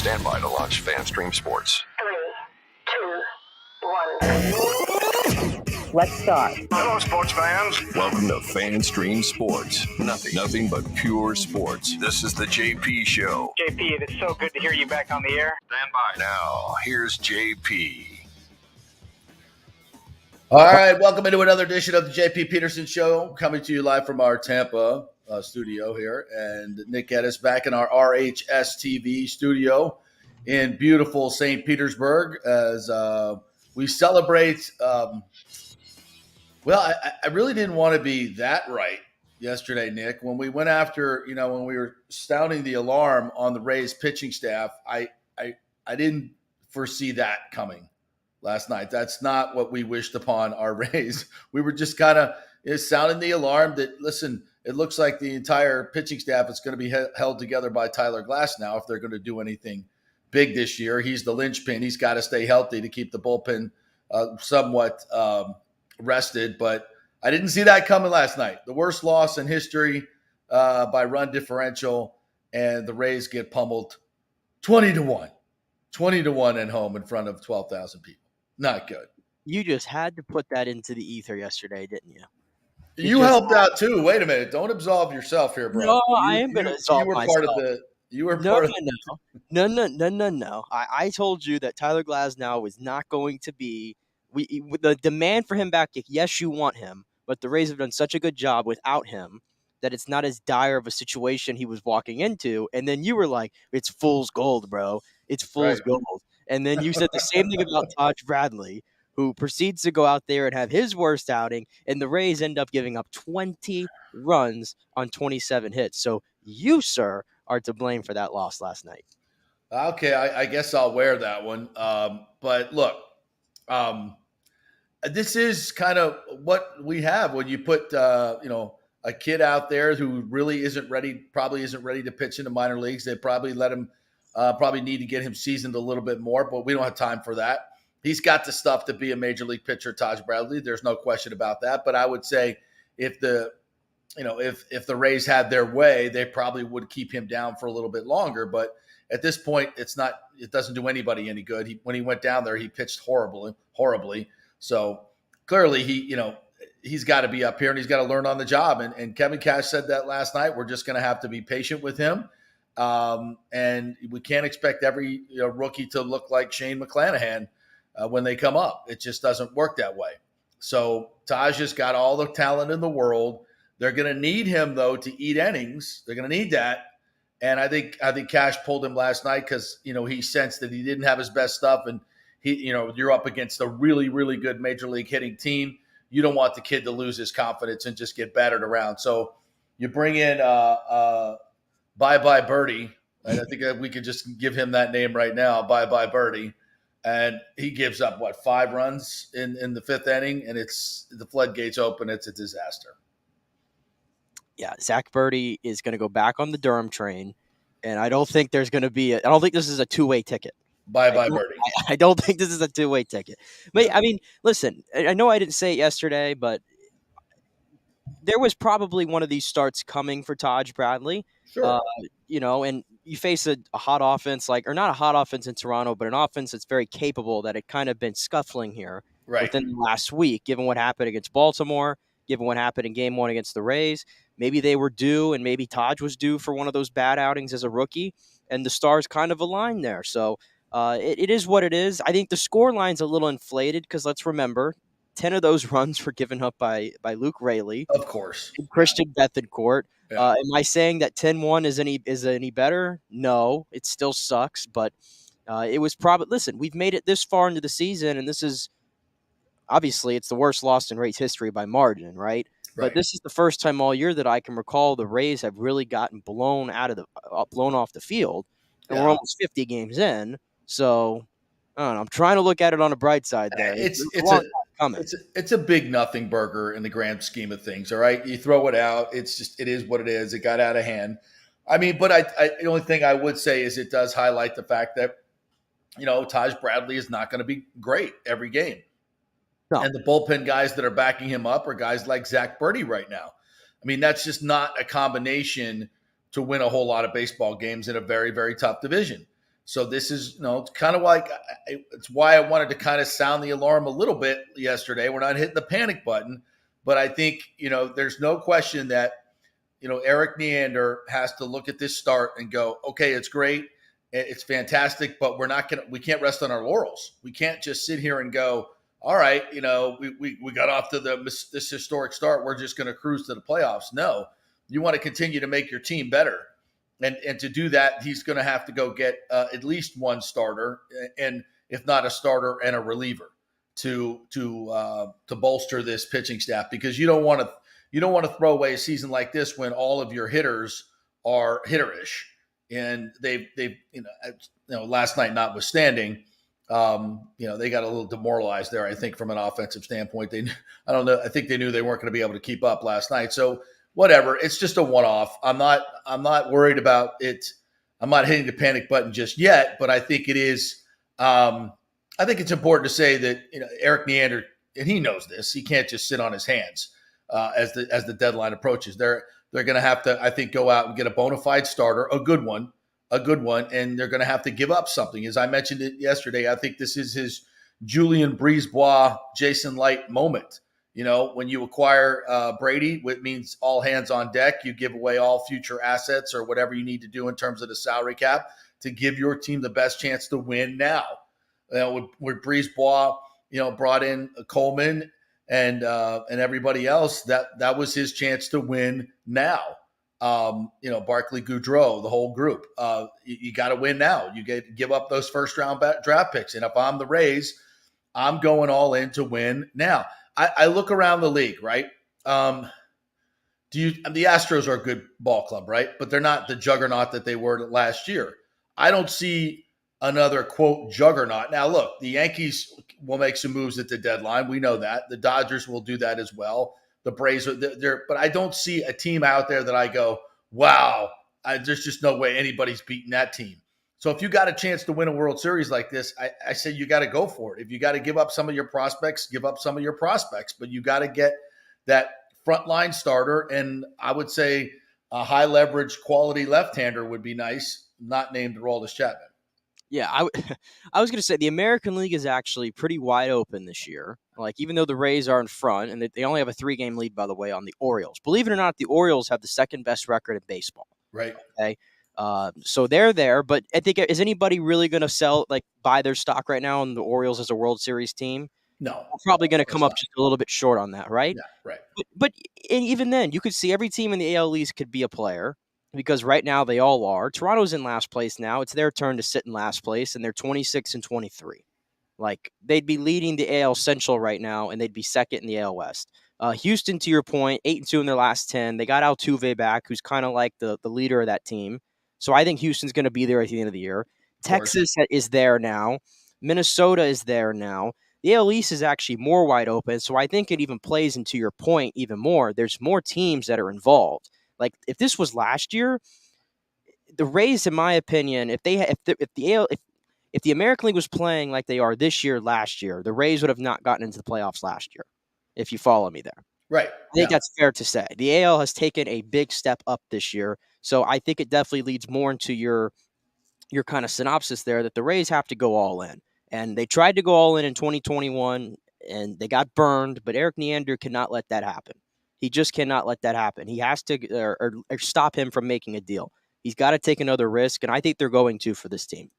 Stand by to launch FanStream Sports. 3, 2, 1. Let's start. Hello, sports fans. Welcome to FanStream Sports. Nothing but pure sports. This is the JP Show. JP, it is so good to hear you back on the air. Stand by. Now, here's JP. All right, welcome into another edition of the JP Peterson Show, coming to you live from our Tampa studio here. And Nick Geddes back in our RHS TV studio in beautiful St. Petersburg as we celebrate. I really didn't want to be that right yesterday, Nick. When we went after, when we were sounding the alarm on the Rays pitching staff, I didn't foresee that coming last night. That's not what we wished upon our Rays. We were just kind of sounding the alarm that, listen, it looks like the entire pitching staff is going to be held together by Tyler Glass now if they're going to do anything big this year. He's the linchpin. He's got to stay healthy to keep the bullpen somewhat rested. But I didn't see that coming last night. The worst loss in history by run differential, and the Rays get pummeled 20-1. 20-1 at home in front of 12,000 people. Not good. You just had to put that into the ether yesterday, didn't you? You helped out too. Wait a minute. Don't absolve yourself here, bro. No, I am going to absolve myself. No. I told you that Tyler Glasnow is not going to be the demand for him back. Yes, you want him, but the Rays have done such a good job without him that it's not as dire of a situation he was walking into. And then you were like, it's fool's gold, bro. It's fool's gold. And then you said the same thing about Taj Bradley, who proceeds to go out there and have his worst outing, and the Rays end up giving up 20 runs on 27 hits. So you, sir, are to blame for that loss last night. Okay, I guess I'll wear that one. But look, this is kind of what we have when you put, a kid out there who really probably isn't ready to pitch in the minor leagues. They probably let him, probably need to get him seasoned a little bit more, but we don't have time for that. He's got the stuff to be a major league pitcher, Taj Bradley. There's no question about that. But I would say if the Rays had their way, they probably would keep him down for a little bit longer. But at this point, it doesn't do anybody any good. When he went down there, he pitched horribly. So clearly he's got to be up here and he's got to learn on the job. And Kevin Cash said that last night. We're just going to have to be patient with him. And we can't expect every rookie to look like Shane McClanahan when they come up. It just doesn't work that way. So Taj has got all the talent in the world. They're going to need him, though, to eat innings. They're going to need that. And I think Cash pulled him last night because, he sensed that he didn't have his best stuff. And, you're up against a really, really good major league hitting team. You don't want the kid to lose his confidence and just get battered around. So you bring in Bye-Bye Birdie. And I think we could just give him that name right now, Bye-Bye Birdie. And he gives up, 5 runs in the 5th inning, and the floodgates open. It's a disaster. Yeah, Zach Birdie is going to go back on the Durham train, and I don't think there's going to be I don't think this is a two-way ticket. Bye-bye Birdie. I don't think this is a two-way ticket. But, I mean, listen, I know I didn't say it yesterday, but there was probably one of these starts coming for Taj Bradley. Sure. And you face a hot offense, or not a hot offense in Toronto, but an offense that's very capable that had kind of been scuffling here within the last week, given what happened against Baltimore, given what happened in Game 1 against the Rays. Maybe they were due, and maybe Taj was due for one of those bad outings as a rookie, and the stars kind of aligned there. So it is what it is. I think the score line's a little inflated because let's remember, 10 of those runs were given up by Luke Raley. Of course. Christian Bethancourt. Yeah. Am I saying that 10-1 is any better? No, it still sucks, but It was probably, listen, we've made it this far into the season, and this is obviously it's the worst loss in Rays history by margin, right? But Right. this is the first time all year that I can recall the Rays have really gotten blown off the field, and we're Yeah. almost 50 games in. So I don't know. I'm trying to look at it on the bright side there. It's a It's long a time coming. it's a big nothing burger in the grand scheme of things. All right, you throw it out. It is what it is. It got out of hand. I mean, but the only thing I would say is it does highlight the fact that Taj Bradley is not going to be great every game, No. and the bullpen guys that are backing him up are guys like Zach Birdie right now. I mean, that's just not a combination to win a whole lot of baseball games in a very, very tough division. So this is, it's kind of like, it's why I wanted to kind of sound the alarm a little bit yesterday. We're not hitting the panic button, but I think, there's no question that, Eric Neander has to look at this start and go, okay, it's great. It's fantastic, but we can't rest on our laurels. We can't just sit here and go, all right, we got off to this historic start. We're just going to cruise to the playoffs. No, you want to continue to make your team better. And to do that, he's going to have to go get at least one starter, and if not a starter and a reliever to bolster this pitching staff, because you don't want to throw away a season like this when all of your hitters are hitterish, and they've last night notwithstanding, they got a little demoralized there. I think from an offensive standpoint, I don't know. I think they knew they weren't going to be able to keep up last night. So whatever, it's just a one-off. I'm not worried about it. I'm not hitting the panic button just yet, but I think it is. I think it's important to say that Eric Neander, and he knows this. He can't just sit on his hands as the deadline approaches. They're going to have to, I think, go out and get a bona fide starter, a good one, and they're going to have to give up something. As I mentioned it yesterday, I think this is his Julian Brisebois, Jason Light moment. When you acquire Brady, it means all hands on deck. You give away all future assets or whatever you need to do in terms of the salary cap to give your team the best chance to win now. With Brisebois, brought in Coleman and everybody else, that was his chance to win now. Barkley, Goudreau, the whole group. You got to win now. You give up those first round draft picks. And if I'm the Rays, I'm going all in to win now. I look around the league, right? The Astros are a good ball club, right? But they're not the juggernaut that they were last year. I don't see another, quote, juggernaut. Now, look, the Yankees will make some moves at the deadline. We know that. The Dodgers will do that as well. The Braves are there, but I don't see a team out there that I go, wow, there's just no way anybody's beating that team. So if you got a chance to win a World Series like this, I say you got to go for it. If you got to give up some of your prospects, give up some of your prospects, but you got to get that frontline starter. And I would say a high leverage quality left-hander would be nice, not named Aroldis Chapman. Yeah, I was going to say the American League is actually pretty wide open this year. Like, even though the Rays are in front, and they only have a 3-game lead, by the way, on the Orioles. Believe it or not, the Orioles have the second best record in baseball. Right. Okay. So they're there, but I think, is anybody really going to buy their stock right now on the Orioles as a World Series team? No. We're probably going to come up just a little bit short on that, right? Yeah, right. But even then, you could see every team in the AL East could be a player, because right now they all are. Toronto's in last place now. It's their turn to sit in last place, and they're 26-23. Like, they'd be leading the AL Central right now, and they'd be second in the AL West. Houston, to your point, 8-2 in their last 10. They got Altuve back, who's kind of like the leader of that team. So I think Houston's going to be there at the end of the year. Texas is there now. Minnesota is there now. The AL East is actually more wide open, so I think it even plays into your point even more. There's more teams that are involved. Like, if this was last year, the Rays, in my opinion, if the American League was playing like they are this year, last year, the Rays would have not gotten into the playoffs last year, if you follow me there. Right. I think that's fair to say. The AL has taken a big step up this year, so I think it definitely leads more into your kind of synopsis there that the Rays have to go all in. And they tried to go all in 2021, and they got burned, but Eric Neander cannot let that happen. He just cannot let that happen. He has to or stop him from making a deal. He's got to take another risk, and I think they're going to for this team.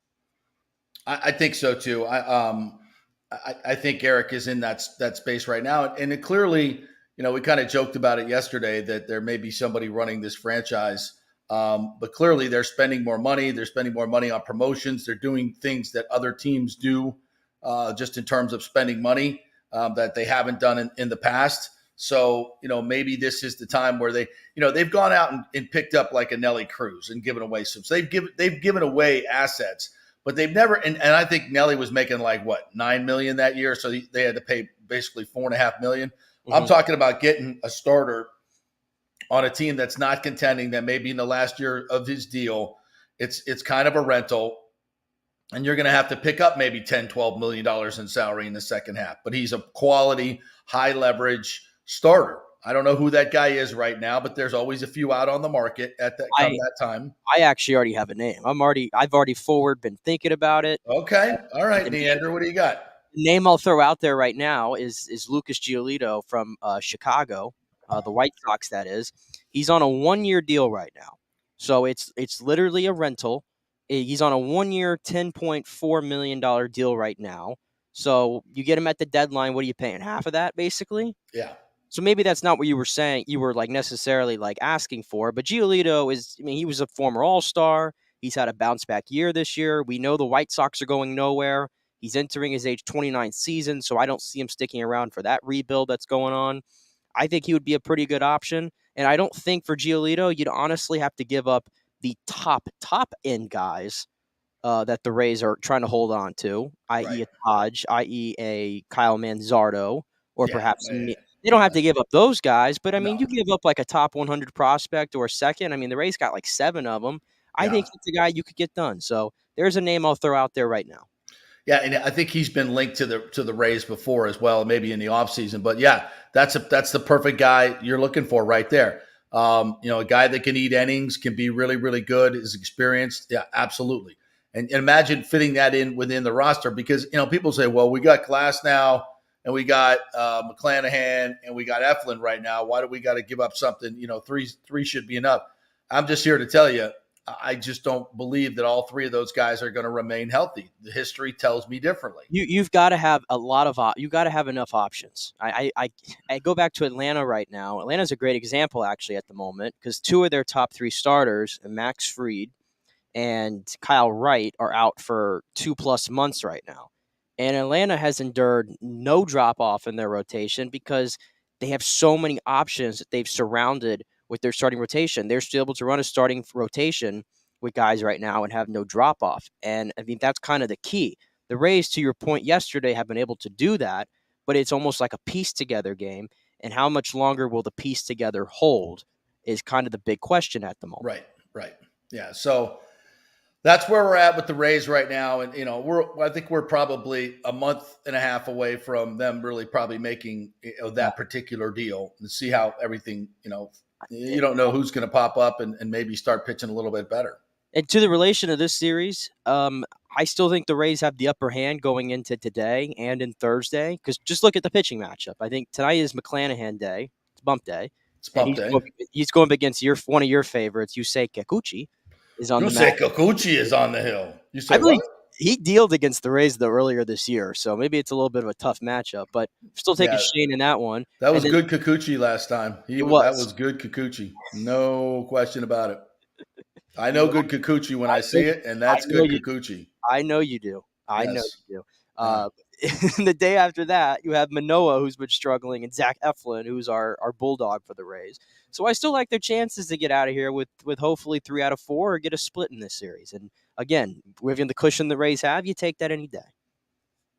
I think so too. I think Eric is in that space right now, and it clearly, we kind of joked about it yesterday that there may be somebody running this franchise But clearly they're spending more money. They're spending more money on promotions. They're doing things that other teams do just in terms of spending money that they haven't done in the past. So, maybe this is the time where they've gone out and picked up like a Nelly Cruz and given away some. So they've given away assets, but they've never. And I think Nelly was making like what, $9 million that year, so they had to pay basically $4.5 million. Mm-hmm. I'm talking about getting a starter on a team that's not contending, that may be in the last year of his deal. It's kind of a rental. And you're going to have to pick up maybe $10, $12 million in salary in the second half. But he's a quality, high leverage starter. I don't know who that guy is right now, but there's always a few out on the market at that time. I actually already have a name. I've already been thinking about it. Okay. All right, Neander, what do you got? The name I'll throw out there right now is Lucas Giolito from Chicago, the White Sox, that is. He's on a 1-year deal right now. So it's literally a rental. He's on a 1-year, $10.4 million deal right now. So you get him at the deadline. What are you paying? Half of that, basically? Yeah. So maybe that's not what you were saying. You were necessarily asking for. But Giolito he was a former All-Star. He's had a bounce back year this year. We know the White Sox are going nowhere. He's entering his age 29th season, so I don't see him sticking around for that rebuild that's going on. I think he would be a pretty good option. And I don't think for Giolito, you'd honestly have to give up the top end guys that the Rays are trying to hold on to, i.e. a Taj, i.e. a Kyle Manzardo, or perhaps me. They don't have to give up those guys, but you give up like a top 100 prospect or a second. The Rays got like 7 of them. I think it's a guy you could get done. So there's a name I'll throw out there right now. Yeah, and I think he's been linked to the Rays before as well, maybe in the offseason. But yeah, that's the perfect guy you're looking for right there. A guy that can eat innings, can be really, really good, is experienced. Yeah, absolutely. And imagine fitting that in within the roster, because people say, well, we got Glass now, and we got McClanahan, and we got Eflin right now. Why do we got to give up something? Three should be enough. I'm just here to tell you, I just don't believe that all 3 of those guys are going to remain healthy. The history tells me differently. You've got to have you got to have enough options. I go back to Atlanta right now. Atlanta's a great example actually at the moment, because 2 of their top 3 starters, Max Fried and Kyle Wright, are out for 2+ months right now. And Atlanta has endured no drop off in their rotation because they have so many options that they've surrounded with their starting rotation. They're still able to run a starting rotation with guys right now and have no drop off. And that's kind of the key. The Rays, to your point yesterday, have been able to do that, but it's almost like a piece together game. And how much longer will the piece together hold is kind of the big question at the moment. Right. Yeah. So that's where we're at with the Rays right now. And, I think we're probably a month and a half away from them really probably making that particular deal, and see how everything, you don't know who's going to pop up and maybe start pitching a little bit better. And to the relation of this series, I still think the Rays have the upper hand going into today and in Thursday, because just look at the pitching matchup. I think tonight is McClanahan day. It's bump day. He's going up against one of your favorites, Yusei Kikuchi. Kikuchi is on the hill. You say what? He dealed against the Rays earlier this year, so maybe it's a little bit of a tough matchup, but still taking Shane in that one. That was good Kikuchi last time. That was good Kikuchi. No question about it. I know good Kikuchi when I see it, and that's good Kikuchi. I know you do. I know you do. The day after that, you have Manoah, who's been struggling, and Zach Eflin, who's our bulldog for the Rays. So I still like their chances to get out of here with hopefully 3 out of 4 or get a split in this series. And again, within the cushion the Rays have, you take that any day.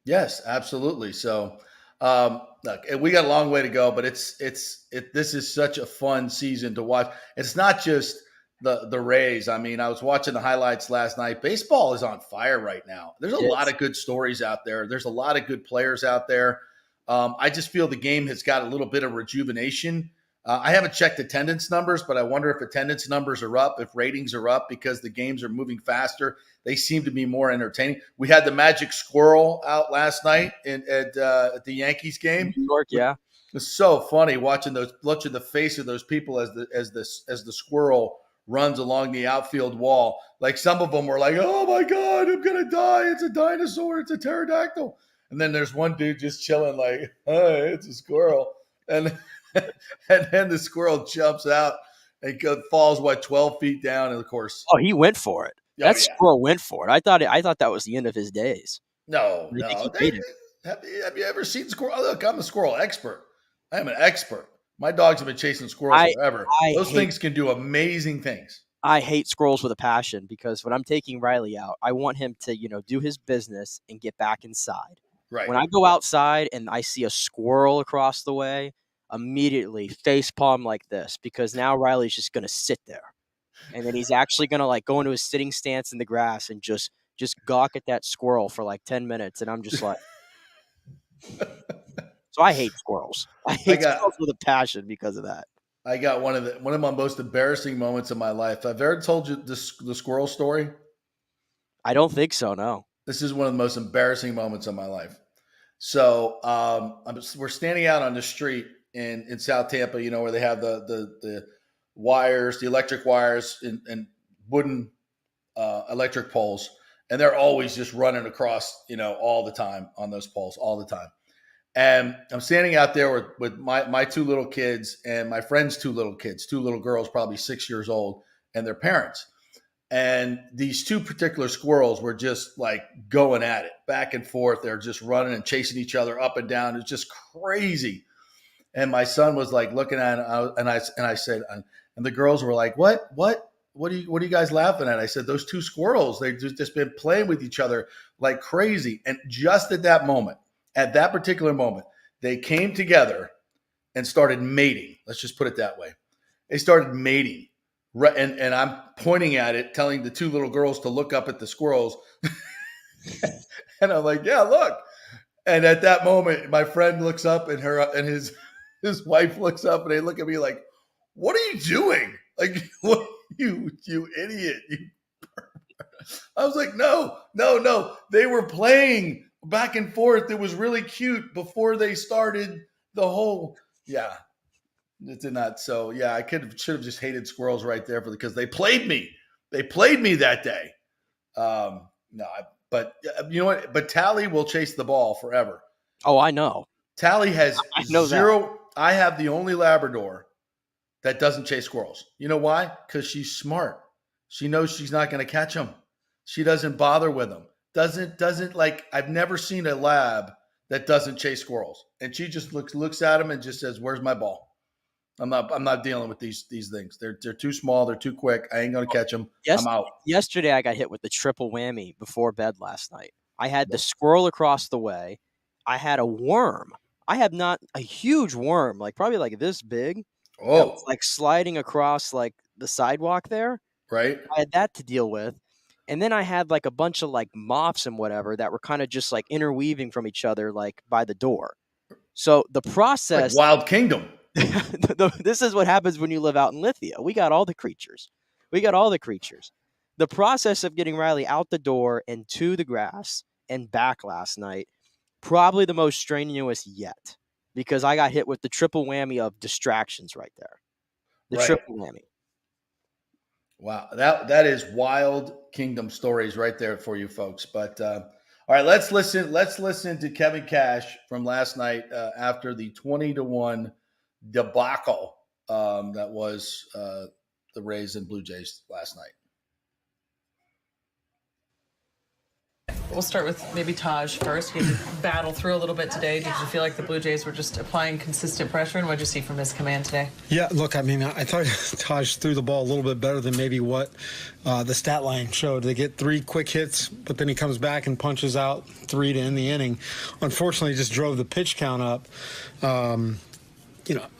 Yes, absolutely. So, look, we got a long way to go, but this is such a fun season to watch. It's not just the Rays. I was watching the highlights last night. Baseball is on fire right now. There's a lot of good stories out there. There's a lot of good players out there. I just feel the game has got a little bit of rejuvenation. I haven't checked attendance numbers, but I wonder if attendance numbers are up, if ratings are up, because the games are moving faster. They seem to be more entertaining. We had the Magic Squirrel out last night at the Yankees game. New York, yeah. It was so funny watching the face of those people as the squirrel runs along the outfield wall. Like, some of them were like, "Oh my God, I'm gonna die! It's a dinosaur! It's a pterodactyl!" And then there's one dude just chilling, like, "Hey, it's a squirrel." And then the squirrel jumps out It falls 12 feet down, and of course, Oh, he went for it. That squirrel went for it. I thought that was the end of his days. No. Have you ever seen squirrel? Oh, look, I'm a squirrel expert. I am an expert. My dogs have been chasing squirrels forever. Those things can do amazing things. I hate squirrels with a passion because when I'm taking Riley out, I want him to, do his business and get back inside. Right. When I go outside and I see a squirrel across the way, immediately face palm like this, because now Riley's just going to sit there. And then he's actually going to go into his sitting stance in the grass and just gawk at that squirrel for 10 minutes. And I'm just like, so I hate squirrels. I hate squirrels with a passion because of that. I got one of my most embarrassing moments of my life. I've ever told you the squirrel story. I don't think so. No. This is one of the most embarrassing moments of my life. So we're standing out on the street in South Tampa, where they have the wires, the electric wires and wooden electric poles. And they're always just running across, all the time on those poles, all the time. And I'm standing out there with my two little kids and my friend's two little kids, two little girls, probably 6 years old, and their parents. And these two particular squirrels were just going at it back and forth. They're just running and chasing each other up and down. It's just crazy. And my son was looking at it, and I said, and the girls were like, what are you guys laughing at? I said, those two squirrels, they've just been playing with each other like crazy. And just at that particular moment, they came together and started mating. Let's just put it that way. They started mating. And I'm pointing at it, telling the two little girls to look up at the squirrels. And I'm like, yeah, look. And at that moment, my friend looks up and his wife looks up and they look at me like, what are you doing? What, you idiot. I was like, no. They were playing back and forth. It was really cute before they started the whole, yeah. It did not. So yeah, I should have just hated squirrels right there because they played me. They played me that day. But you know what? But Tally will chase the ball forever. Oh, I know. Tally has I know zero. That. I have the only Labrador that doesn't chase squirrels. You know why? Because she's smart. She knows she's not going to catch them. She doesn't bother with them. Doesn't I've never seen a lab that doesn't chase squirrels. And she just looks at them and just says, "Where's my ball? I'm not dealing with these things. They're too small. They're too quick. I ain't going to catch them. I'm out." Yesterday, I got hit with the triple whammy before bed last night. I had the squirrel across the way. I had a worm. I have not a huge worm, probably this big. Oh, sliding across the sidewalk there. Right. I had that to deal with. And then I had a bunch of moths and whatever that were kind of just interweaving from each other by the door. So the process, Wild Kingdom. This is what happens when you live out in Lithia. We got all the creatures. The process of getting Riley out the door and to the grass and back last night, probably the most strenuous yet, because I got hit with the triple whammy of distractions right there. Triple whammy. Wow, that is Wild Kingdom stories right there for you folks. But all right, let's listen to Kevin Cash from last night after the 20-1 debacle that was the Rays and Blue Jays last night. We'll start with maybe Taj first. You had to battle through a little bit today. Did you feel like the Blue Jays were just applying consistent pressure? And what did you see from his command today? Yeah, look, I thought Taj threw the ball a little bit better than maybe what the stat line showed. They get 3 quick hits, but then he comes back and punches out 3 to end the inning. Unfortunately, just drove the pitch count up.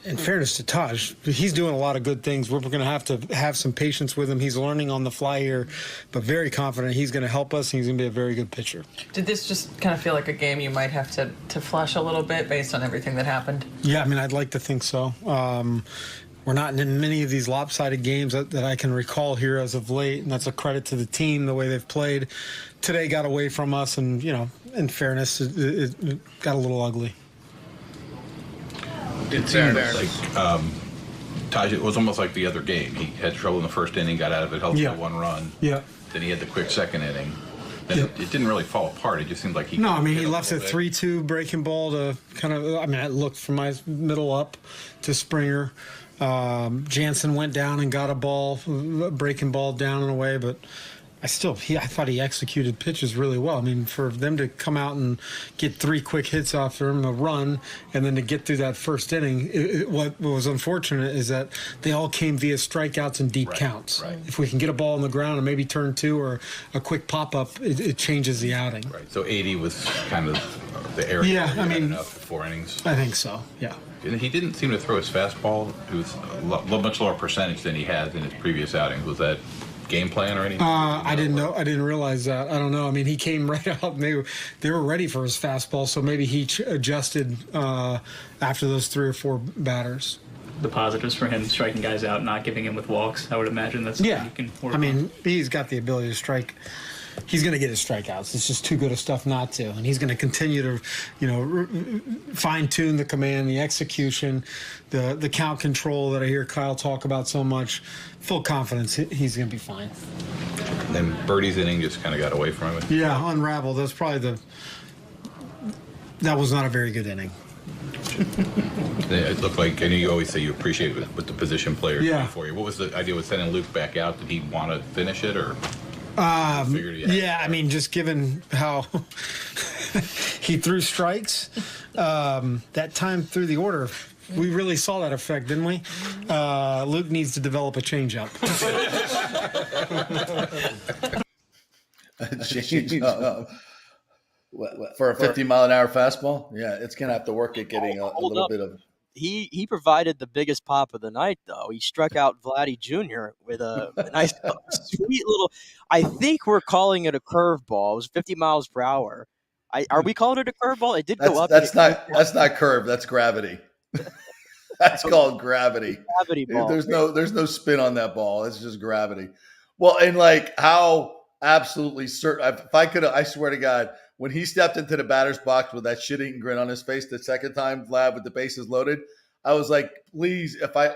In fairness to Taj, he's doing a lot of good things. We're going to have some patience with him. He's learning on the fly here, but very confident he's going to help us. And he's going to be a very good pitcher. Did this just kind of feel like a game you might have to flush a little bit based on everything that happened? Yeah, I'd like to think so. We're not in many of these lopsided games that I can recall here as of late, and that's a credit to the team, the way they've played. Today got away from us, and, in fairness, it got a little ugly. It seemed Taj, it was almost like the other game. He had trouble in the first inning, got out of it, held for 1 run. Yeah. Then he had the quick second inning. Then it didn't really fall apart. It just seemed like he... No, he left a 3-2 breaking ball to kind of... it looked from my middle up to Springer. Jansen went down and got a ball, breaking ball down and away, but I thought he executed pitches really well. I mean, for them to come out and get 3 quick hits after him, a run, and then to get through that first inning, what was unfortunate is that they all came via strikeouts and deep counts. Right. If we can get a ball on the ground and maybe turn 2 or a quick pop-up, it changes the outing. Right. So 80 was kind of the area. Yeah, I mean, enough 4 innings. I think so. Yeah. He didn't seem to throw his fastball. It was a much lower percentage than he had in his previous outings. Was that game plan or anything? I didn't know. I didn't realize that. I don't know. I mean, he came right out and they were ready for his fastball, so maybe he adjusted after those 3 or 4 batters. The positives for him striking guys out, not giving him with walks, I would imagine that's something you can work on. He's got the ability to strike. He's going to get his strikeouts. It's just too good of stuff not to. And he's going to continue to, fine-tune the command, the execution, the count control that I hear Kyle talk about so much. Full confidence he's going to be fine. And then Birdie's inning just kind of got away from it. Yeah, unraveled. That was not a very good inning. It looked like, I know you always say you appreciate what the position players do for you. What was the idea with sending Luke back out? Did he want to finish it, or? I mean, just given how he threw strikes, that time through the order, we really saw that effect, didn't we? Luke needs to develop a changeup. For a 50-mile-an-hour fastball? Yeah, it's going to have to work at getting a little bit of... He provided the biggest pop of the night, though. He struck out Vladdy Jr. with a nice, sweet little. I think we're calling it a curveball. It was 50 miles per hour. Are we calling it a curveball? It did go up. That's not curve. That's gravity. That's called gravity. Gravity ball. There's no spin on that ball. It's just gravity. Well, and how absolutely certain. If I could, I swear to God. When he stepped into the batter's box with that shit-eating grin on his face the second time, Vlad, with the bases loaded, I was like, please, if I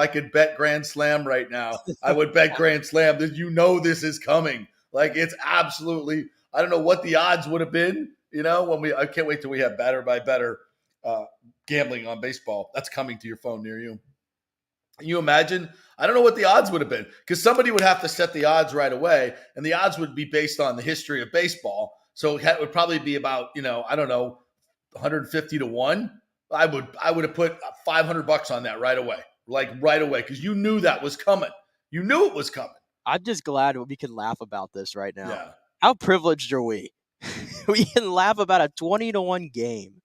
could bet Grand Slam right now, I would bet Grand Slam. This is coming. Like, it's absolutely, I don't know what the odds would have been, I can't wait till we have batter by batter gambling on baseball. That's coming to your phone near you. Can you imagine? I don't know what the odds would have been, because somebody would have to set the odds right away, and the odds would be based on the history of baseball. So it would probably be about, 150 to 1. I would have put $500 on that right away, because you knew that was coming. You knew it was coming. I'm just glad we can laugh about this right now. Yeah. How privileged are we? We can laugh about a 20-1 game.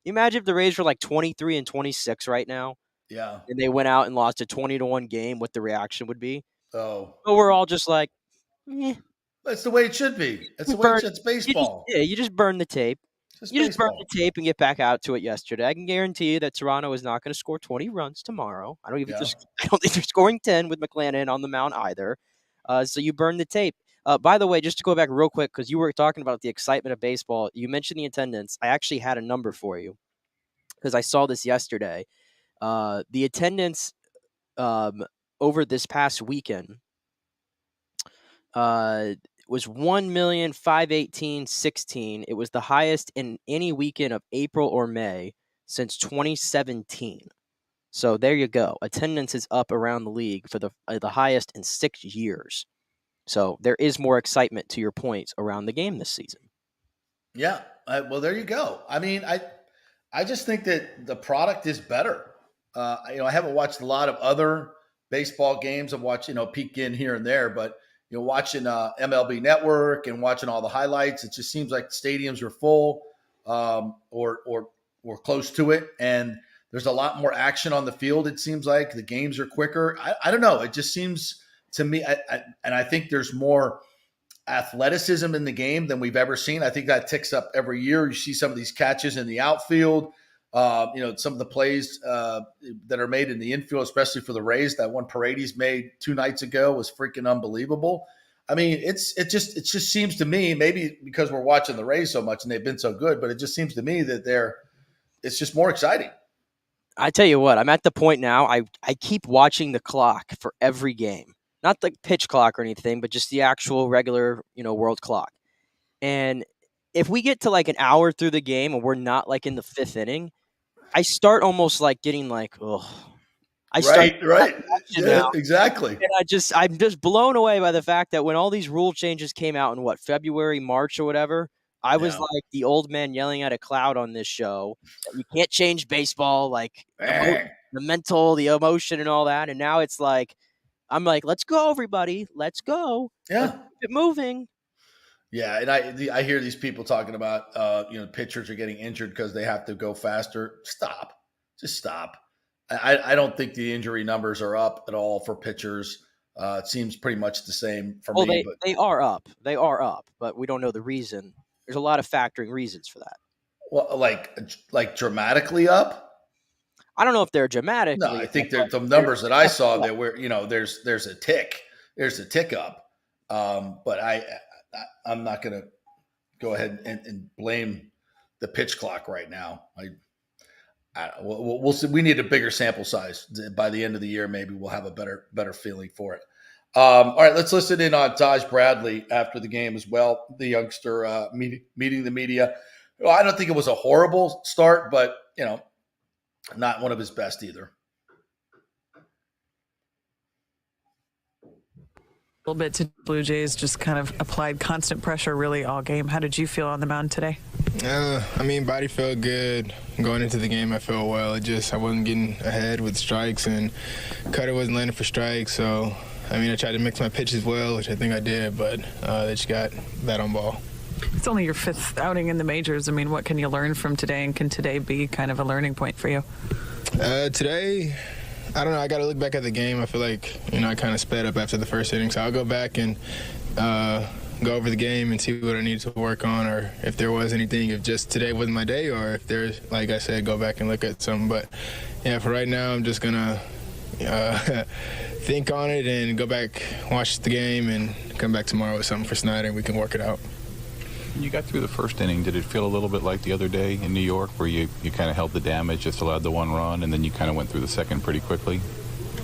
You imagine if the Rays were like 23-26 right now? Yeah. And they went out and lost a 20-1 game, what the reaction would be? Oh. But we're all just like, eh. That's the way it should be. That's the way it's baseball. You just burn the tape. Just burn the tape and get back out to it yesterday. I can guarantee you that Toronto is not going to score 20 runs tomorrow. I don't think they're scoring 10 with McClanahan on the mound either. So you burn the tape. By the way, just to go back real quick, because you were talking about the excitement of baseball, you mentioned the attendance. I actually had a number for you because I saw this yesterday. The attendance over this past weekend was 1,518,16. It was the highest in any weekend of April or May since 2017. So there you go. Attendance is up around the league for the highest in 6 years. So there is more excitement, to your points, around the game this season. Yeah. Well, there you go. I mean, I just think that the product is better. I haven't watched a lot of other baseball games. I've watched, peek in here and there, but watching MLB Network and watching all the highlights, it just seems like stadiums are full or close to it, and there's a lot more action on the field. It seems like the games are quicker. I don't know. It just seems to me, and I think there's more athleticism in the game than we've ever seen. I think that ticks up every year. You see some of these catches in the outfield. Some of the plays that are made in the infield, especially for the Rays. That one Paredes made 2 nights ago was freaking unbelievable. I mean, it just seems to me, maybe because we're watching the Rays so much and they've been so good, but it just seems to me that it's just more exciting. I tell you what, I'm at the point now. I keep watching the clock for every game, not the pitch clock or anything, but just the actual regular, world clock. And if we get to like an hour through the game and we're not like in the 5th inning, I start almost like getting like, oh, Right. Yeah, now. Exactly. And I'm just blown away by the fact that when all these rule changes came out in February, March, or whatever, I was like the old man yelling at a cloud on this show. You can't change baseball, like the mental, the emotion, and all that. And now it's like, I'm like, let's go, everybody, let's go. Yeah, let's keep it moving. Yeah, and I hear these people talking about pitchers are getting injured because they have to go faster. Stop, just stop. I don't think the injury numbers are up at all for pitchers. It seems pretty much the same for me. But they are up. They are up, but we don't know the reason. There's a lot of factoring reasons for that. Well, like dramatically up. I don't know if they're dramatic. No, I think the numbers that I saw that were there's a tick up. But I'm not going to go ahead and blame the pitch clock right now. We'll see. We need a bigger sample size by the end of the year. Maybe we'll have a better feeling for it. All right, let's listen in on Taj Bradley after the game as well. The youngster meeting the media. Well, I don't think it was a horrible start, but not one of his best either. A little bit to Blue Jays, just kind of applied constant pressure really all game. How did you feel on the mound today? Body felt good. Going into the game, I felt well. I wasn't getting ahead with strikes, and Cutter wasn't landing for strikes. So, I tried to mix my pitches well, which I think I did, but they just got bat on ball. It's only your 5th outing in the majors. What can you learn from today, and can today be kind of a learning point for you? Today, I don't know. I got to look back at the game. I feel like, I kind of sped up after the first inning. So I'll go back and go over the game and see what I need to work on, or if there was anything, if just today wasn't my day, or if there's, like I said, go back and look at something. But, yeah, for right now, I'm just going to think on it and go back, watch the game, and come back tomorrow with something for Snyder, and we can work it out. When you got through the first inning, did it feel a little bit like the other day in New York where you kind of held the damage, just allowed the one run, and then you kind of went through the second pretty quickly?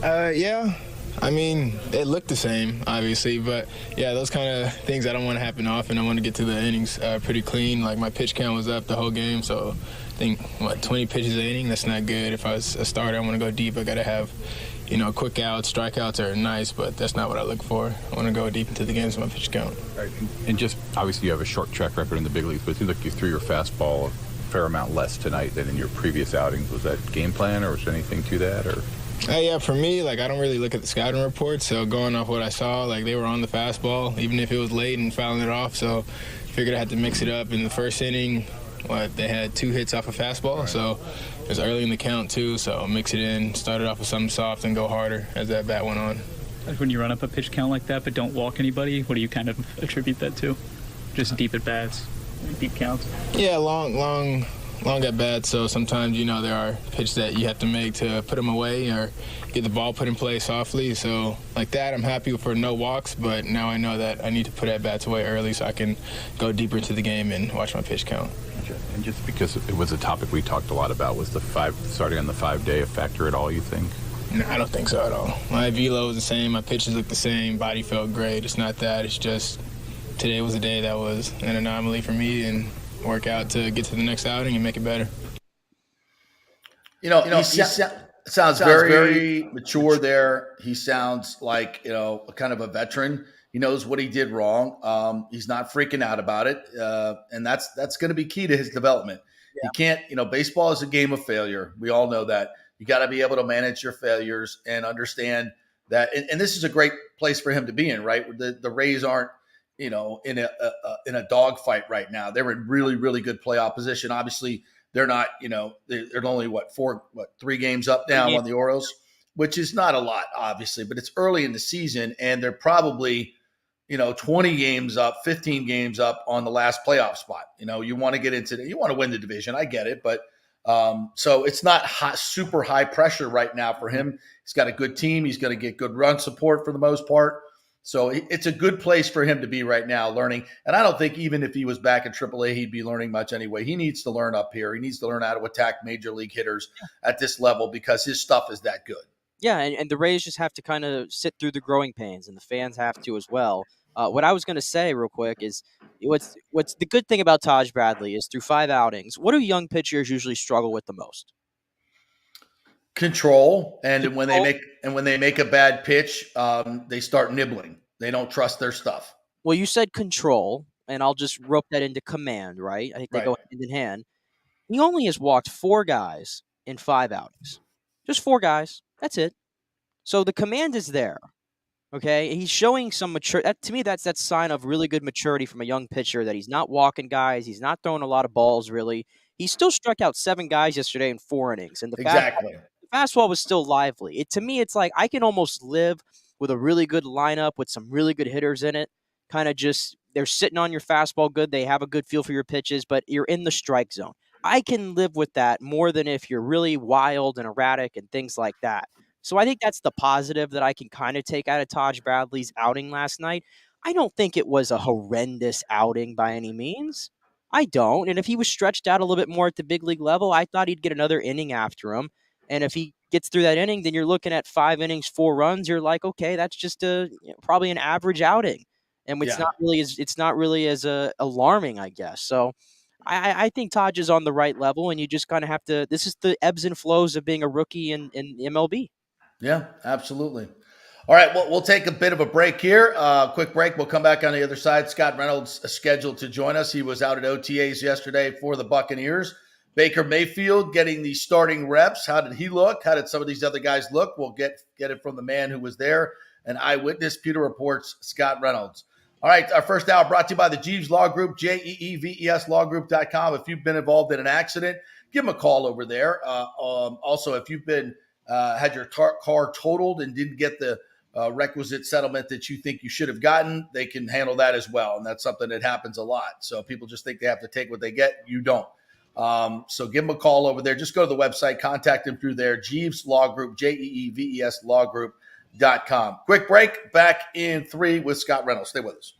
Yeah. It looked the same, obviously, but, yeah, those kind of things I don't want to happen often. I want to get to the innings pretty clean. Like, my pitch count was up the whole game, so I think, 20 pitches an inning? That's not good. If I was a starter, I want to go deep. I got to have, quick outs. Strikeouts are nice, but that's not what I look for. I want to go deep into the games with my pitch count. Right. And just, obviously, you have a short track record in the big leagues, but it seems like you threw your fastball a fair amount less tonight than in your previous outings. Was that game plan, or was there anything to that, or...? Yeah, for me, I don't really look at the scouting reports, so going off what I saw, they were on the fastball, even if it was late and fouling it off, so figured I had to mix it up. In the first inning, they had 2 hits off a fastball, so it was early in the count, too, so mix it in, started off with something soft and go harder as that bat went on. When you run up a pitch count like that but don't walk anybody, what do you kind of attribute that to? Just deep at bats, deep counts? Yeah, long at bats, so sometimes, there are pitches that you have to make to put them away or get the ball put in play softly. So like that, I'm happy for no walks, but now I know that I need to put at bats away early so I can go deeper into the game and watch my pitch count. And just because it was a topic we talked a lot about, was starting on the 5-day a factor at all, you think? No, I don't think so at all. My velo was the same, my pitches looked the same, body felt great. It's not that, it's just today was a day that was an anomaly for me, and work out to get to the next outing and make it better. He sounds very mature there. He sounds like, kind of a veteran. He knows what he did wrong. He's not freaking out about it. And that's going to be key to his development. Yeah. You can't, baseball is a game of failure. We all know that. You got to be able to manage your failures and understand that. And this is a great place for him to be in, right? The Rays aren't, in a dogfight right now. They're in really, really good playoff position. Obviously, they're not, they're only 3 games up now on the Orioles, which is not a lot, obviously, but it's early in the season, and they're probably, 20 games up, 15 games up on the last playoff spot. You want to get into you want to win the division. I get it, but so it's not super high pressure right now for him. He's got a good team. He's going to get good run support for the most part. So it's a good place for him to be right now learning. And I don't think even if he was back in AAA, he'd be learning much anyway. He needs to learn up here. He needs to learn how to attack major league hitters at this level because his stuff is that good. Yeah, and the Rays just have to kind of sit through the growing pains, and the fans have to as well. What I was going to say real quick is what's the good thing about Taj Bradley is through 5 outings, what do young pitchers usually struggle with the most? Control, and when they make a bad pitch, they start nibbling. They don't trust their stuff. Well, you said control, and I'll just rope that into command, right? I think they Right. go hand in hand. He only has walked 4 guys in 5 outings. Just 4 guys. That's it. So the command is there. Okay, he's showing some mature. To me, that's sign of really good maturity from a young pitcher. That he's not walking guys, he's not throwing a lot of balls. Really, he still struck out 7 guys yesterday in 4 innings, and the fastball was still lively. To me, it's like I can almost live with a really good lineup with some really good hitters in it. Kind of just they're sitting on your fastball good. They have a good feel for your pitches, but you're in the strike zone. I can live with that more than if you're really wild and erratic and things like that. So I think that's the positive that I can kind of take out of Taj Bradley's outing last night. I don't think it was a horrendous outing by any means. I don't. And if he was stretched out a little bit more at the big league level, I thought he'd get another inning after him. And if he gets through that inning, then you're looking at 5 innings, 4 runs. You're like, okay, that's just probably an average outing. And it's not really as alarming, I guess. So I think Taj is on the right level, and you just kind of have to. This is the ebbs and flows of being a rookie in MLB. Yeah, absolutely. All right, well, we'll take a bit of a break here. Quick break. We'll come back on the other side. Scott Reynolds is scheduled to join us. He was out at OTAs yesterday for the Buccaneers. Baker Mayfield getting the starting reps. How did he look? How did some of these other guys look? We'll get it from the man who was there, an eyewitness. Pewter Report's Scott Reynolds. All right, our first hour brought to you by the Jeeves Law Group, JEEVESLawgroup.com. If you've been involved in an accident, give them a call over there. Also, if you've been had your car totaled and didn't get the requisite settlement that you think you should have gotten, they can handle that as well. And that's something that happens a lot. So people just think they have to take what they get. You don't. So give them a call over there. Just go to the website, contact them through there, Jeeves Law Group, JEEVESLawgroup.com. Quick break, back in 3 with Scott Reynolds. Stay with us.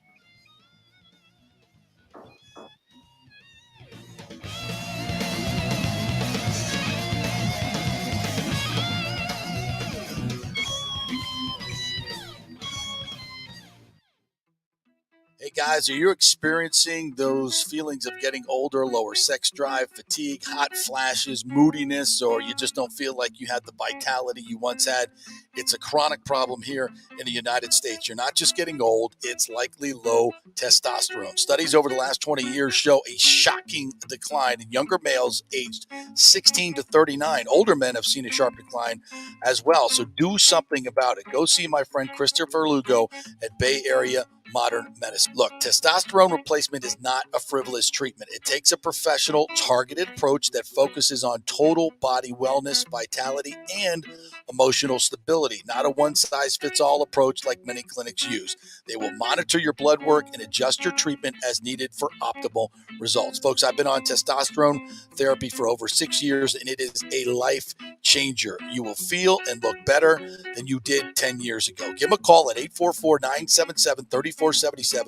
Hey guys, are you experiencing those feelings of getting older, lower sex drive, fatigue, hot flashes, moodiness, or you just don't feel like you had the vitality you once had? It's a chronic problem here in the United States. You're not just getting old, it's likely low testosterone. Studies over the last 20 years show a shocking decline in younger males aged 16 to 39. Older men have seen a sharp decline as well, so do something about it. Go see my friend Christopher Lugo at Bay Area Modern Medicine. Look, testosterone replacement is not a frivolous treatment. It takes a professional, targeted approach that focuses on total body wellness, vitality, and emotional stability, not a one-size-fits-all approach like many clinics use. They will monitor your blood work and adjust your treatment as needed for optimal results. Folks, I've been on testosterone therapy for over 6 years, and it is a life changer. You will feel and look better than you did 10 years ago. Give them a call at 844-977-3477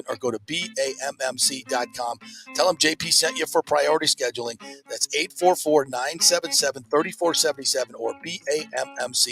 or go to BAMMC.com. Tell them JP sent you for priority scheduling. That's 844-977-3477 or BAMMC.com.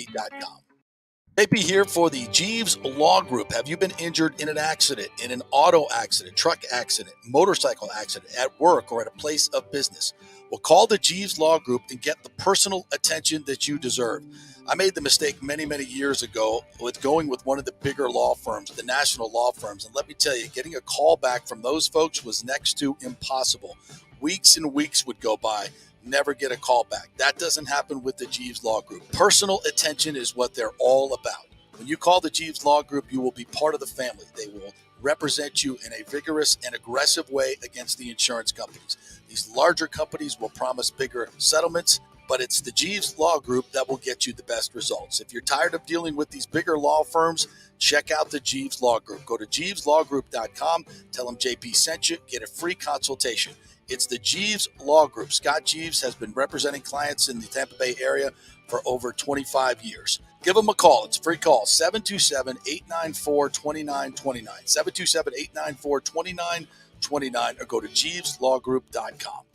JP here for the Jeeves Law Group. Have you been injured in an accident, in an auto accident, truck accident, motorcycle accident, at work, or at a place of business? Well, call the Jeeves Law Group and get the personal attention that you deserve. I made the mistake many, many years ago with going with one of the bigger law firms, the national law firms. And let me tell you, getting a call back from those folks was next to impossible. Weeks and weeks would go by, never get a call back. That doesn't happen with the Jeeves Law Group. Personal attention is what they're all about. When you call the Jeeves Law Group, you will be part of the family. They will represent you in a vigorous and aggressive way against the insurance companies. These larger companies will promise bigger settlements, but it's the Jeeves Law Group that will get you the best results. If you're tired of dealing with these bigger law firms, check out the Jeeves Law Group. Go to JeevesLawGroup.com, tell them JP sent you, get a free consultation. It's the Jeeves Law Group. Scott Jeeves has been representing clients in the Tampa Bay area for over 25 years. Give them a call. It's a free call, 727-894-2929, 727-894-2929, or go to JeevesLawGroup.com.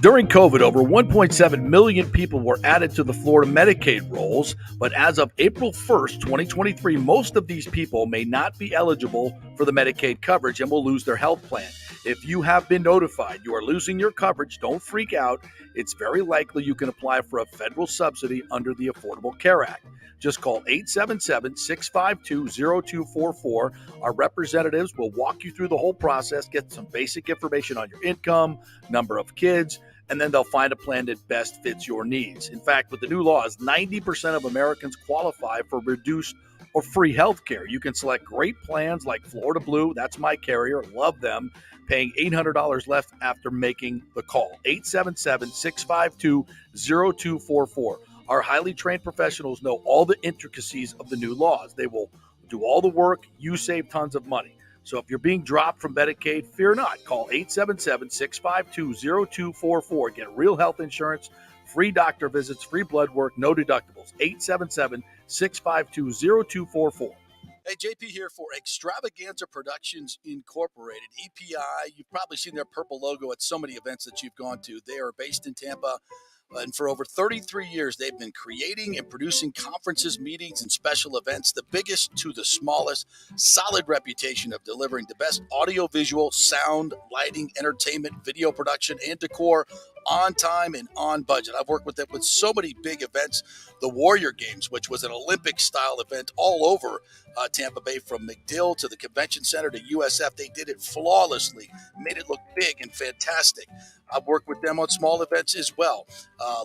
During COVID, over 1.7 million people were added to the Florida Medicaid rolls, but as of April 1st, 2023, most of these people may not be eligible for the Medicaid coverage and will lose their health plan. If you have been notified you are losing your coverage, don't freak out. It's very likely you can apply for a federal subsidy under the Affordable Care Act. Just call 877-652-0244. Our representatives will walk you through the whole process, get some basic information on your income, number of kids, and then they'll find a plan that best fits your needs. In fact, with the new laws, 90% of Americans qualify for reduced or free health care. You can select great plans like Florida Blue. That's my carrier. Love them. Paying $800 left after making the call. 877-652-0244. Our highly trained professionals know all the intricacies of the new laws. They will do all the work. You save tons of money. So if you're being dropped from Medicaid, fear not. Call 877-652-0244. Get real health insurance, free doctor visits, free blood work, no deductibles. 877-652-0244. Hey, JP here for Extravaganza Productions Incorporated, EPI. You've probably seen their purple logo at so many events that you've gone to. They are based in Tampa, and for over 33 years, they've been creating and producing conferences, meetings, and special events, the biggest to the smallest. Solid reputation of delivering the best audio-visual, sound, lighting, entertainment, video production, and decor on time and on budget. I've worked with them with so many big events. The Warrior Games, which was an Olympic-style event all over Tampa Bay, from McDill to the Convention Center to USF. They did it flawlessly, made it look big and fantastic. I've worked with them on small events as well,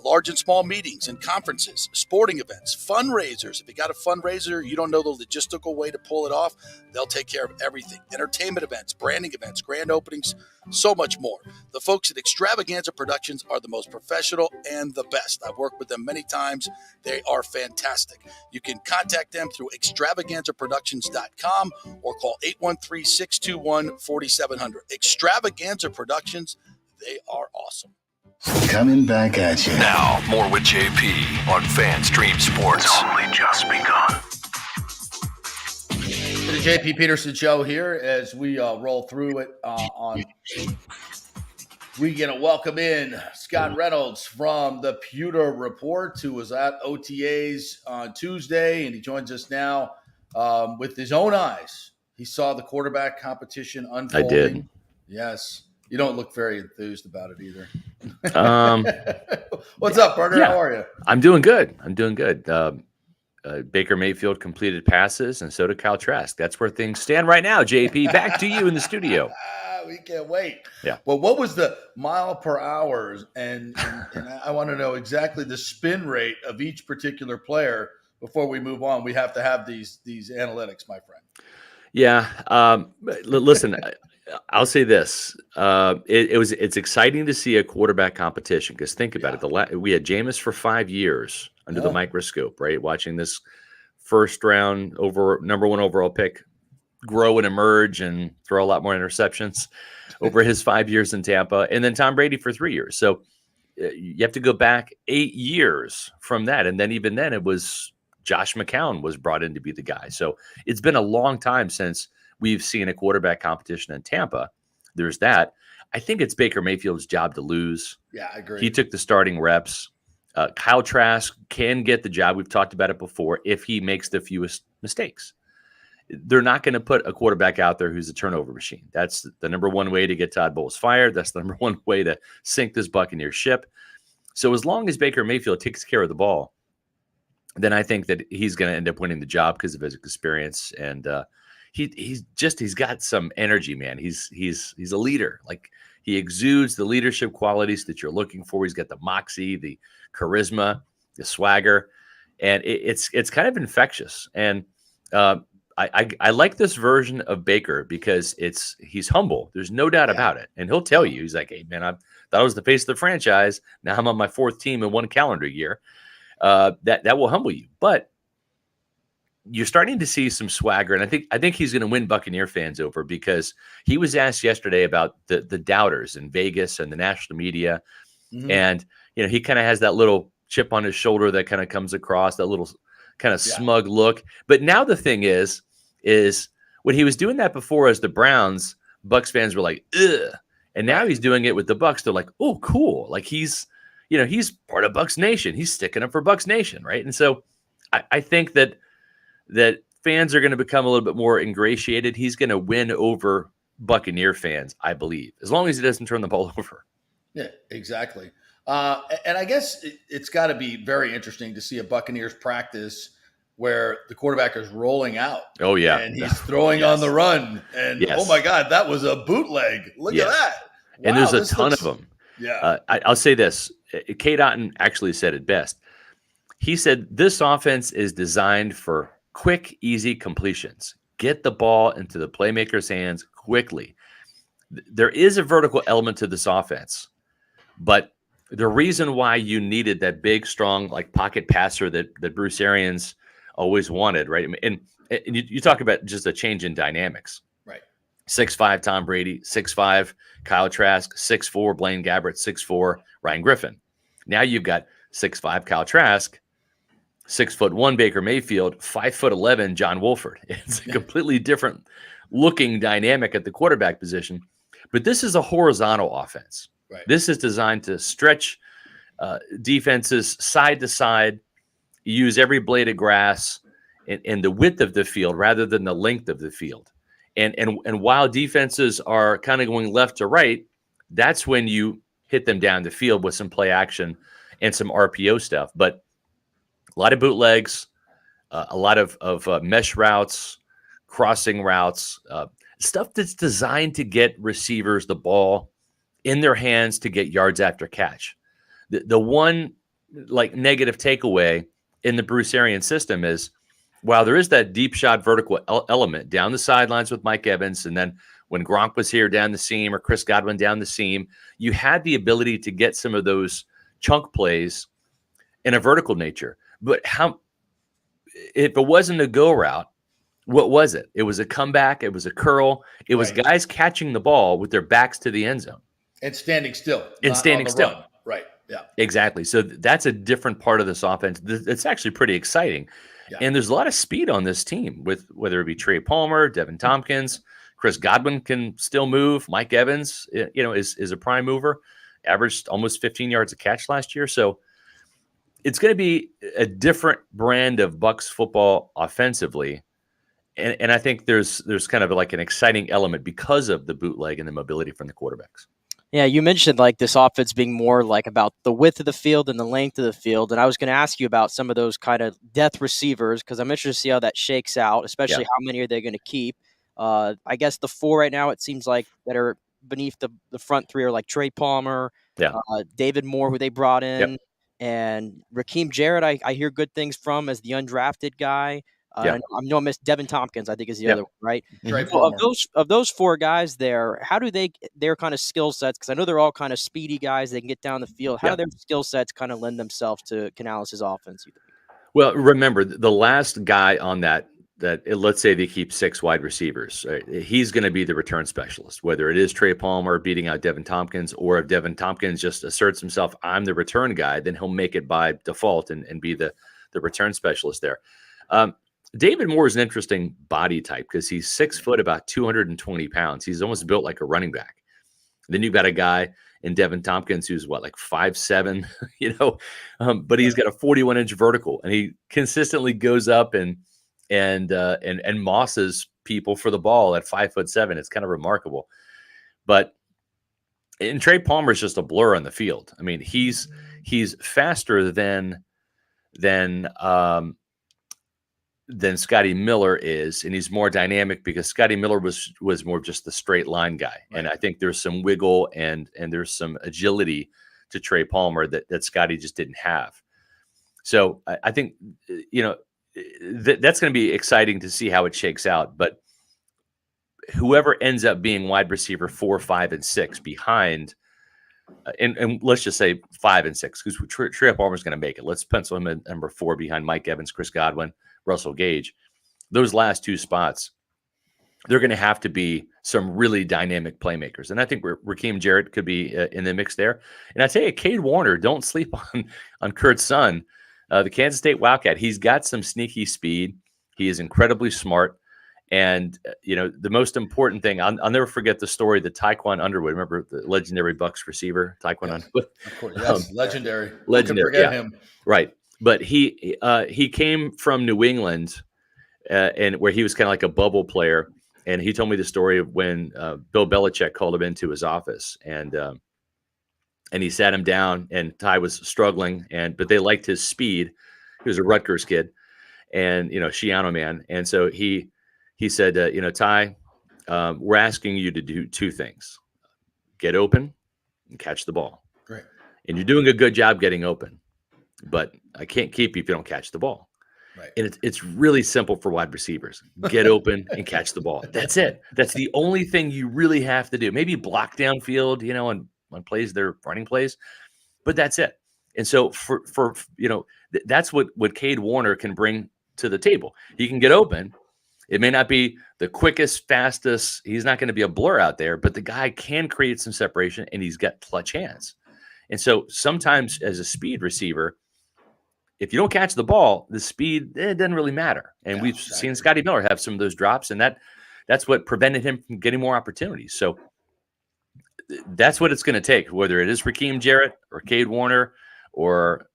large and small meetings and conferences, sporting events, fundraisers. If you got a fundraiser, you don't know the logistical way to pull it off, they'll take care of everything. Entertainment events, branding events, grand openings, so much more. The folks at Extravaganza Productions are the most professional and the best. I've worked with them many times. They are fantastic. You can contact them through extravaganzaproductions.com or call 813-621-4700. Extravaganza Productions, they are awesome. Coming back at you. Now, more with JP on Fan Stream Sports. It's only just begun. The JP Peterson Show here as we roll through it we going to welcome in Scott Reynolds from the Pewter Report, who was at OTAs on Tuesday, and he joins us now with his own eyes. He saw the quarterback competition unfolding. I did. Yes. You don't look very enthused about it either. What's up, partner? Yeah, how are you? I'm doing good. Baker Mayfield completed passes, and so did Kyle Trask. That's where things stand right now, JP. Back to you in the studio. We can't wait. Yeah. Well, what was the mile per hour? And I want to know exactly the spin rate of each particular player before we move on. We have to have these analytics, my friend. Yeah. Listen, I'll say this. It's exciting to see a quarterback competition, because think about it. We had Jameis for 5 years under the microscope, right? Watching this first round number one overall pick grow and emerge and throw a lot more interceptions over his 5 years in Tampa, and then Tom Brady for 3 years. So you have to go back 8 years from that. And then even then it was Josh McCown was brought in to be the guy. So it's been a long time since we've seen a quarterback competition in Tampa. There's that. I think it's Baker Mayfield's job to lose. Yeah, I agree. He took the starting reps. Kyle Trask can get the job. We've talked about it before if he makes the fewest mistakes. They're not going to put a quarterback out there who's a turnover machine. That's the number one way to get Todd Bowles fired. That's the number one way to sink this Buccaneers ship. So as long as Baker Mayfield takes care of the ball, then I think that he's going to end up winning the job because of his experience. And he's got some energy, man. He's a leader. Like, he exudes the leadership qualities that you're looking for. He's got the moxie, the charisma, the swagger, and it's kind of infectious. And I like this version of Baker because he's humble. There's no doubt about it. And he'll tell you, he's like, hey, man, I thought I was the face of the franchise. Now I'm on my fourth team in one calendar year. That will humble you. But you're starting to see some swagger. And I think he's going to win Buccaneer fans over, because he was asked yesterday about the doubters in Vegas and the national media. Mm-hmm. And, he kind of has that little chip on his shoulder that kind of comes across, that little kind of smug look. But now the thing is when he was doing that before as the Browns, Bucs fans were like, ugh. And now he's doing it with the Bucs. They're like, oh, cool. Like, he's part of Bucs Nation. He's sticking up for Bucs Nation, right? And so I think that fans are going to become a little bit more ingratiated. He's going to win over Buccaneer fans, I believe, as long as he doesn't turn the ball over. Yeah, exactly. And I guess it's got to be very interesting to see a Buccaneers practice where the quarterback is rolling out. Oh, yeah. And he's throwing on the run. And, oh, my God, that was a bootleg. Look at that. Wow, and there's a ton of them. Yeah. I'll say this. Kate Otten actually said it best. He said, this offense is designed for quick, easy completions. Get the ball into the playmaker's hands quickly. There is a vertical element to this offense, but the reason why you needed that big, strong, like pocket passer that Bruce Arians always wanted, right? And you talk about just a change in dynamics. Right. 6'5" Tom Brady, 6'5" Kyle Trask, 6'4" Blaine Gabbert, 6'4" Ryan Griffin. Now you've got 6'5" Kyle Trask, 6'1" Baker Mayfield, 5'11" John Wolford. It's a completely different looking dynamic at the quarterback position. But this is a horizontal offense. Right. This is designed to stretch defenses side to side, use every blade of grass and the width of the field rather than the length of the field. And while defenses are kind of going left to right, that's when you hit them down the field with some play action and some RPO stuff. But a lot of bootlegs, a lot of mesh routes, crossing routes, stuff that's designed to get receivers the ball in their hands to get yards after catch. The one like negative takeaway in the Bruce Arians system is while there is that deep shot vertical element down the sidelines with Mike Evans, and then when Gronk was here down the seam or Chris Godwin down the seam, you had the ability to get some of those chunk plays in a vertical nature. But if it wasn't a go route, what was it? It was a comeback. It was a curl. It was guys catching the ball with their backs to the end zone. And standing still. And standing still. Run. Right. Yeah. Exactly. So that's a different part of this offense. It's actually pretty exciting. Yeah. And there's a lot of speed on this team with whether it be Trey Palmer, Devin Tompkins, Chris Godwin can still move. Mike Evans, is a prime mover, averaged almost 15 yards a catch last year. So it's going to be a different brand of Bucs football offensively. And I think there's kind of like an exciting element because of the bootleg and the mobility from the quarterbacks. Yeah, you mentioned like this offense being more like about the width of the field and the length of the field. And I was going to ask you about some of those kind of death receivers because I'm interested to see how that shakes out, especially how many are they going to keep. I guess the 4 right now, it seems like that are beneath the front 3 are like Trey Palmer, David Moore, who they brought in, and Raheem Jarrett, I hear good things from as the undrafted guy. I know I missed Devin Tompkins, I think is the other one, right? Well, of those 4 guys there, how do their kind of skill sets, because I know they're all kind of speedy guys, they can get down the field. How do their skill sets kind of lend themselves to Canales' offense? Well, remember, the last guy on that let's say they keep 6 wide receivers, he's going to be the return specialist, whether it is Trey Palmer beating out Devin Tompkins, or if Devin Tompkins just asserts himself, I'm the return guy, then he'll make it by default and be the return specialist there. David Moore is an interesting body type because he's 6 foot, about 220 pounds. He's almost built like a running back. Then you've got a guy in Devin Tompkins who's like 5'7", but he's got a 41-inch vertical, and he consistently goes up and mosses people for the ball at 5'7". It's kind of remarkable. But Trey Palmer is just a blur on the field. I mean, he's faster than Scotty Miller is, and he's more dynamic because Scotty Miller was more just the straight line guy. Right. And I think there's some wiggle and there's some agility to Trey Palmer that Scotty just didn't have. So I think, that's going to be exciting to see how it shakes out. But whoever ends up being wide receiver 4, 5, and 6 behind, and let's just say 5 and 6, because Trey Palmer's going to make it. Let's pencil him at number 4 behind Mike Evans, Chris Godwin, Russell Gage. Those last 2 spots, they're going to have to be some really dynamic playmakers. And I think Raheem Jarrett could be in the mix there. And I tell you, Cade Warner, don't sleep on Kurt's son, the Kansas State Wildcat. He's got some sneaky speed. He is incredibly smart. And, the most important thing, I'll never forget the story that Tyquan Underwood, remember the legendary Bucs receiver, Tyquan Underwood? Of course, yes, legendary. Legendary, forget him. Right. But he came from New England, and where he was kind of like a bubble player, And he told me the story of when Bill Belichick called him into his office, and he sat him down, and Ty was struggling, but they liked his speed. He was a Rutgers kid, and Shiano man. And so he said, Ty, we're asking you to do two things: get open and catch the ball. Great. And you're doing a good job getting open, but I can't keep you if you don't catch the ball. Right. And it's really simple for wide receivers. Get open and catch the ball. That's it. That's the only thing you really have to do. Maybe block downfield, on plays, they're running plays, but that's it. And so for that's what Cade Warner can bring to the table. He can get open. It may not be the quickest, fastest. He's not going to be a blur out there, but the guy can create some separation, and he's got clutch hands. And so sometimes as a speed receiver, if you don't catch the ball, the speed, it doesn't really matter. And we've seen Scotty Miller have some of those drops, and that's what prevented him from getting more opportunities. So that's what it's going to take, whether it is Raheem Jarrett or Cade Warner or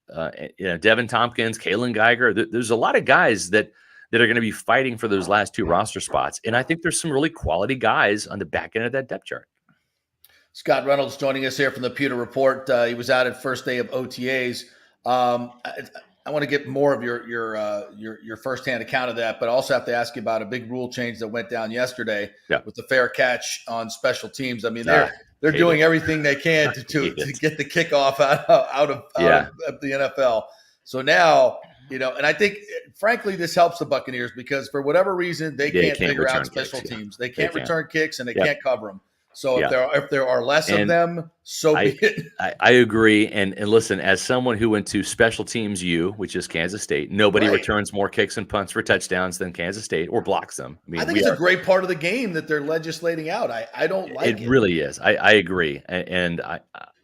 Devin Tompkins, Kalen Geiger. There's a lot of guys that are going to be fighting for those last two roster spots. And I think there's some really quality guys on the back end of that depth chart. Scott Reynolds joining us here from the Pewter Report. He was out at first day of OTAs. I want to get more of your firsthand account of that, but I also have to ask you about a big rule change that went down yesterday with the fair catch on special teams. I mean, they're doing everything they can to get the kickoff out of the NFL. So now, and I think, frankly, this helps the Buccaneers because for whatever reason, they can't figure out special teams. They can't return kicks and they can't cover them. So if there are less of them, so be it. I agree. And listen, as someone who went to Special Teams U, which is Kansas State, nobody returns more kicks and punts for touchdowns than Kansas State or blocks them. I think it's a great part of the game that they're legislating out. I don't like it. It really is. I agree. And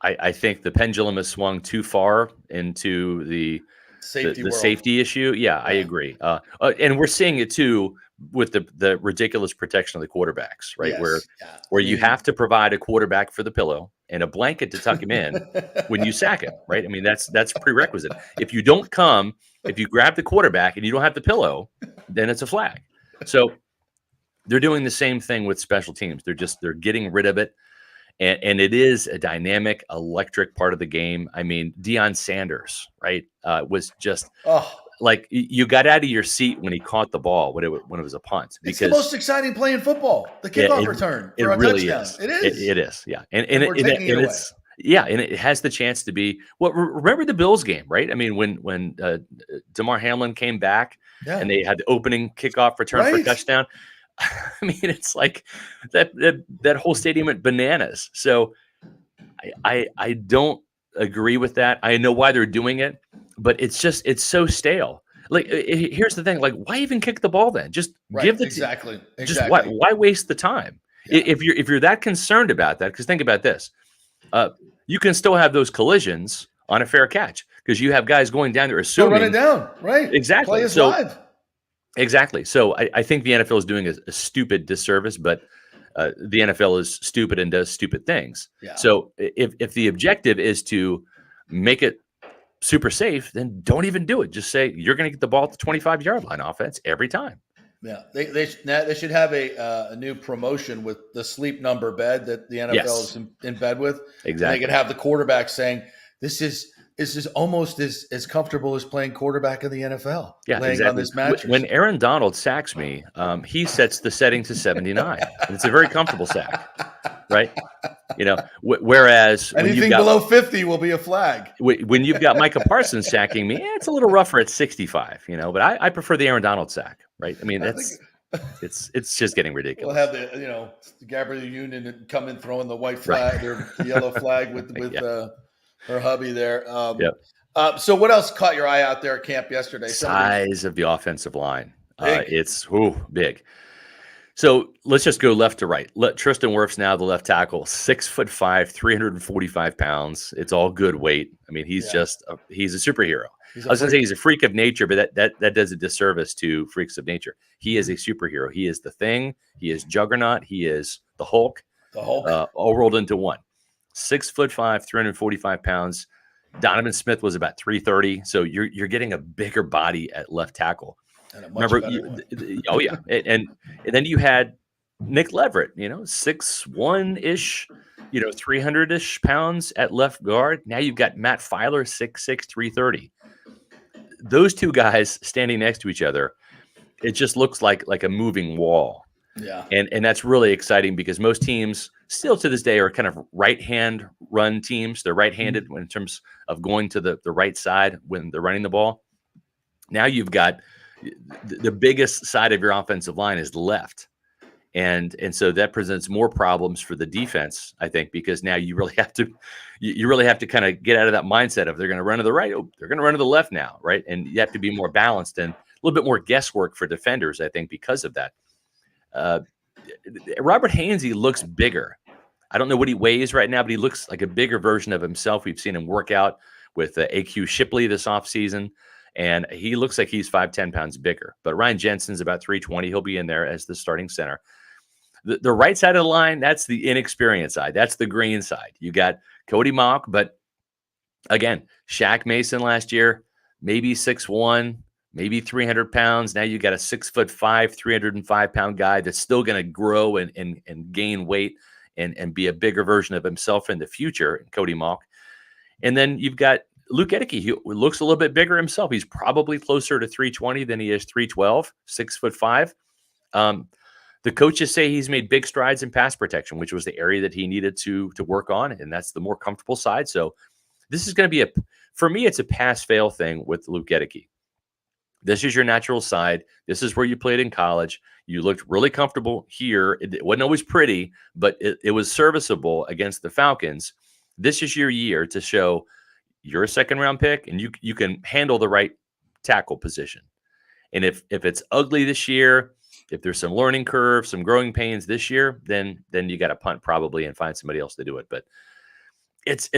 I think the pendulum has swung too far into the safety issue. Yeah, I agree. And we're seeing it too with the ridiculous protection of the quarterbacks, right? Yes. Where you have to provide a quarterback for the pillow and a blanket to tuck him in when you sack him, right? I mean, that's prerequisite. If you don't come, if you grab the quarterback and you don't have the pillow, then it's a flag. So they're doing the same thing with special teams. They're getting rid of it. And it is a dynamic, electric part of the game. I mean, Deion Sanders, right, was just like you got out of your seat when he caught the ball when it was a punt. Because it's the most exciting play in football, the kickoff return for a really touchdown. Is. It is, yeah. And it's yeah, and it has the chance to be. Well, remember the Bills game, right? I mean, when Damar Hamlin came back and they had the opening kickoff return for a touchdown. I mean, it's like that whole stadium went bananas. So I don't agree with that. I know why they're doing it, but it's so stale. Like, here's the thing: like, why even kick the ball then? Just give the exactly. Just why waste the time? Yeah. If you're that concerned about that, because think about this, you can still have those collisions on a fair catch because you have guys going down there assuming run it down, right? Exactly. Play is live. Exactly. So I think the NFL is doing a stupid disservice, but the NFL is stupid and does stupid things. Yeah. So if the objective is to make it super safe, then don't even do it. Just say you're going to get the ball at the 25-yard line offense every time. Yeah, they should have a new promotion with the sleep number bed that the NFL is in bed with. Exactly. And they could have the quarterback saying, this is almost as comfortable as playing quarterback in the NFL. Yeah, laying exactly. on this mattress. When Aaron Donald sacks me, he sets the setting to 79. It's a very comfortable sack, right? Whereas anything below 50 will be a flag. When you've got Micah Parsons sacking me, it's a little rougher at 65. But I prefer the Aaron Donald sack, right? I mean, it's just getting ridiculous. We'll have the Gabrielle Union come in throwing the white flag or the yellow flag with her hubby there. So what else caught your eye out there at camp yesterday? Size of the offensive line. It's big. So let's just go left to right. Tristan Wirfs now the left tackle, 6'5", 345 pounds. It's all good weight. I mean, he's he's a superhero. I was going to say he's a freak of nature, but that does a disservice to freaks of nature. He is a superhero. He is the Thing. He is Juggernaut. He is the Hulk. All rolled into one. 6'5", 345 pounds. Donovan Smith was about 330. So you're getting a bigger body at left tackle. And remember, and then you had Nick Leverett, 6'1" ish, 300-ish pounds at left guard. Now you've got Matt Filer, 6'6", 330. Those two guys standing next to each other, it just looks like a moving wall. Yeah. And that's really exciting because most teams still to this day are kind of right-hand run teams. They're right-handed in terms of going to the right side when they're running the ball. Now you've got the biggest side of your offensive line is left. And so that presents more problems for the defense, I think, because now you really have to kind of get out of that mindset of they're going to run to the right, they're going to run to the left now, right? And you have to be more balanced and a little bit more guesswork for defenders, I think, because of that. Robert Hainsey looks bigger. I don't know what he weighs right now, but he looks like a bigger version of himself. We've seen him work out with AQ Shipley this offseason, and he looks like he's 5'10" pounds bigger. But Ryan Jensen's about 320. He'll be in there as the starting center. The right side of the line, that's the inexperienced side. That's the green side. You got Cody Mock, but again, Shaq Mason last year, maybe 6'1", maybe 300 pounds. Now you got a 6'5", 305-pound guy that's still going to grow and gain weight and be a bigger version of himself in the future, Cody Mock. And then you've got Luke Edeke, who looks a little bit bigger himself. He's probably closer to 320 than he is 312, 6'5". The coaches say he's made big strides in pass protection, which was the area that he needed to work on, and that's the more comfortable side. So this is going to be for me, it's a pass-fail thing with Luke Edeke. This is your natural side. This is where you played in college. You looked really comfortable here. It wasn't always pretty, but it was serviceable against the Falcons. This is your year to show you're a second-round pick, and you can handle the right tackle position. And if it's ugly this year, if there's some learning curve, some growing pains this year, then you got to punt probably and find somebody else to do it. But it's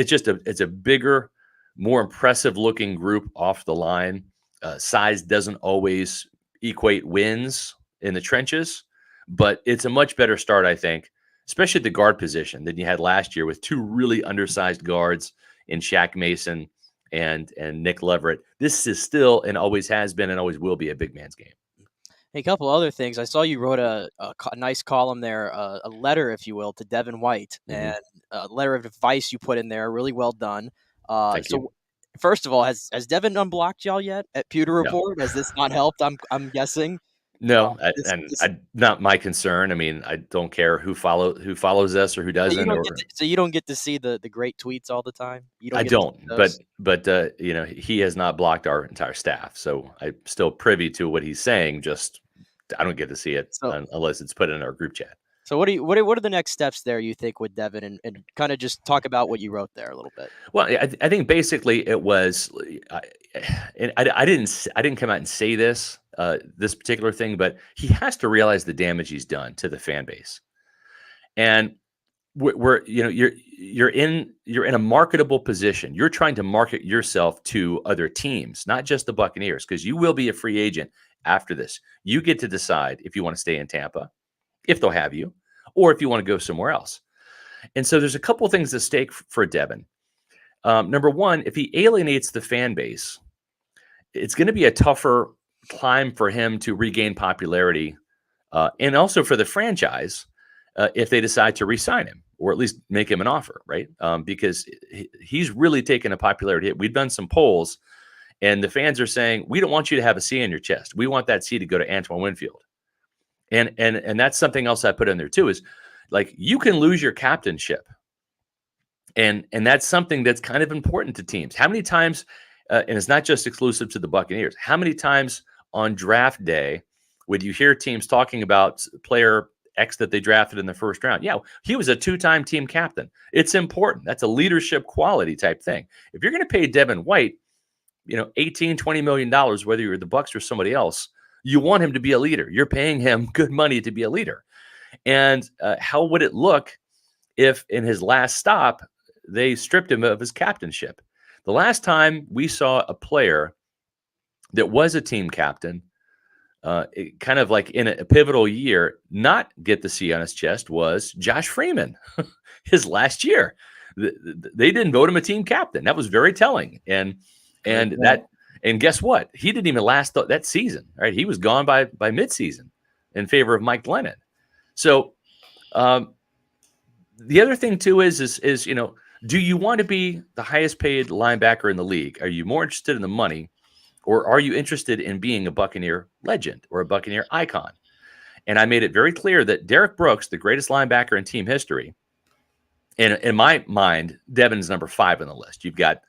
a bigger, more impressive looking group off the line. Size doesn't always equate wins in the trenches, but it's a much better start, I think, especially at the guard position than you had last year with two really undersized guards in Shaq Mason and Nick Leverett. This is still and always has been and always will be a big man's game. Hey, a couple other things. I saw you wrote a nice column there, a letter, if you will, to Devin White, and a letter of advice you put in there. Really well done. Thank you. First of all, has Devin unblocked y'all yet at Pewter Report? Has this not helped? I'm guessing. No, not my concern. I mean, I don't care who follows us or who doesn't. So you don't get to see the great tweets all the time. I don't. But he has not blocked our entire staff, so I'm still privy to what he's saying. Just I don't get to see it unless it's put in our group chat. So what are the next steps there, you think, with Devin, and kind of just talk about what you wrote there a little bit? Well, I think basically it was, I didn't come out and say this particular thing, but he has to realize the damage he's done to the fan base, and you're in a marketable position. You're trying to market yourself to other teams, not just the Buccaneers, because you will be a free agent after this. You get to decide if you want to stay in Tampa, if they'll have you, or if you want to go somewhere else. And so there's a couple of things at stake for Devin. Number one, if he alienates the fan base, it's going to be a tougher climb for him to regain popularity, and also for the franchise if they decide to re-sign him or at least make him an offer, right? Because he's really taken a popularity hit. We've done some polls, and the fans are saying, we don't want you to have a C on your chest. We want that C to go to Antoine Winfield. And that's something else I put in there too, is like, you can lose your captainship. And that's something that's kind of important to teams. How many times, and it's not just exclusive to the Buccaneers, how many times on draft day would you hear teams talking about player X that they drafted in the first round? Yeah, he was a 2-time team captain. It's important. That's a leadership quality type thing. If you're going to pay Devin White, $18, $20 million, whether you're the Bucs or somebody else, you want him to be a leader. You're paying him good money to be a leader. And how would it look if in his last stop, they stripped him of his captainship? The last time we saw a player that was a team captain, kind of like in a pivotal year, not get the C on his chest was Josh Freeman. His last year, they didn't vote him a team captain. That was very telling. And guess what? He didn't even last that season. Right? He was gone by midseason in favor of Mike Glennon. So The other thing too is do you want to be the highest paid linebacker in the league? Are you more interested in the money, or are you interested in being a Buccaneer legend or a Buccaneer icon? And I made it very clear that Derek Brooks, the greatest linebacker in team history, and in my mind, Devin's number 5 on the list. You've got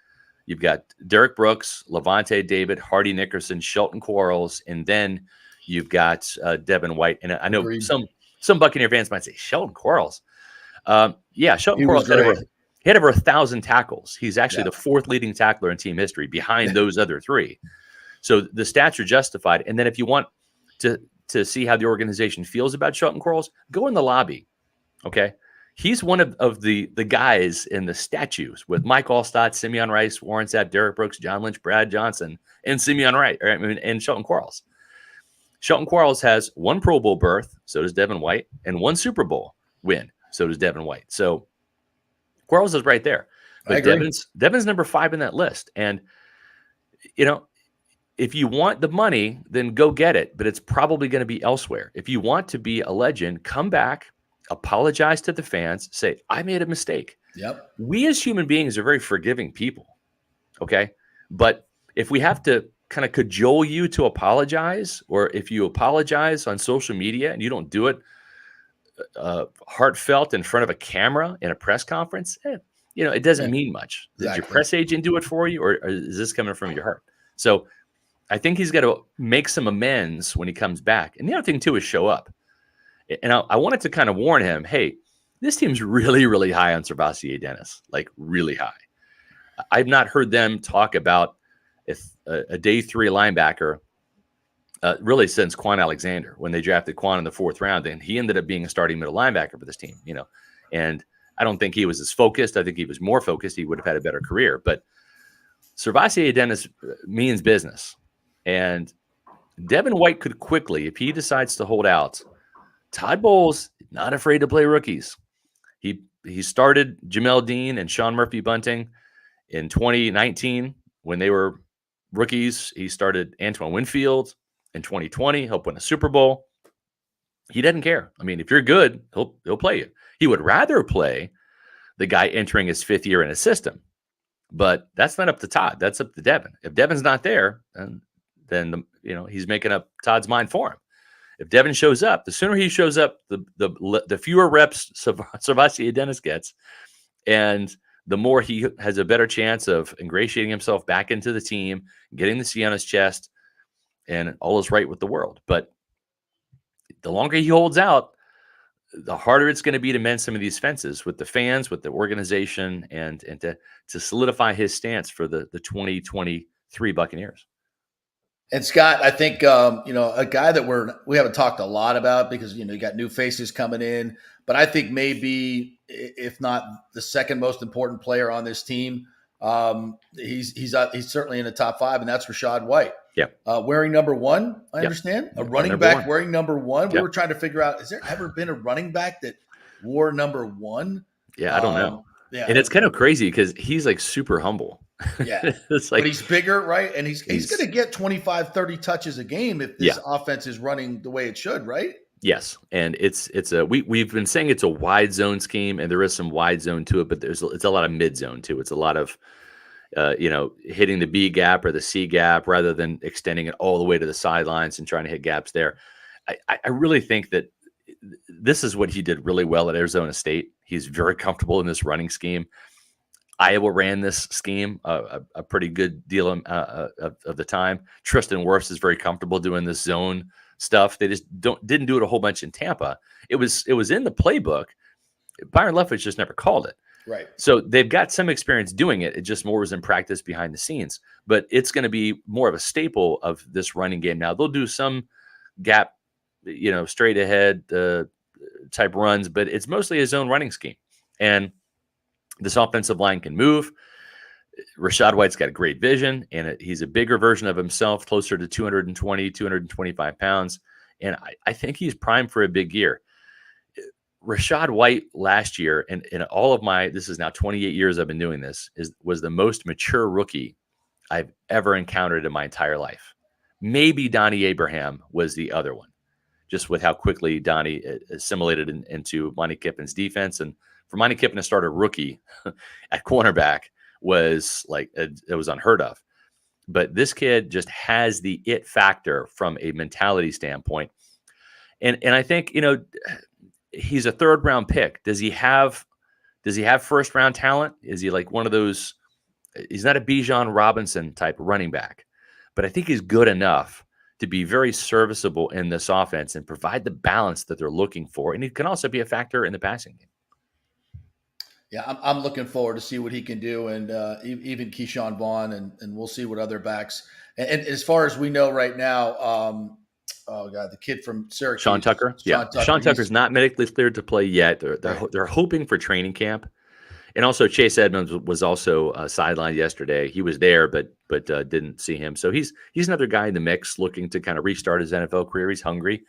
Derek Brooks, Levante David, Hardy Nickerson, Shelton Quarles, and then you've got Devin White. And I know Agreed. some Buccaneer fans might say Shelton Quarles. Shelton Quarles had over 1,000 tackles. He's actually the 4th leading tackler in team history behind those other 3. So the stats are justified. And then if you want to see how the organization feels about Shelton Quarles, go in the lobby. Okay. He's one of the guys in the statues with Mike Allstott, Simeon Rice, Warren Sapp, Derek Brooks, John Lynch, Brad Johnson, and Simeon Wright, and Shelton Quarles. Shelton Quarles has 1 Pro Bowl berth, so does Devin White, and 1 Super Bowl win, so does Devin White. So Quarles is right there. But Devin's number 5 in that list. And, if you want the money, then go get it, but it's probably going to be elsewhere. If you want to be a legend, come back, apologize to the fans, say, I made a mistake. Yep. We as human beings are very forgiving people. Okay. But if we have to kind of cajole you to apologize, or if you apologize on social media and you don't do it heartfelt in front of a camera in a press conference, it doesn't mean much. Did your press agent do it for you, or is this coming from your heart? So I think he's got to make some amends when he comes back. And the other thing too is show up. And I wanted to kind of warn him, hey, this team's really, really high on Servassier Dennis, like really high. I've not heard them talk about a day 3 linebacker really since Quan Alexander, when they drafted Quan in the 4th round. And he ended up being a starting middle linebacker for this team, and I don't think he was as focused. I think he was more focused. He would have had a better career. But Servassier Dennis means business. And Devin White could quickly, if he decides to hold out. Todd Bowles, not afraid to play rookies. He started Jamel Dean and Sean Murphy Bunting in 2019 when they were rookies. He started Antoine Winfield in 2020, helped win a Super Bowl. He doesn't care. I mean, if you're good, he'll play you. He would rather play the guy entering his 5th year in a system. But that's not up to Todd. That's up to Devin. If Devin's not there, then he's making up Todd's mind for him. If Devin shows up, the sooner he shows up, the fewer reps Servassier Dennis gets, and the more he has a better chance of ingratiating himself back into the team, getting the C on his chest, and all is right with the world. But the longer he holds out, the harder it's going to be to mend some of these fences with the fans, with the organization, and to solidify his stance for the 2023 Buccaneers. And Scott, I think a guy that we haven't talked a lot about, because you got new faces coming in, but I think maybe, if not the second most important player on this team, he's certainly in the top 5, and that's Rachaad White. Yeah, wearing number 1. I understand a running back wearing number 1. Yep. We were trying to figure out, has there ever been a running back that wore number 1? Yeah, I don't know. Yeah, and it's kind of crazy because he's like super humble. Yeah, it's like, but he's bigger, right? And he's going to get 25, 30 touches a game if this offense is running the way it should, right? Yes, and we've been saying it's a wide zone scheme, and there is some wide zone to it, but it's a lot of mid zone too. It's a lot of hitting the B gap or the C gap rather than extending it all the way to the sidelines and trying to hit gaps there. I really think that this is what he did really well at Arizona State. He's very comfortable in this running scheme. Iowa ran this scheme a pretty good deal of the time. Tristan Wirfs is very comfortable doing this zone stuff. They just didn't do it a whole bunch in Tampa. It was in the playbook. Byron Leftwich just never called it. Right. So they've got some experience doing it. It just more was in practice behind the scenes. But it's going to be more of a staple of this running game now. They'll do some gap, straight ahead type runs, but it's mostly his own running scheme. And this offensive line can move. Rachaad White's got great vision, and he's a bigger version of himself, closer to 220, 225 pounds. And I think he's primed for a big year. Rachaad White last year, and in all of this is now 28 years I've been doing this, was the most mature rookie I've ever encountered in my entire life. Maybe Donnie Abraham was the other one. just with how quickly Donnie assimilated into Monty Kippen's defense. And for Monty Kippen to start a rookie at cornerback was like, it was unheard of. But this kid just has the it factor from a mentality standpoint. And I think, he's a 3rd round pick. Does he have 1st round talent? Is he like one of those? He's not a Bijan Robinson type running back, but I think he's good enough to be very serviceable in this offense and provide the balance that they're looking for. And he can also be a factor in the passing game. Yeah, I'm looking forward to see what he can do, and even Keyshawn Vaughn, and we'll see what other backs. And as far as we know right now, the kid from Syracuse, Sean Tucker. Sean Tucker's not medically cleared to play yet. They're hoping for training camp. And also Chase Edmonds was also sidelined yesterday. He was there, but didn't see him. So he's another guy in the mix looking to kind of restart his NFL career. He's hungry,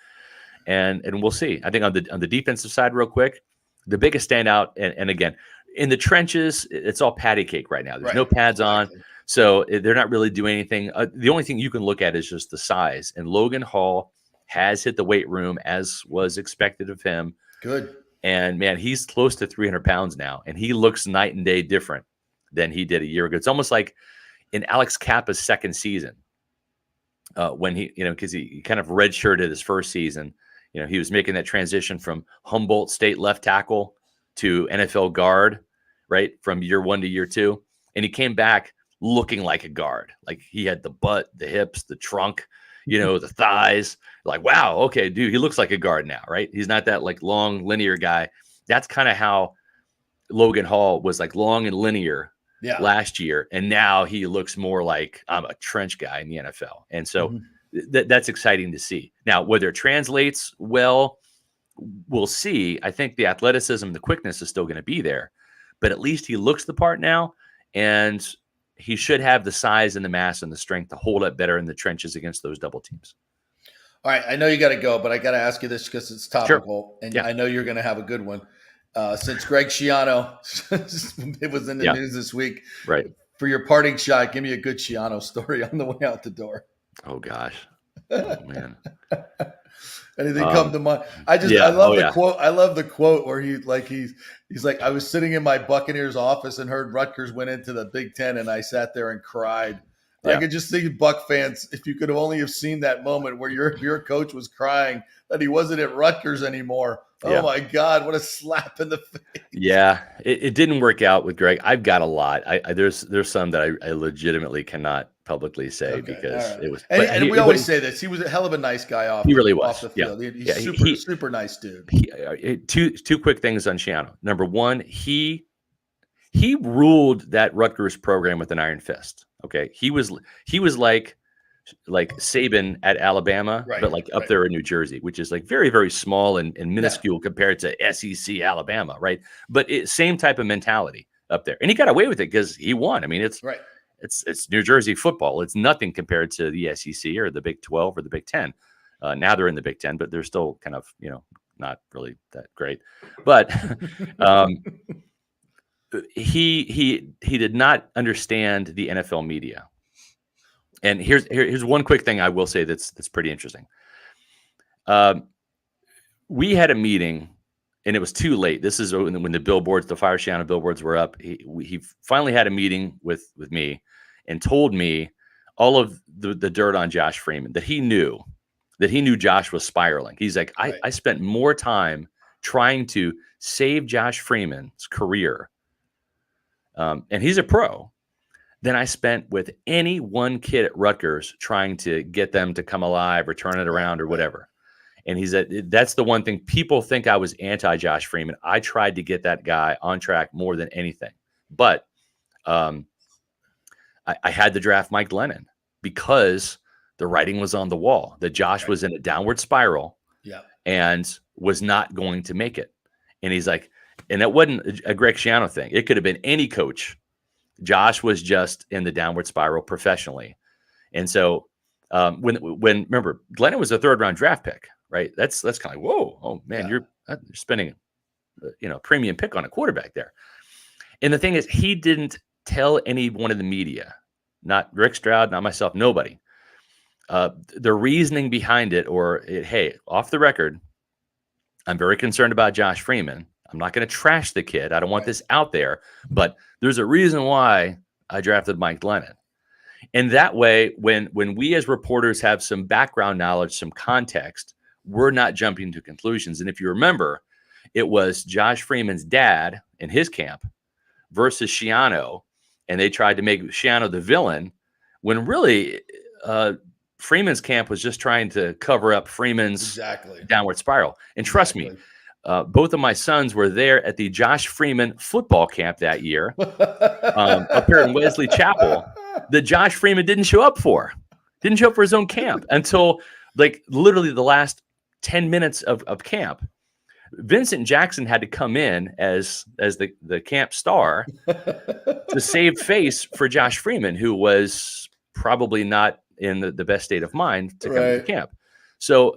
and we'll see. I think on the defensive side, real quick, the biggest standout, and again, in the trenches, it's all patty cake right now. There's no pads on, so they're not really doing anything. The only thing you can look at is just the size. And Logan Hall has hit the weight room as was expected of him. Good. And man, he's close to 300 pounds now, and he looks night and day different than he did a year ago. It's almost like in Alex Kappa's 2nd season, when he, because he kind of redshirted his 1st season. He was making that transition from Humboldt State left tackle to NFL guard, right, from year 1 to year 2, and he came back looking like a guard. Like he had the butt, the hips, the trunk, the thighs. Like, wow, okay, dude, he looks like a guard now, right? He's not that like long linear guy. That's kind of how Logan Hall was, like long and linear last year, and now he looks more like I'm a trench guy in the NFL. And so that's exciting to see. Now, whether it translates well, we'll see. I think the athleticism, the quickness is still going to be there, but at least he looks the part now, and he should have the size and the mass and the strength to hold up better in the trenches against those double teams. All right, I know you got to go, but I got to ask you this because it's topical, and I know you're going to have a good one. Since Greg Schiano it was in the news this week, right? For your parting shot, give me a good Schiano story on the way out the door. Oh gosh, oh man. Anything come to mind? I love the quote. I love the quote where he's like, I was sitting in my Buccaneers office and heard Rutgers went into the Big Ten, and I sat there and cried. I could just think, Buck fans, if you could only have seen that moment where your coach was crying that he wasn't at Rutgers anymore. Oh my God, what a slap in the face. Yeah, it didn't work out with Greg. I've got a lot. There's some that I legitimately cannot publicly say because it was. And we always say this. He was a hell of a nice guy off. He really was. Off the field. He's super nice dude. Two quick things on Schiano. Number one, he ruled that Rutgers program with an iron fist. Okay, he was like Saban at Alabama, but like up there in New Jersey, which is like very, very small and minuscule compared to SEC Alabama, right? But same type of mentality up there, and he got away with it because he won. I mean, it's New Jersey football. It's nothing compared to the SEC or the Big 12 or the Big 10. Now they're in the Big 10, but they're still kind of not really that great. But he did not understand the NFL media. And here's one quick thing I will say that's pretty interesting. We had a meeting, and it was too late. This is when the billboards, the Fire Schiano billboards were up. He finally had a meeting with me and told me all of the dirt on Josh Freeman, that he knew Josh was spiraling. He's like, I spent more time trying to save Josh Freeman's career, and he's a pro, than I spent with any one kid at Rutgers trying to get them to come alive or turn it around or whatever. And he said, that's the one thing. People think I was anti-Josh Freeman. I tried to get that guy on track more than anything. But I had to draft Mike Glennon because the writing was on the wall that Josh was in a downward spiral and was not going to make it. And he's like, and that wasn't a Greg Schiano thing. It could have been any coach. Josh was just in the downward spiral professionally. And so when remember, Glennon was a 3rd round draft pick, right? That's kind of like, whoa, oh man, you're spending premium pick on a quarterback there. And the thing is, he didn't tell anyone in the media, not Rick Stroud, not myself, nobody, the reasoning behind it, hey, off the record, I'm very concerned about Josh Freeman. I'm not going to trash the kid. I don't want this out there, but there's a reason why I drafted Mike Glennon. And that way, when we as reporters have some background knowledge, some context, we're not jumping to conclusions. And if you remember, it was Josh Freeman's dad in his camp versus Schiano, and they tried to make Schiano the villain when really Freeman's camp was just trying to cover up Freeman's downward spiral. And trust me, both of my sons were there at the Josh Freeman football camp that year up here in Wesley Chapel that Josh Freeman didn't show up for his own camp until like literally the last 10 minutes of camp. Vincent Jackson had to come in as the camp star to save face for Josh Freeman, who was probably not in the best state of mind to come to camp. So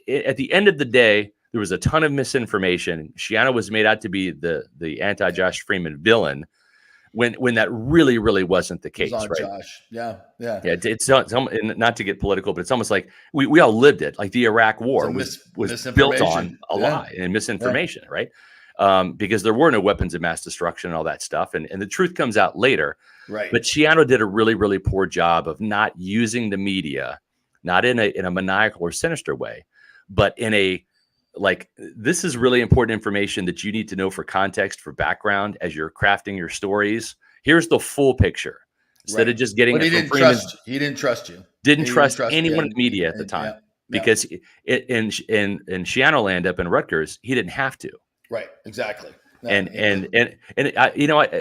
at the end of the day, there was a ton of misinformation. Schiano was made out to be the anti-Josh Freeman villain when that really, really wasn't the case. Right? Josh. Yeah. It's not to get political, but it's almost like we all lived it. Like the Iraq War was built on a lie and misinformation, right? Because there were no weapons of mass destruction and all that stuff. And the truth comes out later. Right. But Schiano did a really, really poor job of not using the media, not in a maniacal or sinister way, but in a like, this is really important information that you need to know for context, for background as you're crafting your stories. Here's the full picture instead of just getting it from Freeman. He didn't trust you. Didn't trust anyone in the media at the time because in Schiano land up in Rutgers, he didn't have to. Right. Exactly. No,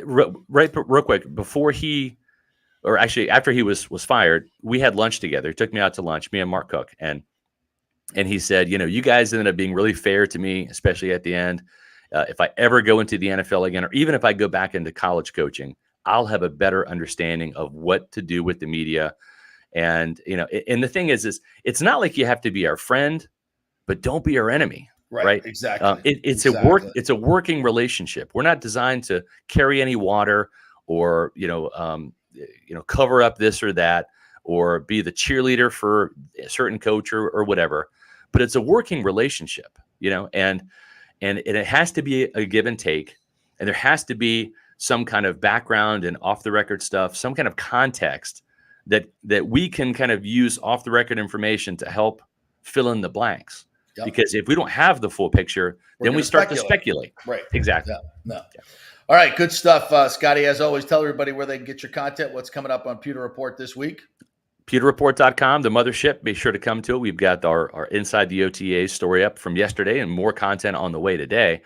real quick before after he was fired, we had lunch together. He took me out to lunch, me and Mark Cook, and he said, you guys ended up being really fair to me, especially at the end. If I ever go into the NFL again, or even if I go back into college coaching, I'll have a better understanding of what to do with the media. And, and the thing is it's not like you have to be our friend, but don't be our enemy. Right. Exactly. It's a working relationship. We're not designed to carry any water or, cover up this or that, or be the cheerleader for a certain coach or whatever, but it's a working relationship, and it has to be a give and take, and there has to be some kind of background and off the record stuff, some kind of context that we can kind of use off the record information to help fill in the blanks. Yep. Because if we don't have the full picture, then we start to speculate. Right. Exactly. Yeah. All right. Good stuff. Scotty, as always, tell everybody where they can get your content. What's coming up on Pewter Report this week? PewterReport.com, the mothership. Be sure to come to it. We've got our Inside the OTAs story up from yesterday and more content on the way today.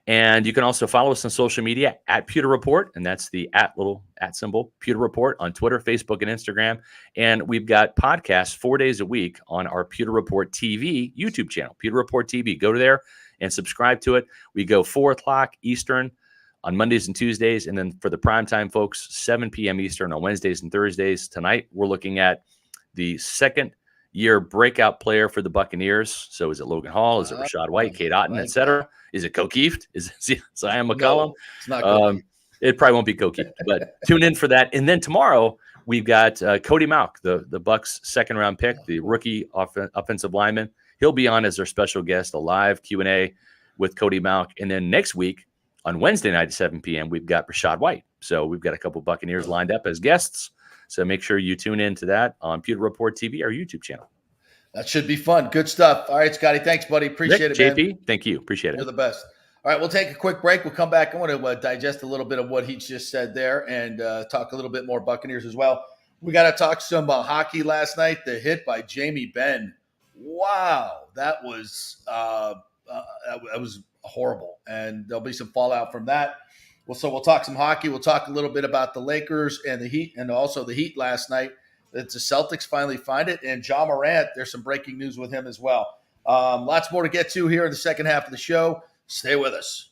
And you can also follow us on social media at Pewter Report, and that's the little symbol, Pewter Report on Twitter, Facebook, and Instagram. And we've got podcasts 4 days a week on our Pewter Report TV YouTube channel, Pewter Report TV. Go to there and subscribe to it. We go 4 o'clock Eastern on Mondays and Tuesdays. And then for the primetime folks, 7 p.m. Eastern on Wednesdays and Thursdays. Tonight, we're looking at the second-year breakout player for the Buccaneers. So is it Logan Hall? Is it Rashad White, Kate Otten, et cetera? Is it Kokeeft? Is it Zion McCollum? No, it's not Kokeeft. It probably won't be Kokeeft, but tune in for that. And then tomorrow, we've got Cody Mauch, the Bucs' second-round pick, the rookie offensive lineman. He'll be on as our special guest, a live Q&A with Cody Mauch. And then next week, on Wednesday night at 7 p.m., we've got Rashad White. So we've got a couple Buccaneers lined up as guests. So make sure you tune in to that on Pewter Report TV, our YouTube channel. That should be fun. Good stuff. All right, Scotty. Thanks, buddy. Appreciate it, JP, man. thank you. Appreciate it. You're the best. All right, we'll take a quick break. We'll come back. I want to digest a little bit of what he just said there and talk a little bit more Buccaneers as well. We got to talk some hockey last night. The hit by Jamie Benn. Wow, that was horrible, and there'll be some fallout from that. So we'll talk some hockey. We'll talk a little bit about the Lakers and the Heat, and also the Heat last night. The Celtics finally find it, and Ja Morant, there's some breaking news with him as well. Lots more to get to here in the second half of the show. Stay with us.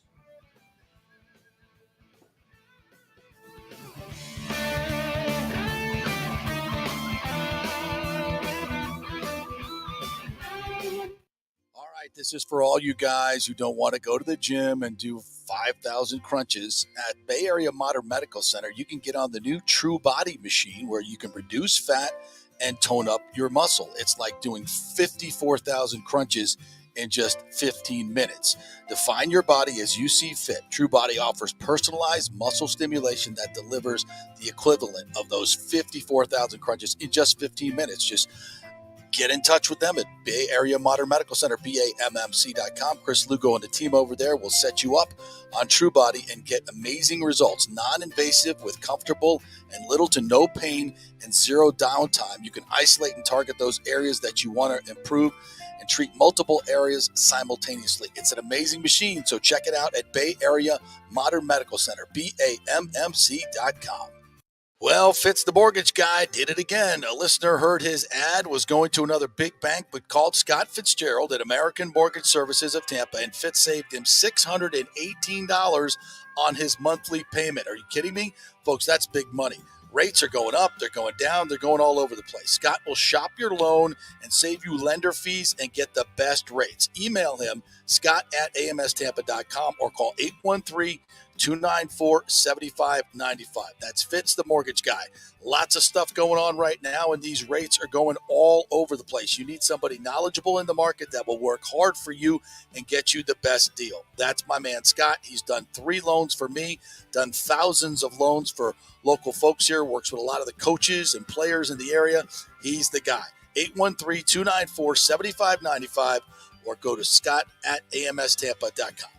This is for all you guys who don't want to go to the gym and do 5,000 crunches. At Bay Area Modern Medical Center, you can get on the new True Body machine where you can reduce fat and tone up your muscle. It's like doing 54,000 crunches in just 15 minutes. Define your body as you see fit. TrueBody offers personalized muscle stimulation that delivers the equivalent of those 54,000 crunches in just 15 minutes. Just get in touch with them at Bay Area Modern Medical Center, BAMMC.com. Chris Lugo and the team over there will set you up on TrueBody and get amazing results. Non-invasive with comfortable and little to no pain and zero downtime. You can isolate and target those areas that you want to improve and treat multiple areas simultaneously. It's an amazing machine, so check it out at Bay Area Modern Medical Center, BAMMC.com. Well, Fitz the mortgage guy did it again. A listener heard his ad, was going to another big bank, but called Scott Fitzgerald at American Mortgage Services of Tampa, and Fitz saved him $618 on his monthly payment. Are you kidding me? Folks, that's big money. Rates are going up, they're going down, they're going all over the place. Scott will shop your loan and save you lender fees and get the best rates. Email him, scott@amstampa.com, or call 813-294-7595. That's Fitz the mortgage guy. Lots of stuff going on right now, and these rates are going all over the place. You need somebody knowledgeable in the market that will work hard for you and get you the best deal. That's my man, Scott. He's done 3 loans for me, done thousands of loans for local folks here, works with a lot of the coaches and players in the area. He's the guy. 813-294-7595, or go to scott@amstampa.com.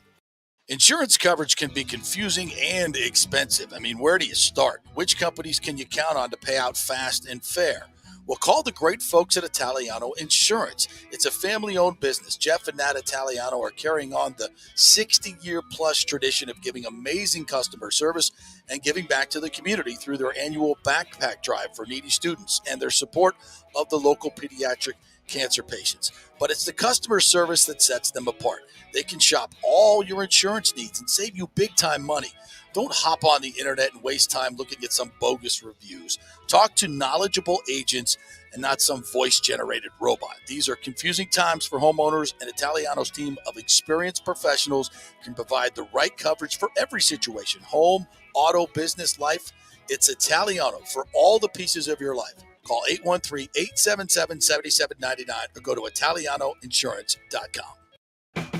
Insurance coverage can be confusing and expensive. I mean, where do you start? Which companies can you count on to pay out fast and fair? Well, call the great folks at Italiano Insurance. It's a family-owned business. Jeff and Nat Italiano are carrying on the 60-year-plus tradition of giving amazing customer service and giving back to the community through their annual backpack drive for needy students and their support of the local pediatric cancer patients. But it's the customer service that sets them apart. They can shop all your insurance needs and save you big-time money. Don't hop on the internet and waste time looking at some bogus reviews. Talk to knowledgeable agents and not some voice-generated robot. These are confusing times for homeowners, and Italiano's team of experienced professionals can provide the right coverage for every situation: home, auto, business, life. It's Italiano for all the pieces of your life. Call 813-877-7799 or go to italianoinsurance.com.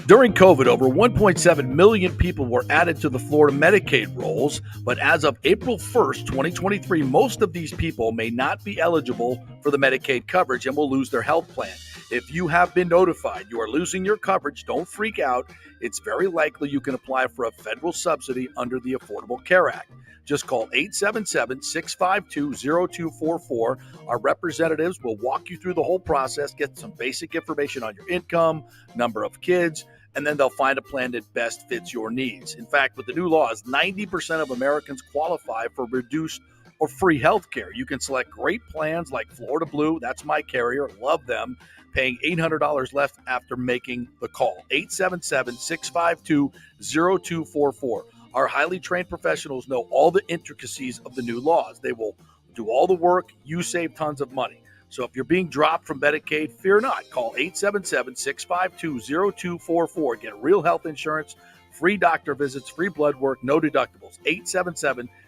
During COVID, over 1.7 million people were added to the Florida Medicaid rolls, but as of April 1st, 2023, most of these people may not be eligible for the Medicaid coverage and will lose their health plan. If you have been notified you are losing your coverage, don't freak out. It's very likely you can apply for a federal subsidy under the Affordable Care Act. Just call 877-652-0244. Our representatives will walk you through the whole process, get some basic information on your income, number of kids, and then they'll find a plan that best fits your needs. In fact, with the new laws, 90% of Americans qualify for reduced or free health care. You can select great plans like Florida Blue. That's my carrier. Love them. Paying $800 left after making the call. 877-652-0244. Our highly trained professionals know all the intricacies of the new laws. They will do all the work. You save tons of money. So if you're being dropped from Medicaid, fear not. Call 877-652-0244. Get real health insurance, free doctor visits, free blood work, no deductibles.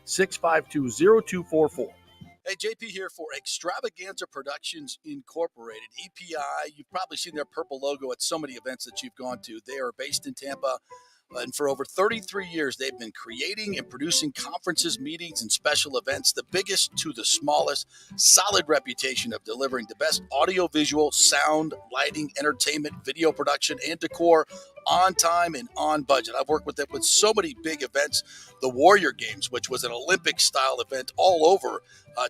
877-652-0244. Hey, JP here for Extravaganza Productions Incorporated, EPI. You've probably seen their purple logo at so many events that you've gone to. They are based in Tampa. And for over 33 years, they've been creating and producing conferences, meetings, and special events, the biggest to the smallest. Solid reputation of delivering the best audio-visual, sound, lighting, entertainment, video production, and decor on time and on budget. I've worked with them with so many big events. The Warrior Games, which was an Olympic-style event all over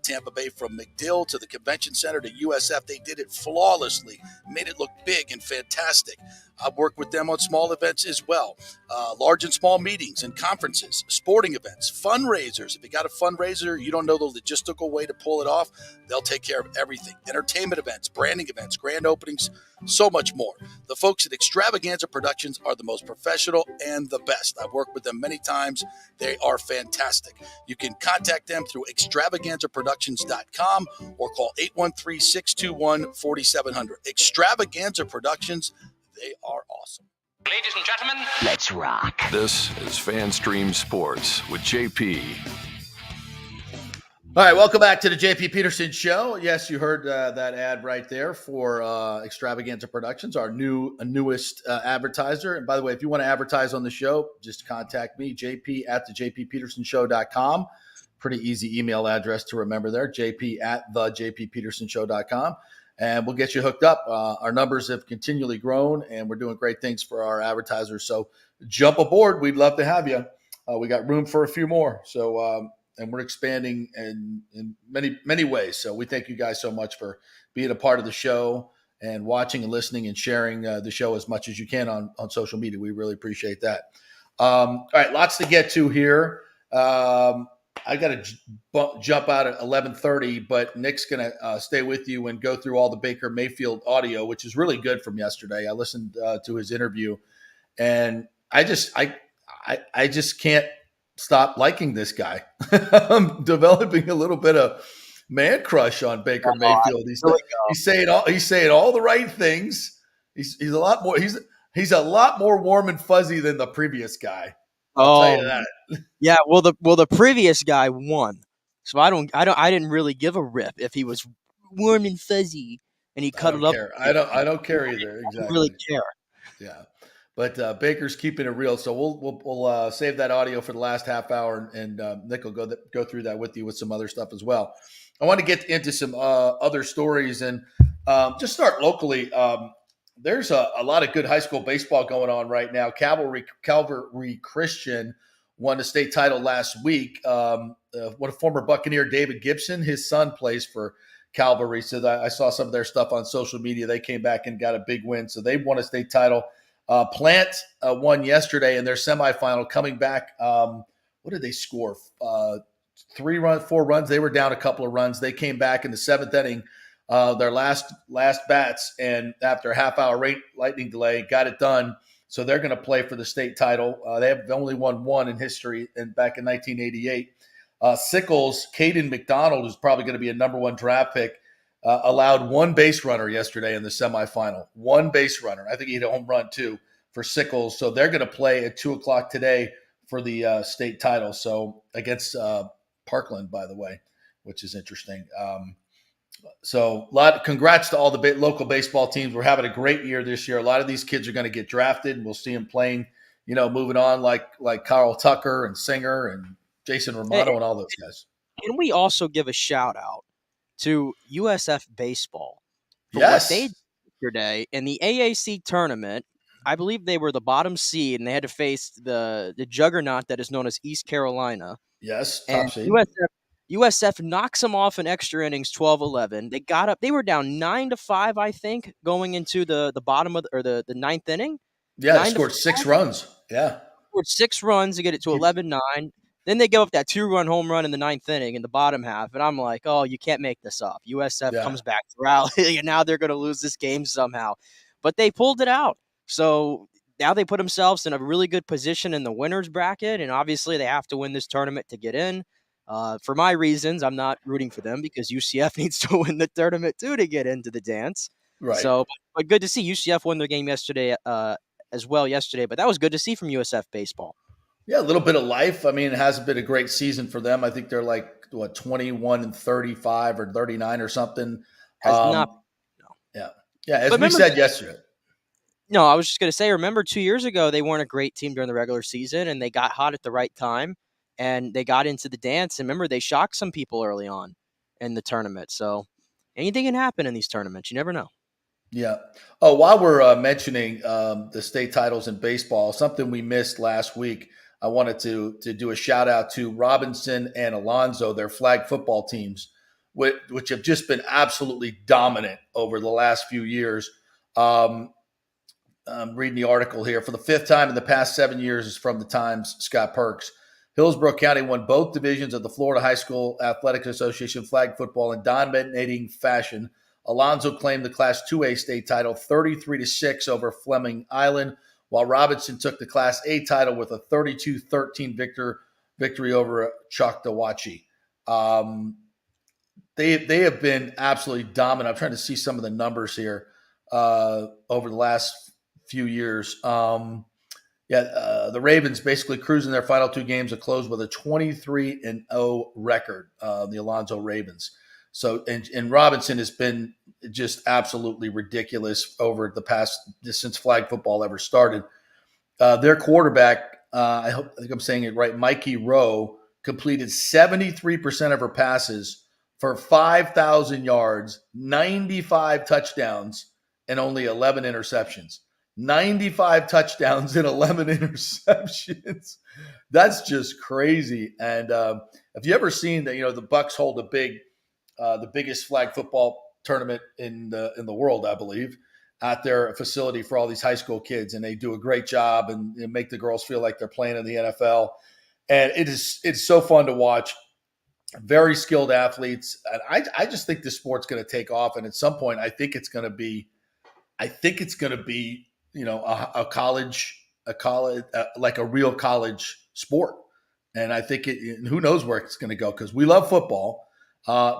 Tampa Bay, from McDill to the Convention Center to USF. They did it flawlessly, made it look big and fantastic. I've worked with them on small events as well, large and small meetings and conferences, sporting events, fundraisers. If you got a fundraiser, you don't know the logistical way to pull it off, they'll take care of everything. Entertainment events, branding events, grand openings, so much more. The folks at Extravaganza Productions are the most professional and the best. I've worked with them many times. They are fantastic. You can contact them through extravaganzaproductions.com or call 813-621-4700. Extravaganza Productions, they are awesome. Ladies and gentlemen, let's rock. This is FanStream Sports with JP. All right, welcome back to the JP Peterson Show. Yes, you heard that ad right there for Extravaganza Productions, our newest advertiser. And by the way, if you want to advertise on the show, just contact me, jp at the jpppetersonshow.com. Pretty easy email address to remember there, jp at the jpppetersonshow.com. And we'll get you hooked up. Our numbers have continually grown, and we're doing great things for our advertisers. So jump aboard. We'd love to have you. We got room for a few more. So, and we're expanding in many, many ways. So we thank you guys so much for being a part of the show and watching and listening and sharing the show as much as you can on social media. We really appreciate that. All right, lots to get to here. I got to jump out at 11:30, but Nick's going to stay with you and go through all the Baker Mayfield audio, which is really good from yesterday. I listened to his interview, and I just can't stop liking this guy. I'm developing a little bit of man crush on Baker Mayfield. He's saying all the right things. He's a lot more warm and fuzzy than the previous guy. I'll tell you that. Yeah, well the previous guy won. So I didn't really give a rip if he was warm and fuzzy and he cuddled up. I don't care either. Exactly. I don't really care. Yeah. But Baker's keeping it real, so we'll save that audio for the last half hour, and Nick will go through that with you with some other stuff as well. I want to get into some other stories and just start locally. There's a lot of good high school baseball going on right now. Calvary Christian won the state title last week. What a former Buccaneer, David Gibson, his son plays for Calvary, so I saw some of their stuff on social media. They came back and got a big win, so they won a state title. Plant won yesterday in their semifinal, coming back. What did they score? 4 runs. They were down a couple of runs. They came back in the seventh inning, their last bats, and after a half-hour lightning delay, got it done. So they're going to play for the state title. They have only won one in history, and back in 1988. Sickles, Caden McDonald, who's probably going to be a number one draft pick, allowed one base runner yesterday in the semifinal. One base runner. I think he hit a home run too for Sickles. So they're going to play at 2:00 today for the state title. So against Parkland, by the way, which is interesting. So congrats to all the local baseball teams. We're having a great year this year. A lot of these kids are going to get drafted, and we'll see them playing, moving on like Carl Tucker and Singer and Jason Romano and all those guys. Can we also give a shout out to USF baseball for yes. what they did yesterday in the AAC tournament? I believe they were the bottom seed, and they had to face the juggernaut that is known as East Carolina. Yes, top seed. USF knocks them off in extra innings, 12-11. They got up. They were down 9-5, I think, going into the bottom of the ninth inning. Yeah, they scored 6 runs. Yeah, scored 6 runs to get it to 11-9. Then they give up that 2-run home run in the ninth inning in the bottom half. And I'm like, oh, you can't make this up. USF comes back to rally, and now they're going to lose this game somehow. But they pulled it out. So now they put themselves in a really good position in the winner's bracket. And obviously they have to win this tournament to get in. For my reasons, I'm not rooting for them because UCF needs to win the tournament too to get into the dance. Right. So, but good to see UCF won their game yesterday as well yesterday. But that was good to see from USF baseball. Yeah, a little bit of life. I mean, it hasn't been a great season for them. I think they're like 21-35 or 39 or something. Yeah. As we said yesterday. No, I was just going to say, remember 2 years ago, they weren't a great team during the regular season, and they got hot at the right time, and they got into the dance. And remember, they shocked some people early on in the tournament. So anything can happen in these tournaments. You never know. Yeah. Oh, while we're mentioning the state titles in baseball, something we missed last week, I wanted to do a shout out to Robinson and Alonzo, their flag football teams, which have just been absolutely dominant over the last few years. I'm reading the article here. For the 5th time in the past 7 years is from the Times, Scott Perks. Hillsborough County won both divisions of the Florida High School Athletic Association flag football in dominating fashion. Alonzo claimed the Class 2A state title 33-6 over Fleming Island, while Robinson took the Class A title with a 32-13 victory over Choctawhatchee. They have been absolutely dominant. I'm trying to see some of the numbers here over the last few years. Yeah, the Ravens basically cruising their final 2 games to close with a 23-0 record. The Alonzo Ravens. So, and Robinson has been just absolutely ridiculous over the past since flag football ever started. Their quarterback, I think I'm saying it right, Mikey Rowe, completed 73% of her passes for 5,000 yards, 95 touchdowns, and only 11 interceptions. 95 touchdowns and 11 interceptions. That's just crazy. And have you ever seen that? The Bucks hold the biggest flag football tournament in the world, I believe, at their facility for all these high school kids, and they do a great job and make the girls feel like they're playing in the NFL. And it's so fun to watch. Very skilled athletes, and I just think this sport's going to take off. And at some point, I think it's going to be a college like a real college sport. And I think who knows where it's going to go, because we love football.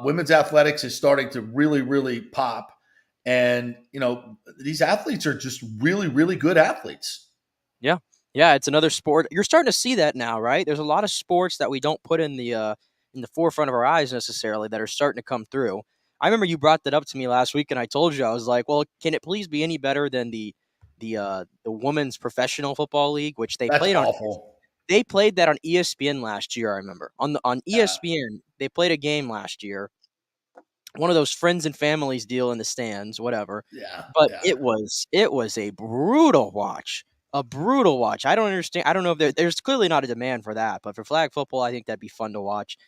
Women's athletics is starting to really, really pop. And, these athletes are just really, really good athletes. Yeah. Yeah. It's another sport. You're starting to see that now, right? There's a lot of sports that we don't put in the forefront of our eyes necessarily that are starting to come through. I remember you brought that up to me last week, and I told you, I was like, well, can it please be any better than the women's professional football league, which they played on? Awful. They played that on ESPN last year. I remember on ESPN, they played a game last year. One of those friends and families deal in the stands, whatever. Yeah. But it was a brutal watch. A brutal watch. I don't understand. I don't know if there's clearly not a demand for that, but for flag football, I think that'd be fun to watch.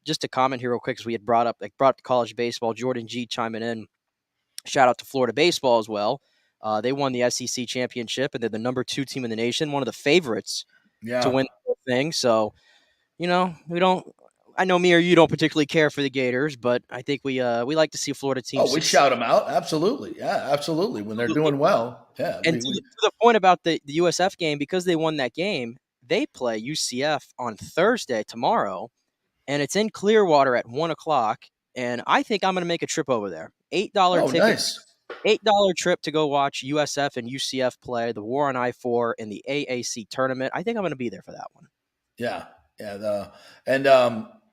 Just to comment here real quick, because we had brought up college baseball. Jordan G chiming in. Shout out to Florida baseball as well. They won the SEC championship, and they're the number 2 team in the nation, one of the favorites to win the whole thing. So, we don't. I know me or you don't particularly care for the Gators, but I think we like to see Florida teams. Oh, we shout them out. Absolutely. Yeah, absolutely. When they're doing well. Yeah. And to the point about the USF game, because they won that game, they play UCF on Thursday tomorrow, and it's in Clearwater at 1:00. And I think I'm going to make a trip over there. $8 ticket. Nice. $8 trip to go watch USF and UCF play the War on I-4 in the AAC tournament. I think I'm going to be there for that one. Yeah. Yeah.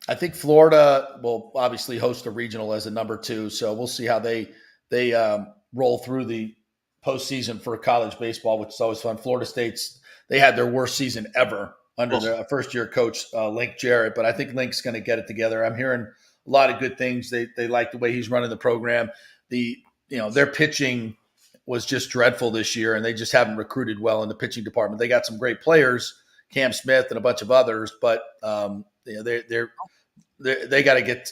I think Florida will obviously host a regional as a number 2. So we'll see how they roll through the postseason for college baseball, which is always fun. Florida State's, they had their worst season ever under their first-year coach, Link Jarrett. But I think Link's going to get it together. I'm hearing a lot of good things. They like the way he's running the program. Their pitching was just dreadful this year, and they just haven't recruited well in the pitching department. They got some great players, Cam Smith and a bunch of others, but they got to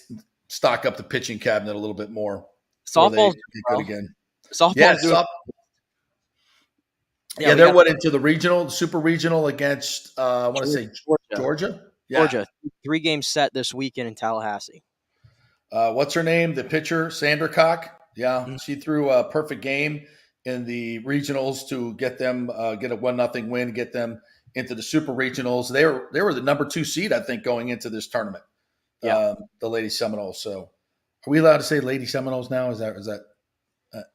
stock up the pitching cabinet a little bit more. Softball good again. Softball. Yeah, they went into the regional, super regional against I want to say Georgia. Yeah. Georgia, 3-game set this weekend in Tallahassee. What's her name? The pitcher, Sandercock. Yeah, she threw a perfect game in the regionals to get them get a 1-0 win, get them into the super regionals. They were the number 2 seed, I think, going into this tournament. Yeah. The Lady Seminoles. So, are we allowed to say Lady Seminoles now? Is that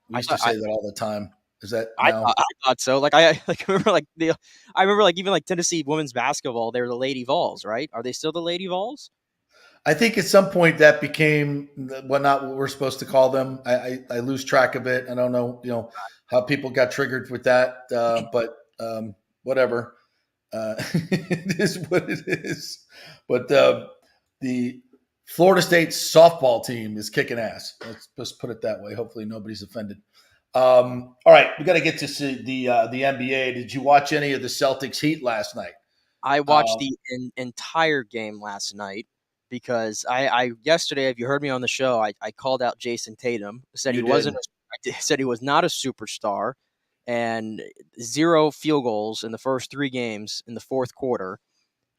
we used to say that all the time? Is that now? I thought so. I remember even Tennessee women's basketball. They were the Lady Vols, right? Are they still the Lady Vols? I think at some point that became not what we're supposed to call them. I lose track of it. I don't know, how people got triggered with that, but whatever. It is what it is. But the Florida State softball team is kicking ass. Let's just put it that way. Hopefully nobody's offended. All right, we got to get to see the NBA. Did you watch any of the Celtics Heat last night? I watched the entire game last night because I yesterday, if you heard me on the show, I called out Jason Tatum. Said he was not a superstar, and 0 field goals in the first 3 games in the fourth quarter.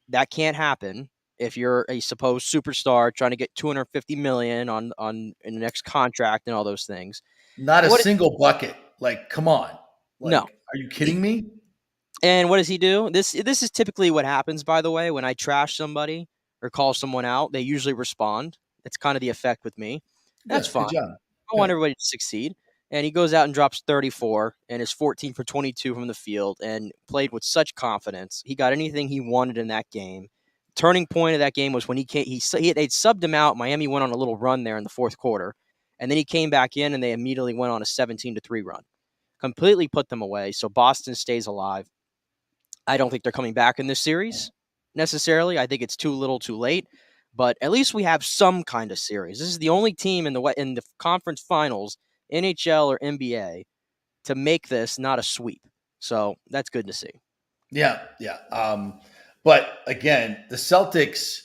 That can't happen if you're a supposed superstar trying to get $250 million on in the next contract and all those things. Not a single bucket. Come on. No. Are you kidding me? And what does he do? This is typically what happens, by the way, when I trash somebody or call someone out. They usually respond. That's kind of the effect with me. That's fine. I want everybody to succeed. and he goes out and drops 34 and is 14 for 22 from the field and played with such confidence. He got anything he wanted in that game. Turning point of that game was when they'd subbed him out. Miami went on a little run there in the fourth quarter, and then he came back in and they immediately went on a 17-3 run. Completely put them away. So Boston stays alive. I don't think they're coming back in this series necessarily. I think it's too little too late, but at least we have some kind of series. This is the only team in the conference finals, NHL or NBA, to make this not a sweep. So that's good to see. Yeah. But again, the Celtics,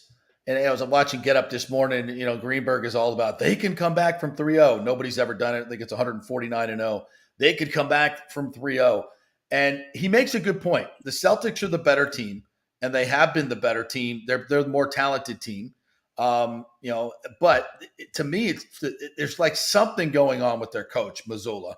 and I was watching Get Up this morning, Greenberg is all about they can come back from 3-0. Nobody's ever done it. I think it's 149-0. They could come back from 3-0. And he makes a good point. The Celtics are the better team, and they have been the better team. They're the more talented team. But to me, there's like something going on with their coach, Mazzulla,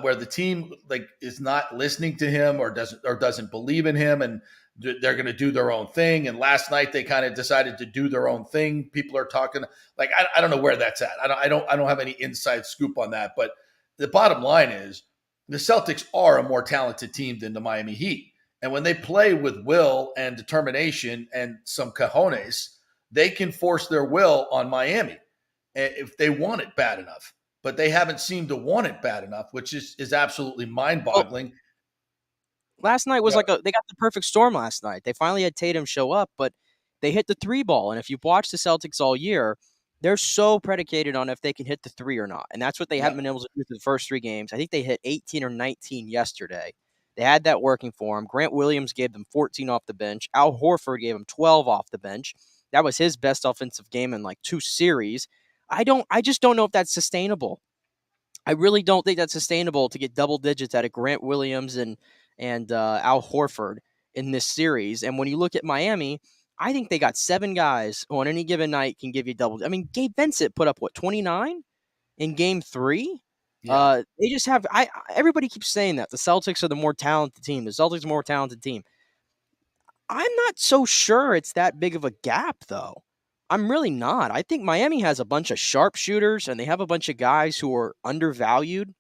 where the team is not listening to him or doesn't believe in him, and they're going to do their own thing. And last night they kind of decided to do their own thing. People are talking I don't know where that's at. I don't have any inside scoop on that. But the bottom line is the Celtics are a more talented team than the Miami Heat. And when they play with will and determination and some cojones, they can force their will on Miami if they want it bad enough. But they haven't seemed to want it bad enough, which is absolutely mind-boggling. Last night was they got the perfect storm last night. They finally had Tatum show up, but they hit the 3 ball. And if you've watched the Celtics all year, they're so predicated on if they can hit the 3 or not. And that's what they haven't been able to do for the first 3 games. I think they hit 18 or 19 yesterday. They had that working for them. Grant Williams gave them 14 off the bench. Al Horford gave them 12 off the bench. That was his best offensive game in 2 series. I just don't know if that's sustainable. I really don't think that's sustainable to get double digits out of Grant Williams and Al Horford in this series. And when you look at Miami, I think they got 7 guys who on any given night can give you double. I mean, Gabe Vincent put up 29 in game 3. Yeah. They just have. Everybody keeps saying that the Celtics are the more talented team. The Celtics are the more talented team. I'm not so sure it's that big of a gap, though. I'm really not. I think Miami has a bunch of sharpshooters, and they have a bunch of guys who are undervalued,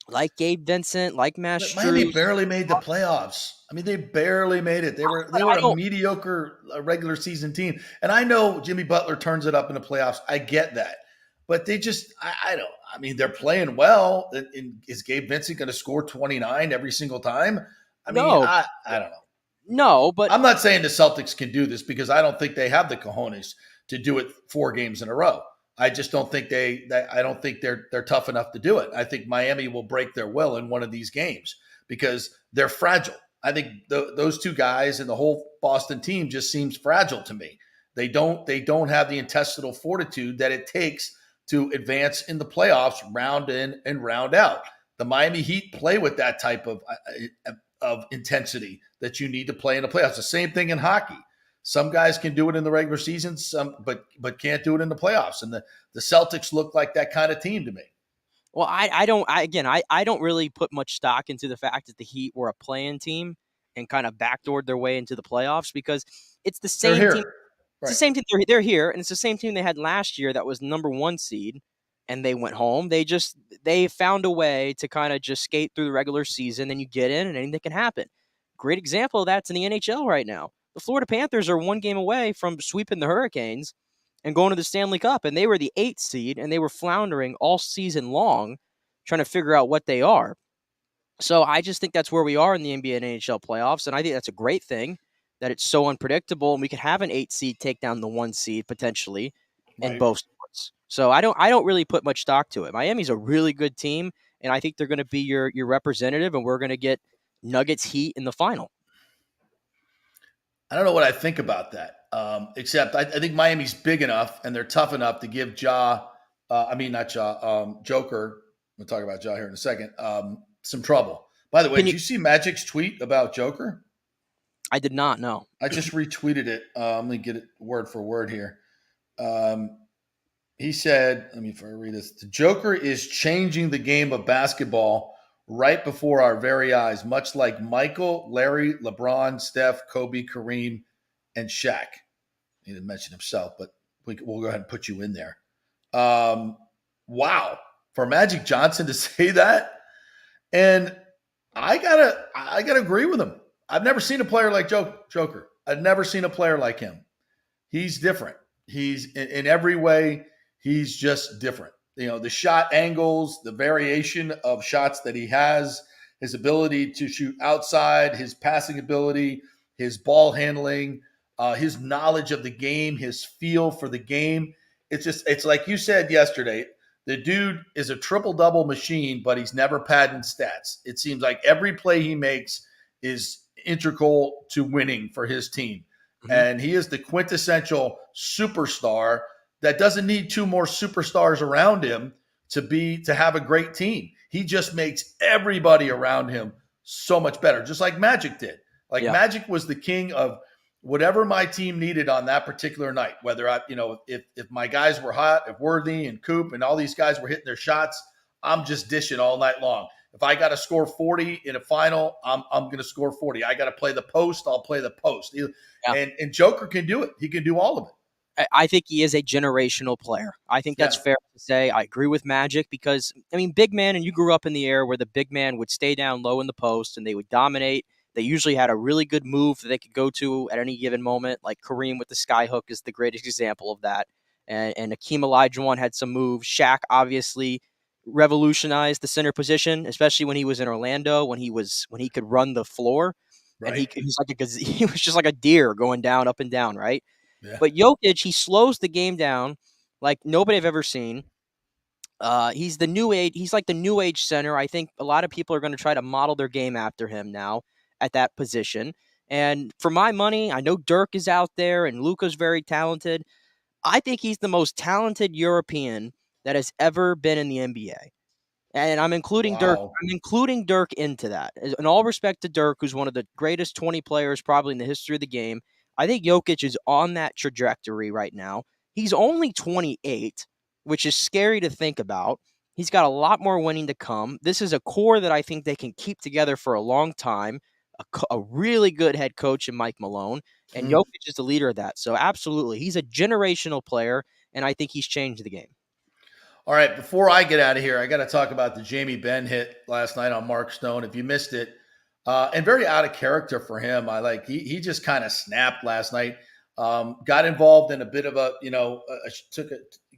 like Gabe Vincent, like Mash. Miami barely made the playoffs. I mean, they barely made it. They were a mediocre regular season team. And I know Jimmy Butler turns it up in the playoffs. I get that. But they just, I mean, they're playing well. Is Gabe Vincent going to score 29 every single time? I mean, I don't know. No, but I'm not saying the Celtics can do this because I don't think they have the cojones to do it 4 games in a row. I just don't think I don't think they're tough enough to do it. I think Miami will break their will in one of these games because they're fragile. I think those 2 guys and the whole Boston team just seems fragile to me. They don't have the intestinal fortitude that it takes to advance in the playoffs round in and round out. The Miami Heat play with that type of intensity that you need to play in the playoffs. The same thing in hockey. Some guys can do it in the regular season, but can't do it in the playoffs. And the Celtics look like that kind of team to me. Well, I don't really put much stock into the fact that the Heat were a play-in team and kind of backdoored their way into the playoffs because it's the same team. It's the same team. They're here, and it's the same team they had last year that was number 1 seed, and they went home. They found a way to kind of just skate through the regular season, then you get in, and anything can happen. Great example of that's in the NHL right now. The Florida Panthers are 1 game away from sweeping the Hurricanes and going to the Stanley Cup, and they were the 8th seed, and they were floundering all season long trying to figure out what they are. So I just think that's where we are in the NBA and NHL playoffs, and I think that's a great thing that it's so unpredictable, and we could have an 8 seed take down the 1 seed potentially in both sports. So I don't really put much stock to it. Miami's a really good team, and I think they're going to be your representative, and we're going to get Nuggets Heat in the final. I don't know what I think about that, except I think Miami's big enough and they're tough enough to give Joker, we'll talk about Ja here in a second, some trouble. By the way, did you see Magic's tweet about Joker? I did not know. I just retweeted it. Let me get it word for word here. He said, let me read this. The Joker is changing the game of basketball right before our very eyes, much like Michael, Larry, LeBron, Steph, Kobe, Kareem, and Shaq. He didn't mention himself, but we'll go ahead and put you in there. Wow. for Magic Johnson to say that. And I gotta agree with him. I've never seen a player like Joker. I've never seen a player like him. He's different. He's in every way, he's just different. The shot angles, the variation of shots that he has, his ability to shoot outside, his passing ability, his ball handling, his knowledge of the game, his feel for the game. It's like you said yesterday. The dude is a triple-double machine, but he's never padding stats. It seems like every play he makes is integral to winning for his team. Mm-hmm. And he is the quintessential superstar that doesn't need two more superstars around him to have a great team. He just makes everybody around him so much better, just like Magic did. Magic was the king of whatever my team needed on that particular night, whether if my guys were hot, if Worthy and Coop and all these guys were hitting their shots, I'm just dishing all night long. If I got to score 40 in a final, I'm going to score 40. I got to play the post, I'll play the post. Yeah. And Joker can do it. He can do all of it. I think he is a generational player. I think that's fair to say. I agree with Magic because, big man, and you grew up in the era where the big man would stay down low in the post and they would dominate. They usually had a really good move that they could go to at any given moment, like Kareem with the skyhook is the greatest example of that. And Hakeem Olajuwon had some moves. Shaq obviously revolutionized the center position, especially when he was in Orlando, when he could run the floor. Right. And he was just like a deer going down, up and down, right? Yeah. But Jokic, he slows the game down like nobody I've ever seen. He's the new age. He's like the new age center. I think a lot of people are going to try to model their game after him now at that position. And for my money, I know Dirk is out there and Luka's very talented. I think he's the most talented European that has ever been in the NBA. And I'm including Dirk. I'm including Dirk into that. In all respect to Dirk, who's one of the greatest 20 players probably in the history of the game, I think Jokic is on that trajectory right now. He's only 28, which is scary to think about. He's got a lot more winning to come. This is a core that I think they can keep together for a long time. A really good head coach in Mike Malone, and Jokic is the leader of that. So absolutely, he's a generational player, and I think he's changed the game. All right, before I get out of here, I got to talk about the Jamie Benn hit last night on Mark Stone. If you missed it, and very out of character for him. He just kind of snapped last night. Got involved in a bit of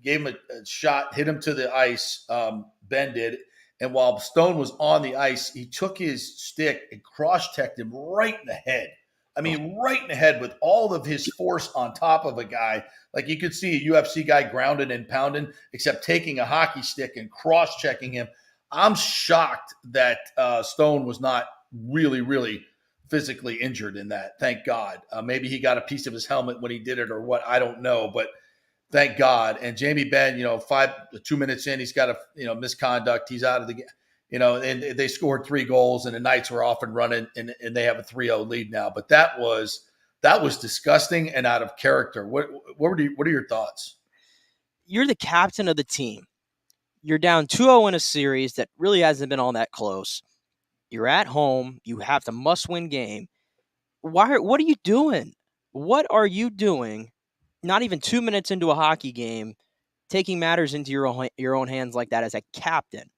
gave him a shot, hit him to the ice. Ben did. And while Stone was on the ice, he took his stick and cross-checked him right in the head. Right in the head with all of his force on top of a guy. Like you could see a UFC guy grounded and pounding, except taking a hockey stick and cross-checking him. I'm shocked that Stone was not really, really physically injured in that. Thank God. Maybe he got a piece of his helmet when he did it or what, I don't know. But thank God. And Jamie Benn, 2 minutes in, he's got a misconduct. He's out of the game. And they scored 3 goals and the Knights were off and running and they have a 3-0 lead now. But that was disgusting and out of character. What are your thoughts? You're the captain of the team. You're down 2-0 in a series that really hasn't been all that close. You're at home. You have the must-win game. What are you doing? What are you doing? Not even 2 minutes into a hockey game, taking matters into your own hands like that as a captain.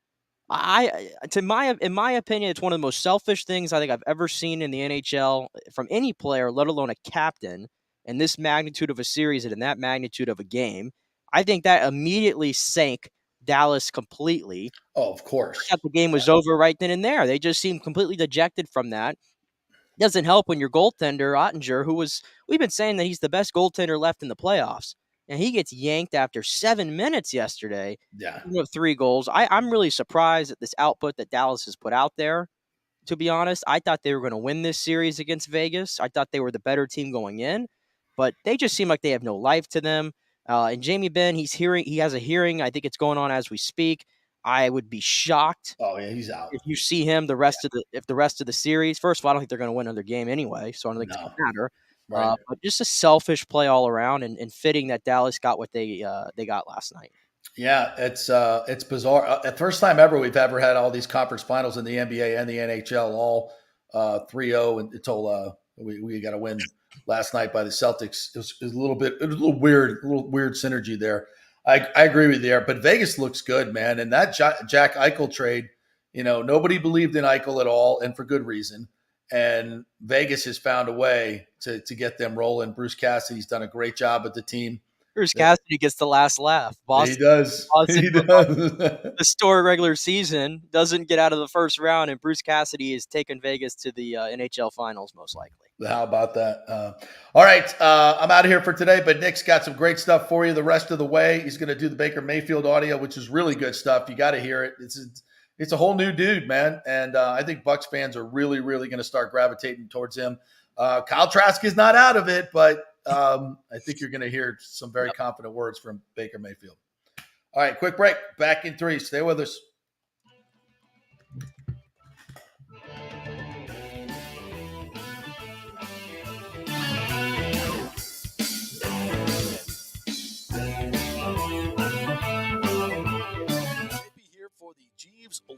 In my opinion, it's one of the most selfish things I think I've ever seen in the NHL from any player, let alone a captain, in this magnitude of a series and in that magnitude of a game. I think that immediately sank Dallas completely. Oh, of course. The game was over right then and there. They just seemed completely dejected from that. Doesn't help when your goaltender, Ottinger, we've been saying that he's the best goaltender left in the playoffs. And he gets yanked after 7 minutes yesterday. Yeah. With 3 goals. I'm really surprised at this output that Dallas has put out there, to be honest. I thought they were going to win this series against Vegas. I thought they were the better team going in. But they just seem like they have no life to them. And Jamie Benn, he has a hearing. I think it's going on as we speak. I would be shocked. Oh, yeah, he's out. If you see him the rest of the series. First of all, I don't think they're going to win another game anyway, so I don't think it's going to matter. Right. But just a selfish play all around, and fitting that Dallas got what they got last night. Yeah, it's bizarre. The first time ever we've ever had all these conference finals in the NBA and the NHL all 3-0 until we got a win last night by the Celtics. It was a little weird synergy there. I agree with you there, but Vegas looks good, man. And that Jack Eichel trade, nobody believed in Eichel at all, and for good reason. And Vegas has found a way to get them rolling. Bruce Cassidy's done a great job with the team. Bruce Cassidy gets the last laugh. Boston, he does. He does. The historic regular season doesn't get out of the first round, and Bruce Cassidy is taking Vegas to the NHL Finals, most likely. How about that? All right. I'm out of here for today, but Nick's got some great stuff for you the rest of the way. He's going to do the Baker Mayfield audio, which is really good stuff. You got to hear it. It's a whole new dude, man. And I think Bucs fans are really, really going to start gravitating towards him. Kyle Trask is not out of it, but I think you're going to hear some very confident words from Baker Mayfield. All right, quick break. Back in 3. Stay with us.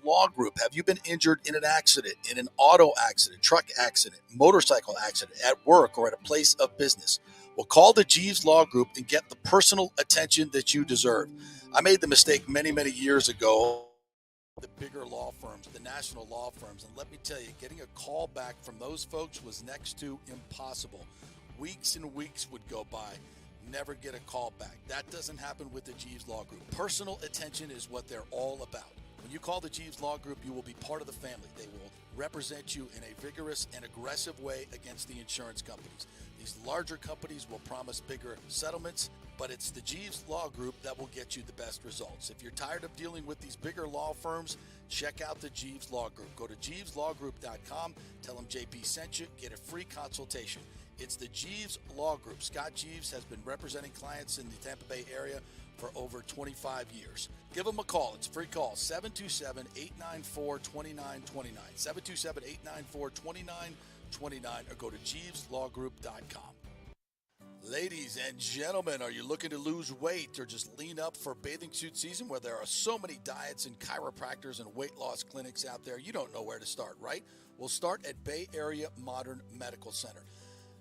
Law Group. Have you been injured in an accident, in an auto accident, truck accident, motorcycle accident, at work, or at a place of business? Well, call the Jeeves Law Group and get the personal attention that you deserve. I made the mistake many, many years ago. The bigger law firms, the national law firms, and let me tell you, getting a call back from those folks was next to impossible. Weeks and weeks would go by. Never get a call back. That doesn't happen with the Jeeves Law Group. Personal attention is what they're all about. When you call the Jeeves Law Group, you will be part of the family. They will represent you in a vigorous and aggressive way against the insurance companies. These larger companies will promise bigger settlements, but it's the Jeeves Law Group that will get you the best results. If you're tired of dealing with these bigger law firms, check out the Jeeves Law Group. Go to jeeveslawgroup.com, tell them JP sent you, get a free consultation. It's the Jeeves Law Group. Scott Jeeves has been representing clients in the Tampa Bay area for over 25 years. Give them a call. It's a free call, 727-894-2929, 727-894-2929, or go to jeeveslawgroup.com. Ladies and gentlemen, are you looking to lose weight or just lean up for bathing suit season where there are so many diets and chiropractors and weight loss clinics out there? You don't know where to start, right? We'll start at Bay Area Modern Medical Center.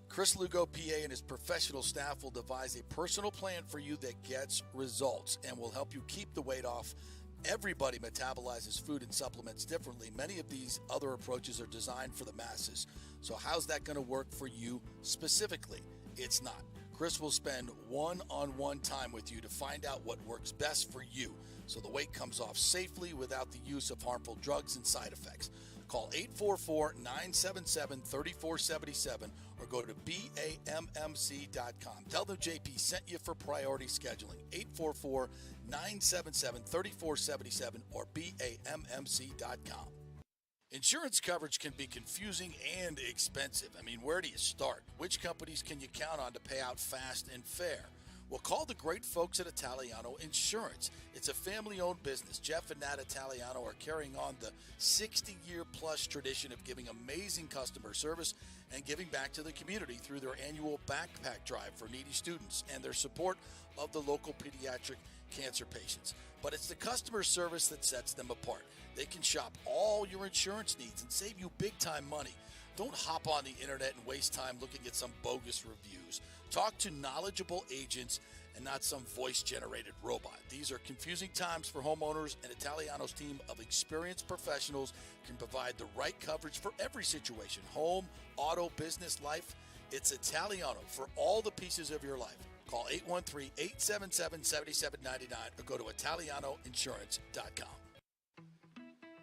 Chris Lugo, PA, and his professional staff will devise a personal plan for you that gets results and will help you keep the weight off. Everybody metabolizes food and supplements differently. Many of these other approaches are designed for the masses. So how's that going to work for you specifically? It's not. Chris will spend one-on-one time with you to find out what works best for you so the weight comes off safely without the use of harmful drugs and side effects. Call 844-977-3477 or go to BAMMC.com. Tell them JP sent you for priority scheduling. 844-977-3477 or BAMMC.com. Insurance coverage can be confusing and expensive. I mean, where do you start? Which companies can you count on to pay out fast and fair? Well, call the great folks at Italiano Insurance. It's a family-owned business. Jeff and Nat Italiano are carrying on the 60-year-plus tradition of giving amazing customer service and giving back to the community through their annual backpack drive for needy students and their support of the local pediatric cancer patients. But it's the customer service that sets them apart. They can shop all your insurance needs and save you big-time money. Don't hop on the internet and waste time looking at some bogus reviews. Talk to knowledgeable agents and not some voice-generated robot. These are confusing times for homeowners, and Italiano's team of experienced professionals can provide the right coverage for every situation: home, auto, business, life. It's Italiano for all the pieces of your life. Call 813-877-7799 or go to ItalianoInsurance.com.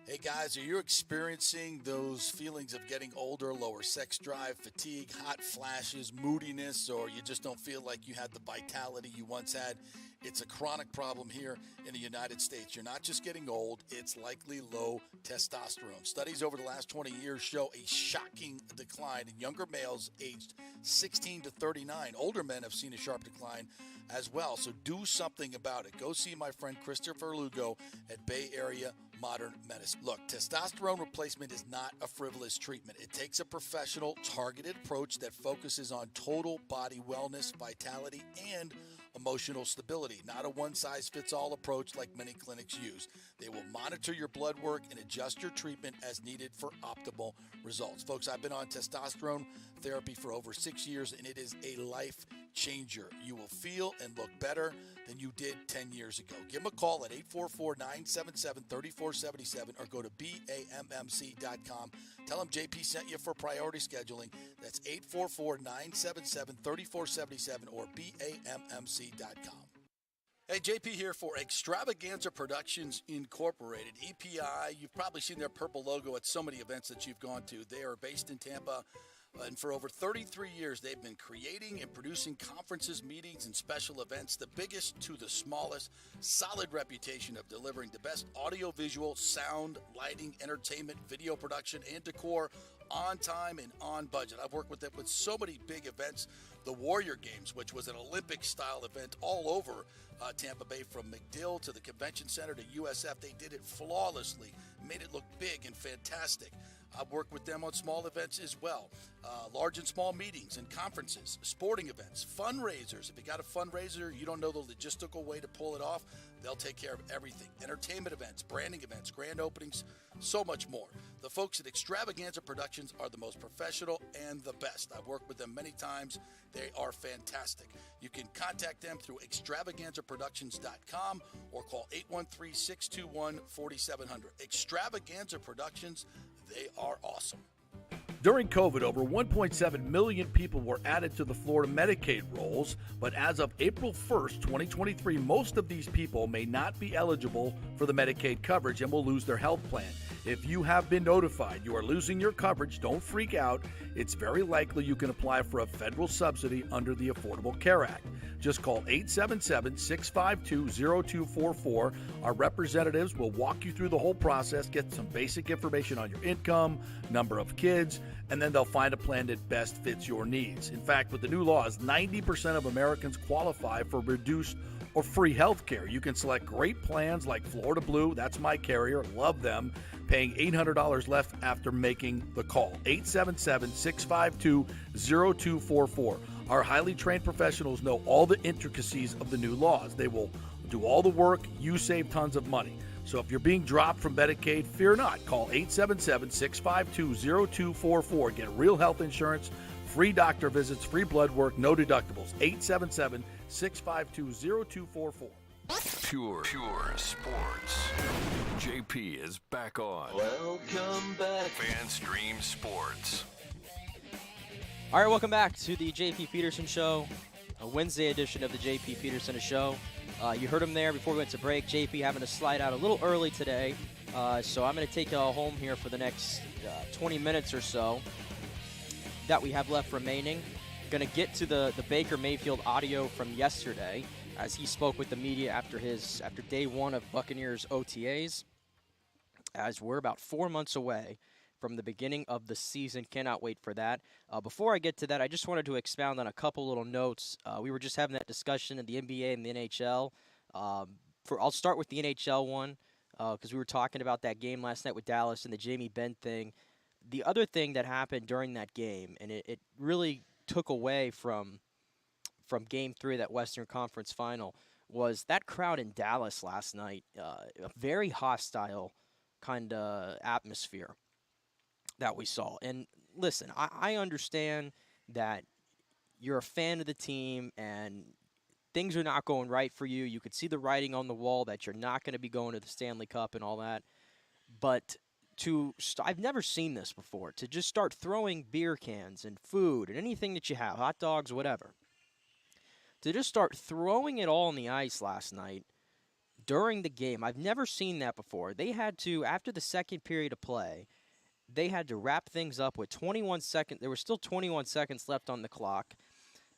Hey guys, are you experiencing those feelings of getting older, lower sex drive, fatigue, hot flashes, moodiness, or you just don't feel like you had the vitality you once had? It's a chronic problem here in the United States. You're not just getting old, it's likely low testosterone. Studies over the last 20 years show a shocking decline in younger males aged 16 to 39. Older men have seen a sharp decline as well, so do something about it. Go see my friend Christopher Lugo at Bay Area Modern Medicine. Look, testosterone replacement is not a frivolous treatment. It takes a professional, targeted approach that focuses on total body wellness, vitality, and a emotional stability, not a one-size-fits-all approach like many clinics use. They will monitor your blood work and adjust your treatment as needed for optimal results. Folks, I've been on testosterone therapy for over 6 years, and it is a life changer. You will feel and look better than you did 10 years ago. Give them a call at 844-977-3477 or go to BAMMC.com. Tell them JP sent you for priority scheduling. That's 844-977-3477 or BAMMC.com. Hey, JP here for Extravaganza Productions Incorporated, EPI. You've probably seen their purple logo at so many events that you've gone to. They are based in Tampa. And for over 33 years, they've been creating and producing conferences, meetings, and special events, the biggest to the smallest. Solid reputation of delivering the best audio-visual, sound, lighting, entertainment, video production, and decor on time and on budget. I've worked with them with so many big events. The Warrior Games, which was an Olympic-style event all over Tampa Bay, from McDill to the Convention Center to USF. They did it flawlessly, made it look big and fantastic. I've worked with them on small events as well, large and small meetings and conferences, sporting events, fundraisers. If you got a fundraiser, you don't know the logistical way to pull it off, they'll take care of everything. Entertainment events, branding events, grand openings, so much more. The folks at Extravaganza Productions are the most professional and the best. I've worked with them many times. They are fantastic. You can contact them through extravaganzaproductions.com or call 813-621-4700. Extravaganza Productions, they are awesome. During COVID, over 1.7 million people were added to the Florida Medicaid rolls, but as of April 1st, 2023, most of these people may not be eligible for the Medicaid coverage and will lose their health plan. If you have been notified you are losing your coverage, don't freak out. It's very likely you can apply for a federal subsidy under the Affordable Care Act. Just call 877-652-0244. Our representatives will walk you through the whole process, get some basic information on your income, number of kids, and then they'll find a plan that best fits your needs. In fact, with the new laws, 90% of Americans qualify for reduced or free health care. You can select great plans like Florida Blue, that's my carrier, love them, paying $800 left after making the call. 877-652-0244. Our highly trained professionals know all the intricacies of the new laws. They will do all the work, you save tons of money. So if you're being dropped from Medicaid, fear not. Call 877-652-0244. Get real health insurance, free doctor visits, free blood work, no deductibles. 877-652-0244. Pure sports. JP is back on. Welcome back. FanStream Sports. All right, welcome back to the JP Peterson Show, a Wednesday edition of the JP Peterson Show. You heard him there before we went to break. JP having to slide out a little early today, so I'm going to take you all home here for the next 20 minutes or so that we have left remaining. Going to get to the Baker Mayfield audio from yesterday as he spoke with the media after day one of Buccaneers OTAs, as we're about 4 months away from the beginning of the season. Cannot wait for that. Before I get to that, I just wanted to expound on a couple little notes. We were just having that discussion in the NBA and the NHL. I'll start with the NHL one because we were talking about that game last night with Dallas and the Jamie Benn thing. The other thing that happened during that game, and it really took away from Game 3 of that Western Conference Final, was that crowd in Dallas last night. A very hostile kind of atmosphere that we saw. And listen, I understand that you're a fan of the team and things are not going right for you. You could see the writing on the wall that you're not going to be going to the Stanley Cup and all that. But I've never seen this before, to just start throwing beer cans and food and anything that you have, hot dogs, whatever, to just start throwing it all on the ice last night during the game. I've never seen that before. They had to, after the second period of play, they had to wrap things up with 21 seconds. There were still 21 seconds left on the clock,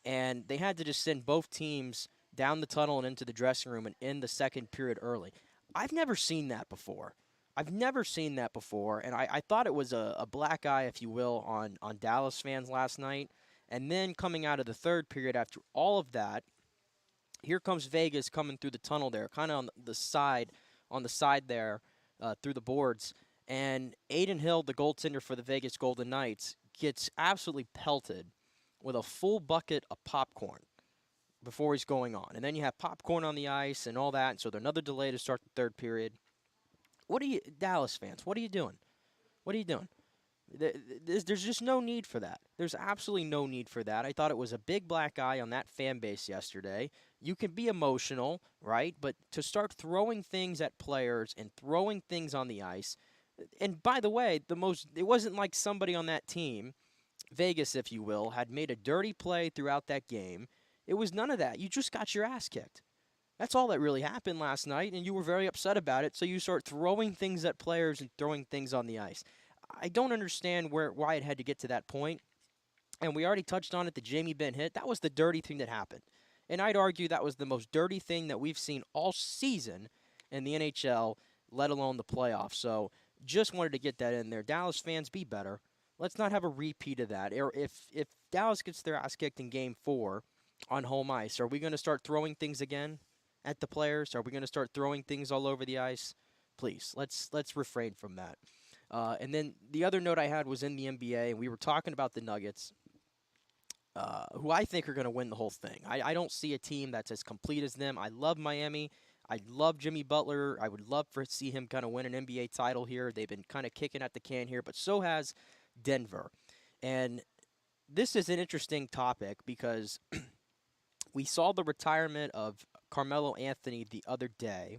and they had to just send both teams down the tunnel and into the dressing room and end the second period early. I've never seen that before. And I thought it was a black eye, if you will, on Dallas fans last night. And then coming out of the third period, after all of that, here comes Vegas coming through the tunnel there, kind of on the side there, through the boards. And Aiden Hill, the goaltender for the Vegas Golden Knights, gets absolutely pelted with a full bucket of popcorn. before he's going on. And then you have popcorn on the ice and all that, and so there's another delay to start the third period. Dallas fans, what are you doing? What are you doing? There's just no need for that. There's absolutely no need for that. I thought it was a big black eye on that fan base yesterday. You can be emotional, right? But to start throwing things at players and throwing things on the ice, and by the way, it wasn't like somebody on that team, Vegas, if you will, had made a dirty play throughout that game. It was none of that. You just got your ass kicked. That's all that really happened last night, and you were very upset about it, so you start throwing things at players and throwing things on the ice. I don't understand why it had to get to that point. And we already touched on it, the Jamie Benn hit. That was the dirty thing that happened. And I'd argue that was the most dirty thing that we've seen all season in the NHL, let alone the playoffs. So just wanted to get that in there. Dallas fans, be better. Let's not have a repeat of that. If Dallas gets their ass kicked in Game 4 on home ice, are we going to start throwing things again at the players? Are we going to start throwing things all over the ice? Please, let's refrain from that. And then the other note I had was in the NBA, and we were talking about the Nuggets, who I think are going to win the whole thing. I don't see a team that's as complete as them. I love Miami. I love Jimmy Butler. I would love to see him kind of win an NBA title here. They've been kind of kicking at the can here, but so has Denver. And this is an interesting topic because we saw the retirement of Carmelo Anthony the other day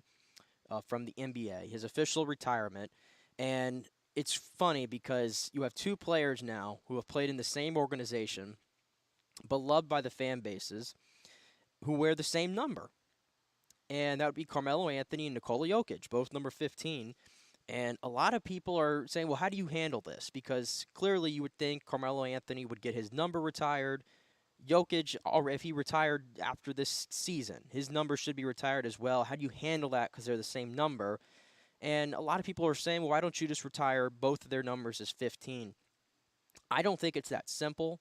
from the NBA, his official retirement. And it's funny because you have two players now who have played in the same organization, beloved by the fan bases, who wear the same number. And that would be Carmelo Anthony and Nikola Jokic, both number 15. And a lot of people are saying, well, how do you handle this? Because clearly you would think Carmelo Anthony would get his number retired. Jokic, if he retired after this season, his number should be retired as well. How do you handle that because they're the same number? And a lot of people are saying, well, why don't you just retire both of their numbers as 15? I don't think it's that simple.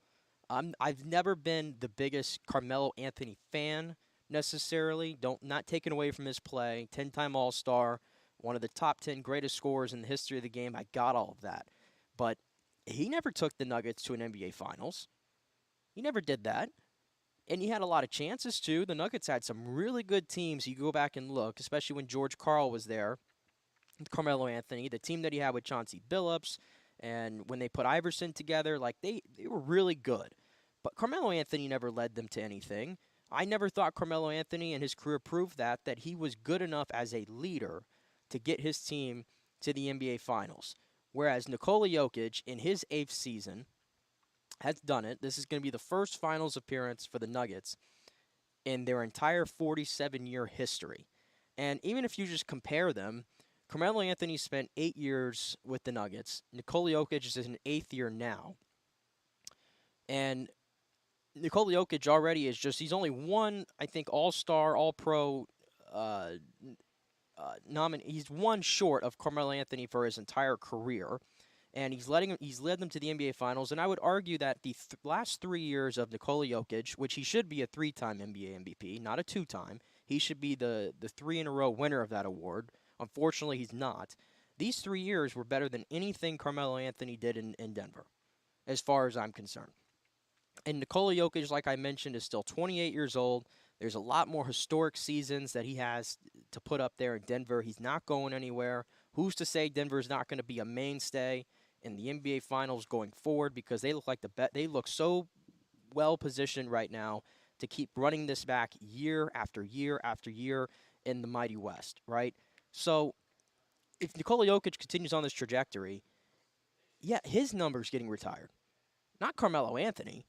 I've never been the biggest Carmelo Anthony fan necessarily. Not taken away from his play. 10-time All-Star, one of the top 10 greatest scorers in the history of the game. I got all of that. But he never took the Nuggets to an NBA Finals. He never did that. And he had a lot of chances, too. The Nuggets had some really good teams. You go back and look, especially when George Karl was there. Carmelo Anthony, the team that he had with Chauncey Billups, and when they put Iverson together, like they were really good. But Carmelo Anthony never led them to anything. I never thought Carmelo Anthony and his career proved that he was good enough as a leader to get his team to the NBA Finals. Whereas Nikola Jokic, in his 8th season, has done it. This is going to be the first Finals appearance for the Nuggets in their entire 47-year history. And even if you just compare them, Carmelo Anthony spent 8 years with the Nuggets. Nikola Jokic is in 8th year now. And Nikola Jokic already he's only one, I think, All-Star, All-Pro nominee. He's one short of Carmelo Anthony for his entire career. And he's led them to the NBA Finals. And I would argue that the last 3 years of Nikola Jokic, which he should be a 3-time NBA MVP, not a 2-time. He should be the 3-in-a-row winner of that award. Unfortunately, he's not. These 3 years were better than anything Carmelo Anthony did in Denver, as far as I'm concerned. And Nikola Jokic, like I mentioned, is still 28 years old. There's a lot more historic seasons that he has to put up there in Denver. He's not going anywhere. Who's to say Denver's not going to be a mainstay in the NBA Finals going forward? Because they look like they look so well positioned right now to keep running this back year after year after year in the mighty West, right? So if Nikola Jokic continues on this trajectory, yeah, his number's getting retired. Not Carmelo Anthony.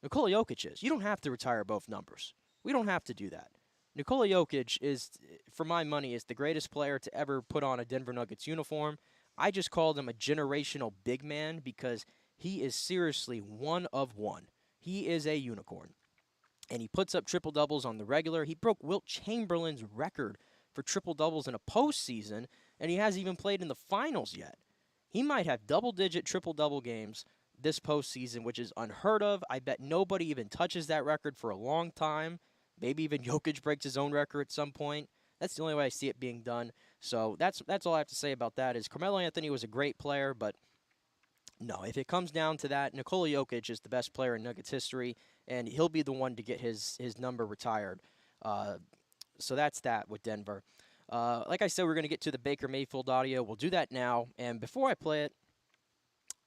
Nikola Jokic is. You don't have to retire both numbers. We don't have to do that. Nikola Jokic is, for my money, is the greatest player to ever put on a Denver Nuggets uniform. I just called him a generational big man because he is seriously one of one. He is a unicorn. And he puts up triple-doubles on the regular. He broke Wilt Chamberlain's record for triple-doubles in a postseason, and he hasn't even played in the finals yet. He might have double-digit triple-double games this postseason, which is unheard of. I bet nobody even touches that record for a long time. Maybe even Jokic breaks his own record at some point. That's the only way I see it being done. So that's all I have to say about that is Carmelo Anthony was a great player, but no, if it comes down to that, Nikola Jokic is the best player in Nuggets history, and he'll be the one to get his number retired. So that's that with Denver. Like I said, we're going to get to the Baker Mayfield audio. We'll do that now. And before I play it,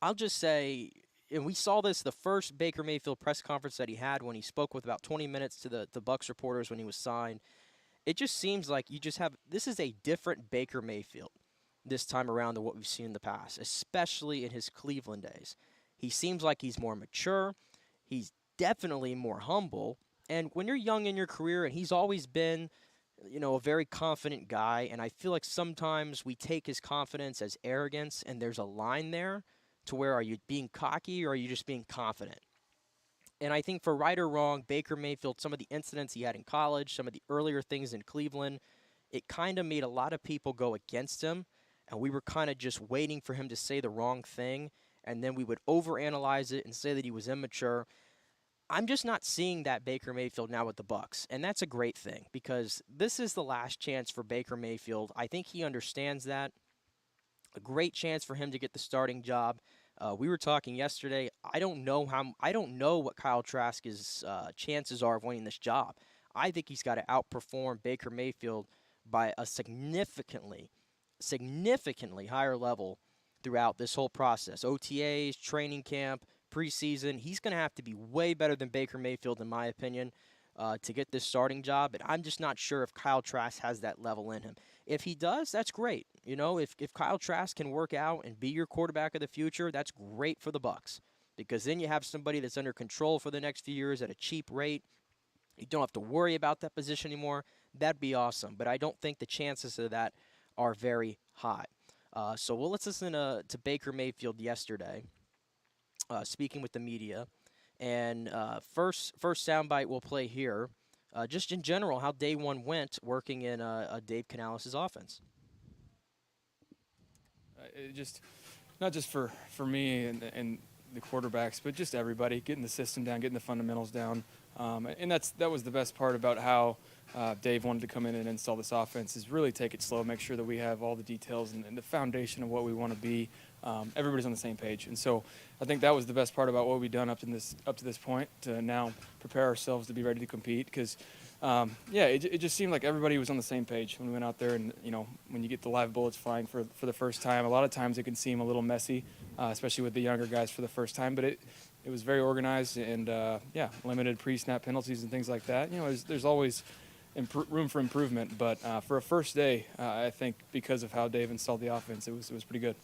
I'll just say, and we saw this the first Baker Mayfield press conference that he had when he spoke with about 20 minutes to the Bucs reporters when he was signed. It just seems like this is a different Baker Mayfield this time around than what we've seen in the past, especially in his Cleveland days. He seems like he's more mature. He's definitely more humble. And when you're young in your career, and he's always been, a very confident guy, and I feel like sometimes we take his confidence as arrogance, and there's a line there to where, are you being cocky or are you just being confident? And I think for right or wrong, Baker Mayfield, some of the incidents he had in college, some of the earlier things in Cleveland, it kind of made a lot of people go against him, and we were kind of just waiting for him to say the wrong thing, and then we would overanalyze it and say that he was immature. I'm just not seeing that Baker Mayfield now with the Bucs, and that's a great thing because this is the last chance for Baker Mayfield. I think he understands that. A great chance for him to get the starting job. We were talking yesterday. I don't know what Kyle Trask's chances are of winning this job. I think he's got to outperform Baker Mayfield by a significantly higher level throughout this whole process. OTAs, training camp, preseason. He's going to have to be way better than Baker Mayfield, in my opinion, to get this starting job. And I'm just not sure if Kyle Trask has that level in him. If he does, that's great. If Kyle Trask can work out and be your quarterback of the future, that's great for the Bucs. Because then you have somebody that's under control for the next few years at a cheap rate. You don't have to worry about that position anymore. That'd be awesome. But I don't think the chances of that are very high. So let's listen to Baker Mayfield yesterday, speaking with the media. And first soundbite we'll play here, just in general, how day one went working in Dave Canales' offense. It just, not just for me and the quarterbacks, but just everybody, getting the system down, getting the fundamentals down. And that was the best part about how Dave wanted to come in and install this offense, is really take it slow, make sure that we have all the details and the foundation of what we want to be. Everybody's on the same page. And so I think that was the best part about what we've done up to this point, to now prepare ourselves to be ready to compete. Because, it just seemed like everybody was on the same page when we went out there. And, when you get the live bullets flying for the first time, a lot of times it can seem a little messy, especially with the younger guys for the first time. But it was very organized and, limited pre-snap penalties and things like that. There's always room for improvement. But for a first day, I think because of how Dave installed the offense, it was pretty good.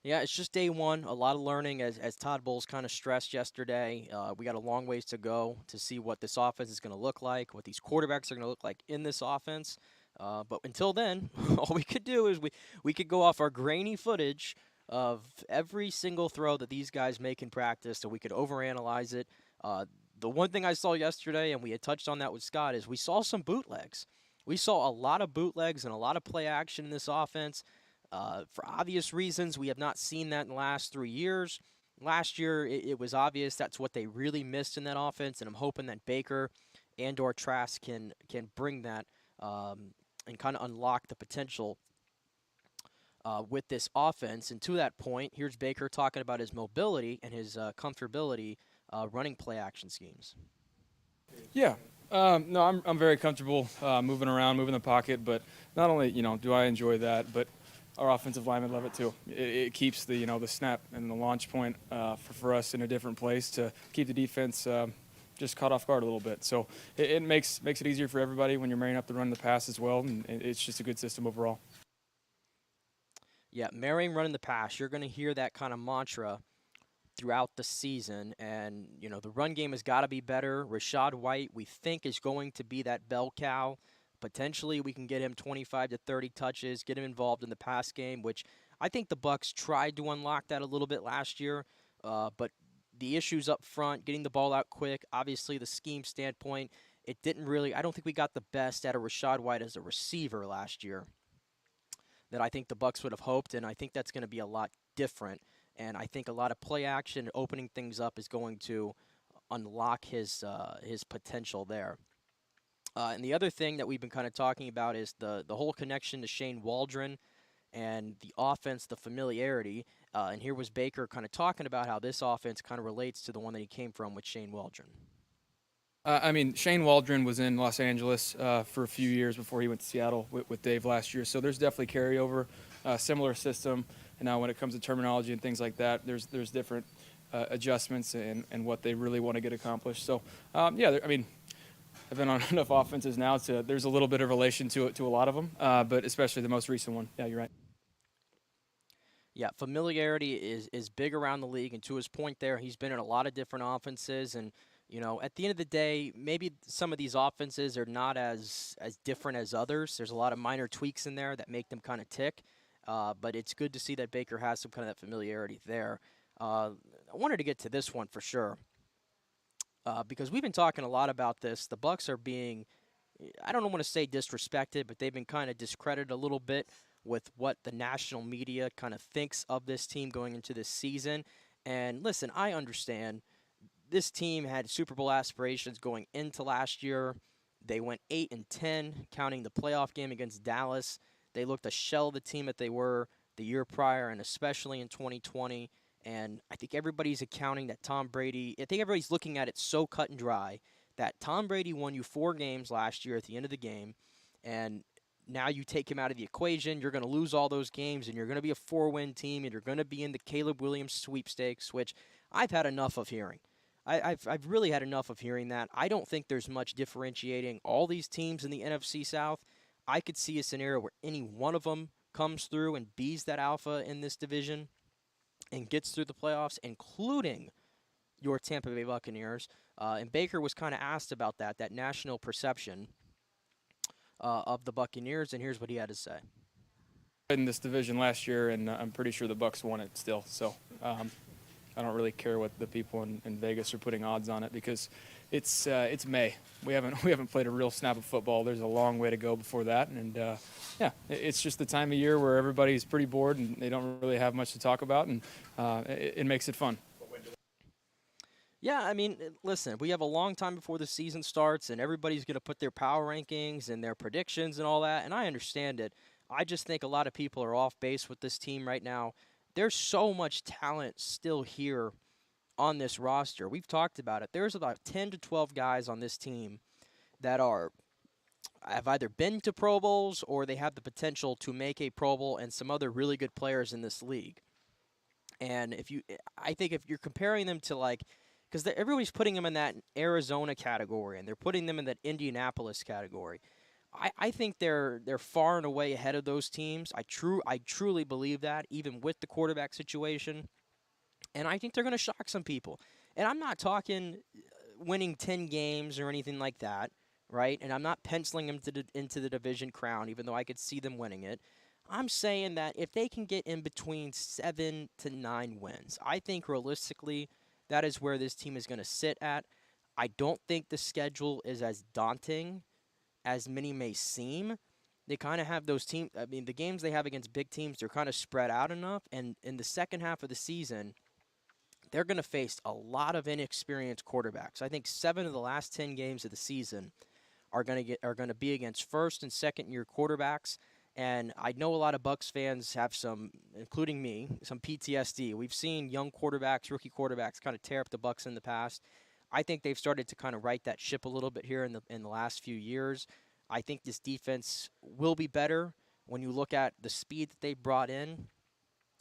Yeah, it's just day one. A lot of learning, as Todd Bowles kind of stressed yesterday. We got a long ways to go to see what this offense is going to look like, what these quarterbacks are going to look like in this offense. But until then, all we could do is we could go off our grainy footage of every single throw that these guys make in practice, so we could overanalyze it. The one thing I saw yesterday, and we had touched on that with Scott, is we saw some bootlegs. We saw a lot of bootlegs and a lot of play action in this offense. For obvious reasons, we have not seen that in the last 3 years. Last year, it was obvious that's what they really missed in that offense, and I'm hoping that Baker and/or Trask can bring that and kind of unlock the potential with this offense. And to that point, here's Baker talking about his mobility and his comfortability running play action schemes. Yeah. No, I'm very comfortable moving around, moving the pocket, but not only, do I enjoy that, but our offensive linemen love it too. It keeps the snap and the launch point for us in a different place to keep the defense just caught off guard a little bit. So it makes it easier for everybody when you're marrying up the run and the pass as well, and it's just a good system overall. Yeah, marrying run and the pass. You're going to hear that kind of mantra throughout the season, and the run game has got to be better. Rachaad White, we think, is going to be that bell cow. Potentially, we can get him 25 to 30 touches, get him involved in the pass game, which I think the Bucs tried to unlock that a little bit last year. But the issues up front, getting the ball out quick, obviously the scheme standpoint, it didn't really. I don't think we got the best out of Rachaad White as a receiver last year that I think the Bucs would have hoped, and I think that's going to be a lot different. And I think a lot of play action, opening things up, is going to unlock his potential there. And the other thing that we've been kind of talking about is the whole connection to Shane Waldron and the offense, the familiarity. And here was Baker kind of talking about how this offense kind of relates to the one that he came from with Shane Waldron. Shane Waldron was in Los Angeles for a few years before he went to Seattle with Dave last year. So there's definitely carryover, similar system. And now when it comes to terminology and things like that, there's different adjustments and what they really want to get accomplished. So, I've been on enough offenses now there's a little bit of relation to a lot of them, but especially the most recent one. Yeah, you're right. Yeah, familiarity is big around the league, and to his point there, he's been in a lot of different offenses, and at the end of the day, maybe some of these offenses are not as different as others. There's a lot of minor tweaks in there that make them kind of tick, but it's good to see that Baker has some kind of that familiarity there. I wanted to get to this one for sure, because we've been talking a lot about this. The Bucs are being, I don't want to say disrespected, but they've been kind of discredited a little bit with what the national media kind of thinks of this team going into this season. And listen, I understand this team had Super Bowl aspirations going into last year. They went 8-10, counting the playoff game against Dallas. They looked a shell of the team that they were the year prior, and especially in 2020. And I think everybody's accounting that Tom Brady, I think everybody's looking at it so cut and dry that Tom Brady won you 4 games last year at the end of the game, and now you take him out of the equation, you're going to lose all those games, and you're going to be a 4-win team, and you're going to be in the Caleb Williams sweepstakes, which I've had enough of hearing. I've really had enough of hearing that. I don't think there's much differentiating all these teams in the NFC South. I could see a scenario where any one of them comes through and bees that alpha in this division and gets through the playoffs, including your Tampa Bay Buccaneers. And Baker was kind of asked about that national perception of the Buccaneers, and here's what he had to say. In this division last year, and I'm pretty sure the Bucs won it still. So I don't really care what the people in Vegas are putting odds on it, because it's May. We haven't played a real snap of football. There's a long way to go before that, and it's just the time of year where everybody's pretty bored and they don't really have much to talk about, and it makes it fun. Yeah, listen, we have a long time before the season starts, and everybody's going to put their power rankings and their predictions and all that, and I understand it. I just think a lot of people are off base with this team right now. There's so much talent still here on this roster. We've talked about it. There's about 10 to 12 guys on this team that have either been to Pro Bowls or they have the potential to make a Pro Bowl, and some other really good players in this league. And I think if you're comparing them to because everybody's putting them in that Arizona category, and they're putting them in that Indianapolis category. I think they're far and away ahead of those teams. I truly believe that, even with the quarterback situation. And I think they're going to shock some people. And I'm not talking winning 10 games or anything like that, right? And I'm not penciling them into the division crown, even though I could see them winning it. I'm saying that if they can get in between 7 to 9 wins, I think realistically that is where this team is going to sit at. I don't think the schedule is as daunting as many may seem. They kind of have those teams. The games they have against big teams, they're kind of spread out enough. And in the second half of the season, they're going to face a lot of inexperienced quarterbacks. I think 7 of the last 10 games of the season are going to be against first and second year quarterbacks. And I know a lot of Bucs fans have some, including me, some PTSD. We've seen young quarterbacks, rookie quarterbacks, kind of tear up the Bucs in the past. I think they've started to kind of right that ship a little bit here in the last few years. I think this defense will be better when you look at the speed that they brought in.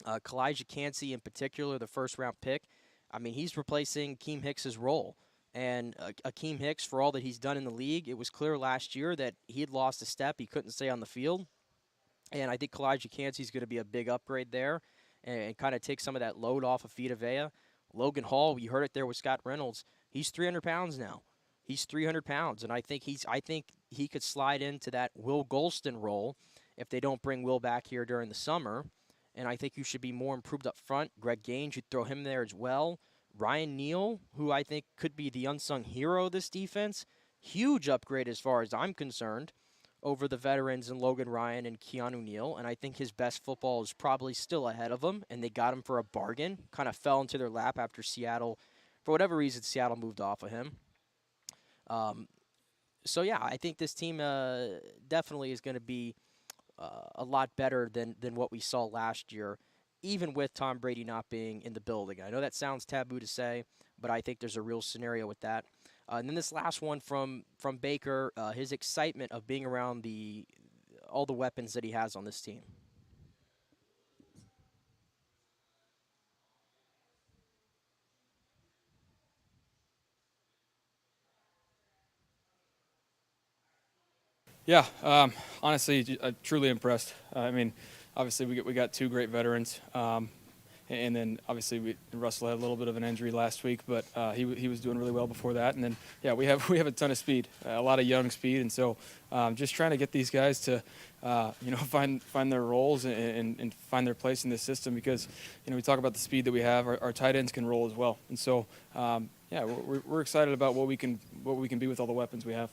Kalijah Kancey in particular, the first-round pick, he's replacing Akeem Hicks' role. And Akeem Hicks, for all that he's done in the league, it was clear last year that he had lost a step. He couldn't stay on the field. And I think Kalijah Kancey is going to be a big upgrade there and kind of take some of that load off of Vita Vea. Logan Hall, you heard it there with Scott Reynolds. He's 300 pounds now. He's 300 pounds, and I think he could slide into that Will Golston role if they don't bring Will back here during the summer. And I think you should be more improved up front. Greg Gaines, you'd throw him there as well. Ryan Neal, who I think could be the unsung hero of this defense. Huge upgrade as far as I'm concerned over the veterans in Logan Ryan and Keanu Neal. And I think his best football is probably still ahead of him, and they got him for a bargain. Kind of fell into their lap after Seattle. For whatever reason, Seattle moved off of him. So, yeah, I think this team definitely is going to be a lot better than what we saw last year, even with Tom Brady not being in the building. I know that sounds taboo to say, but I think there's a real scenario with that. And then this last one from Baker, his excitement of being around all the weapons that he has on this team. Yeah, honestly, truly impressed. I mean, obviously we got two great veterans, and then obviously Russell had a little bit of an injury last week, but he was doing really well before that. And then yeah, we have a ton of speed, a lot of young speed, and so just trying to get these guys to find their roles and find their place in this system, because we talk about the speed that we have. Our tight ends can roll as well, and so yeah, we're excited about what we can be with all the weapons we have.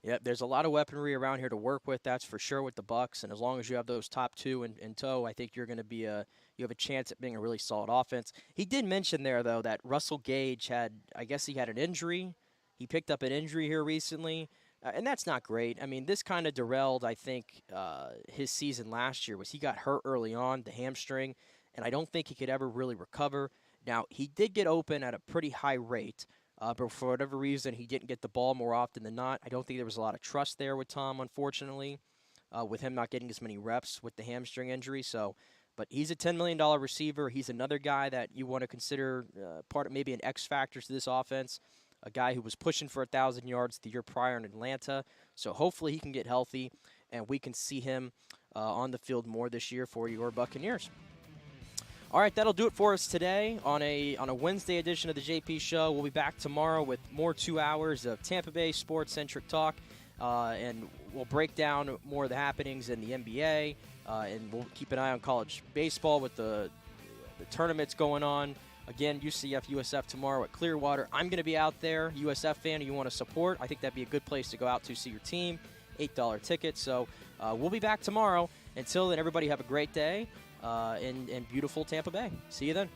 Yeah, there's a lot of weaponry around here to work with, that's for sure, with the Bucs. And as long as you have those top two in tow, I think you're going to be you have a chance at being a really solid offense. He did mention there, though, that Russell Gage had an injury. He picked up an injury here recently, and that's not great. I mean, this kind of derailed, I think, his season last year. He got hurt early on, the hamstring, and I don't think he could ever really recover. Now, he did get open at a pretty high rate. But for whatever reason, he didn't get the ball more often than not. I don't think there was a lot of trust there with Tom, unfortunately, with him not getting as many reps with the hamstring injury. But he's a $10 million receiver. He's another guy that you want to consider part of maybe an X factor to this offense, a guy who was pushing for 1,000 yards the year prior in Atlanta. So hopefully he can get healthy, and we can see him on the field more this year for your Buccaneers. All right, that'll do it for us today on a Wednesday edition of the JP Show. We'll be back tomorrow with more 2 hours of Tampa Bay sports-centric talk, and we'll break down more of the happenings in the NBA, and we'll keep an eye on college baseball with the tournaments going on. Again, UCF, USF tomorrow at Clearwater. I'm going to be out there. USF fan you want to support, I think that'd be a good place to go out to see your team. $8 ticket. So we'll be back tomorrow. Until then, everybody have a great day. In beautiful Tampa Bay. See you then.